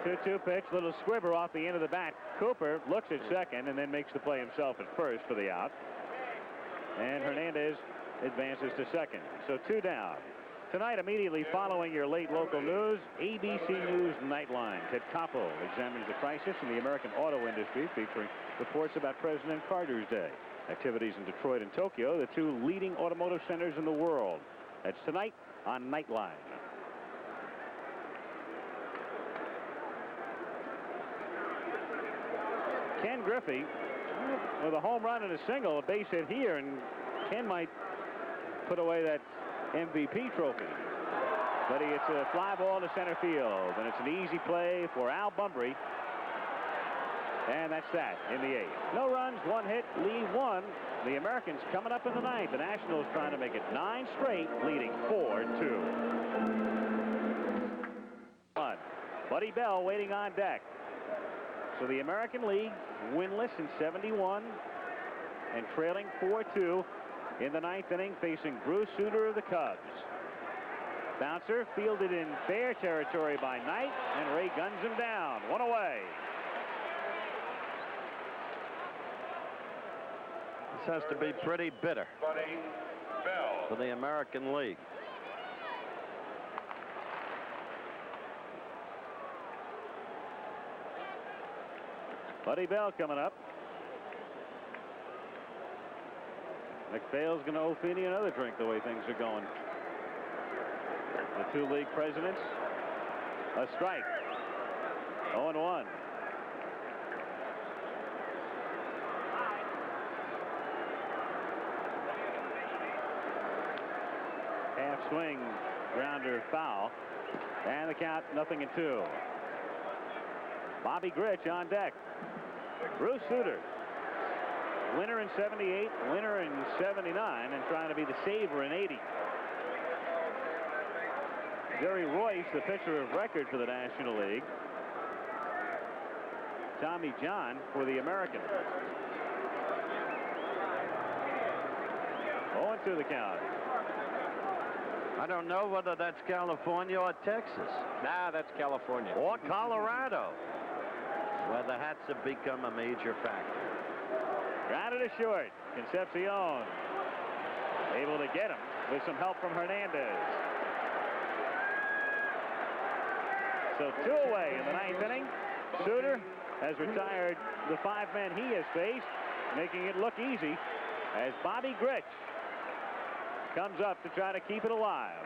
2-2 pitch, little squibber off the end of the bat. Cooper looks at second and then makes the play himself at first for the out. And Hernandez advances to second. So 2 down. Tonight, immediately following your late local news, ABC News Nightline. Ted Koppel examines the crisis in the American auto industry, featuring reports about President Carter's Day, activities in Detroit and Tokyo, the 2 leading automotive centers in the world. That's tonight on Nightline. Ken Griffey with a home run and a single, a base hit here, and Ken might put away that MVP trophy. But it's a fly ball to center field, and it's an easy play for Al Bunbury. And that's that in the 8th. No runs, 1 hit, lead 1. The Americans coming up in the 9th. The Nationals trying to make it 9 straight, leading 4-2. Buddy Bell waiting on deck. So the American League winless in 71 and trailing 4-2 in the 9th inning, facing Bruce Sutter of the Cubs. Bouncer fielded in fair territory by Knight, and Ray guns him down. 1 away. This has to be pretty bitter for the American League. Buddy Bell coming up. McPhail's going to owe Feeney another drink the way things are going. The 2 league presidents. A strike. 0-1. Half swing grounder foul. And the count 0-2. Bobby Grich on deck. Bruce Sutter, winner in 78, winner in 79, and trying to be the saver in 80. Jerry Royce, the pitcher of record for the National League. Tommy John for the Americans. 0-2 the count. I don't know whether that's California or Texas. Nah, that's California. Or Colorado, where the hats have become a major factor. Grounded to short. Concepcion able to get him with some help from Hernandez. So 2 away in the 9th inning. Sutter has retired the 5 men he has faced, making it look easy as Bobby Grich comes up to try to keep it alive.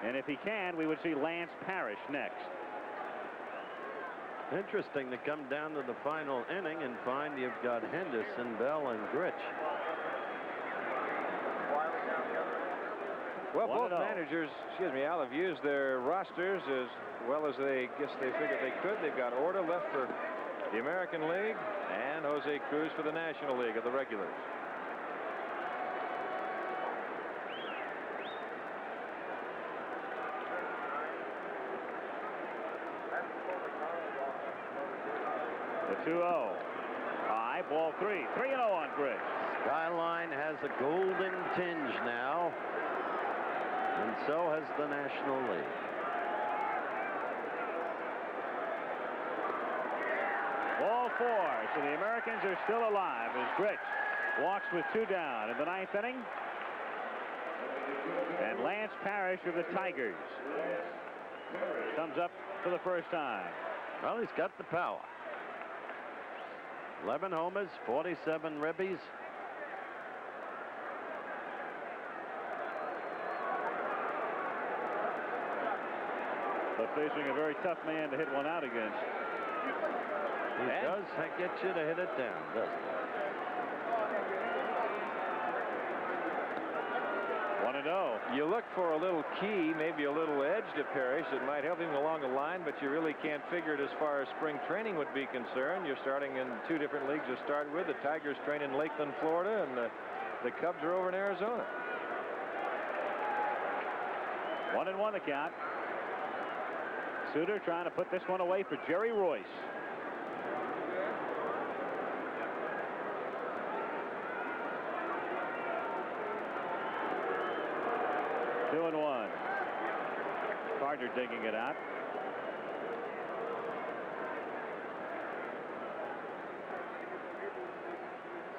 And if he can, we would see Lance Parrish next. Interesting to come down to the final inning and find you've got Henderson, Bell, and Grich. Well, both managers, Al, have used their rosters as well as they figured they could. They've got Orta left for the American League and Jose Cruz for the National League of the regulars. The 2-0. High ball 3. 3-0 on Grich. Skyline has a golden tinge now, and so has the National League. Ball 4. So the Americans are still alive as Grich walks with 2 down in the 9th inning. And Lance Parrish of the Tigers comes up for the first time. Well, he's got the power. 11 homers, 47 ribbies. But facing a very tough man to hit one out against. He does get you to hit it down, doesn't he? 1-0. You look for a little key, maybe a little edge to Parrish that might help him along the line, but you really can't figure it as far as spring training would be concerned. You're starting in 2 different leagues to start with. The Tigers train in Lakeland, Florida, and the Cubs are over in Arizona. 1-1 the count. Suter trying to put this one away for Jerry Royce. Two and 1. Carter digging it out.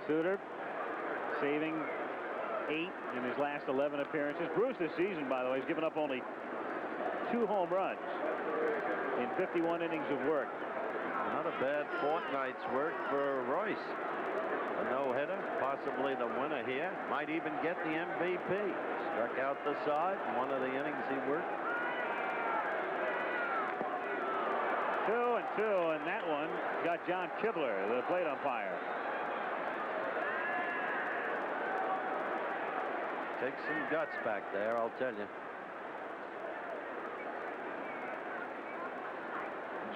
Suter saving 8 in his last 11 appearances. Bruce this season, by the way, has given up only 2 home runs in 51 innings of work. Not a bad fortnight's work for Royce. A no-hitter, possibly the winner here. Might even get the MVP. Struck out the side in one of the innings he worked. 2 and 2, and that one got John Kibler, the plate umpire. Takes some guts back there, I'll tell you.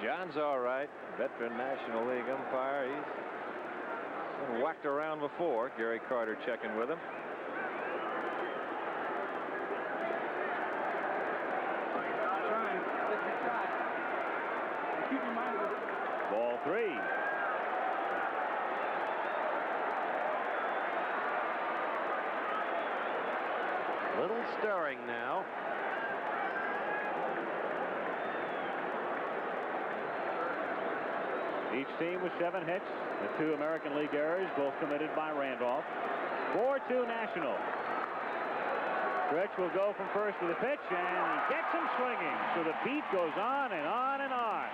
John's all right. Veteran National League umpire. He's been whacked around before. Gary Carter checking with him. Ball 3. Little stirring now. Each team with 7 hits. The 2 American League errors, both committed by Randolph. 4-2 National. Grich will go from first with a pitch, and he gets him swinging. So the beat goes on and on and on.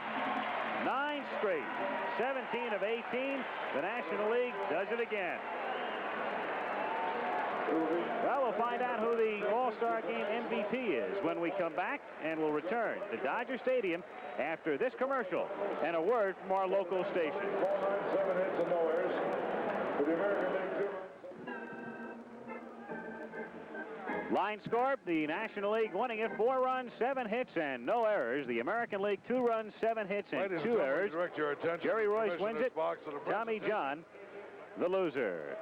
9 straight. 17 of 18. The National League does it again. Well, we'll find out who the All-Star Game MVP is when we come back, and we'll return to Dodger Stadium after this commercial and a word from our local station. 7 hits and no errors for the American League. Line score, the National League winning it 4 runs, 7 hits, and no errors. The American League 2 runs, 7 hits, and 2 errors. Direct your attention Jerry to the Royce wins commissioner's it. box of the Tommy John, the loser.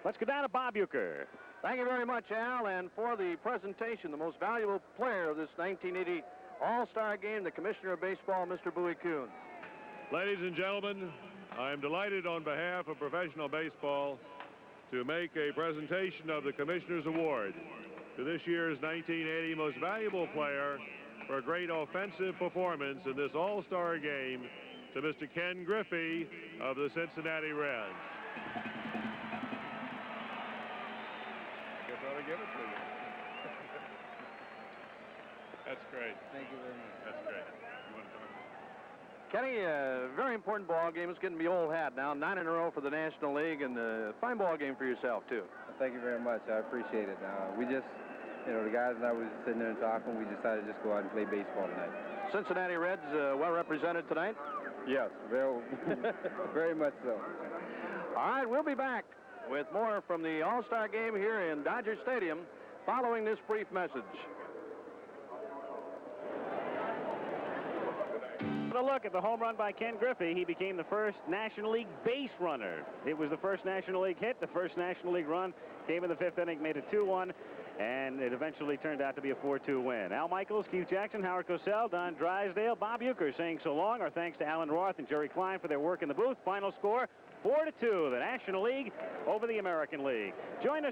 Let's go down to Bob Uecker. Thank you very much, Al. And for the presentation, the most valuable player of this 1980 All-Star Game, the Commissioner of Baseball, Mr. Bowie Kuhn. Ladies and gentlemen, I am delighted on behalf of professional baseball to make a presentation of the Commissioner's Award to this year's 1980 Most Valuable Player for a great offensive performance in this All-Star Game to Mr. Ken Griffey of the Cincinnati Reds. Guess I ought to give it to you. That's great. Thank you very much. That's great. You want to talk? Kenny, a very important ball game. It's getting to be old hat now. 9 in a row for the National League, and a fine ball game for yourself, too. Thank you very much. I appreciate it. We just, the guys and I was sitting there and talking. We decided to just go out and play baseball tonight. Cincinnati Reds well represented tonight? Yes, very much so. All right, we'll be back with more from the All-Star game here in Dodger Stadium following this brief message. A look at the home run by Ken Griffey. He became the first National League base runner. It was the first National League hit. The first National League run came in the 5th inning, made it 2-1, and it eventually turned out to be a 4-2 win. Al Michaels, Keith Jackson, Howard Cosell, Don Drysdale, Bob Uecker saying so long. Our thanks to Alan Roth and Jerry Klein for their work in the booth. Final score, 4-2, the National League over the American League. Join us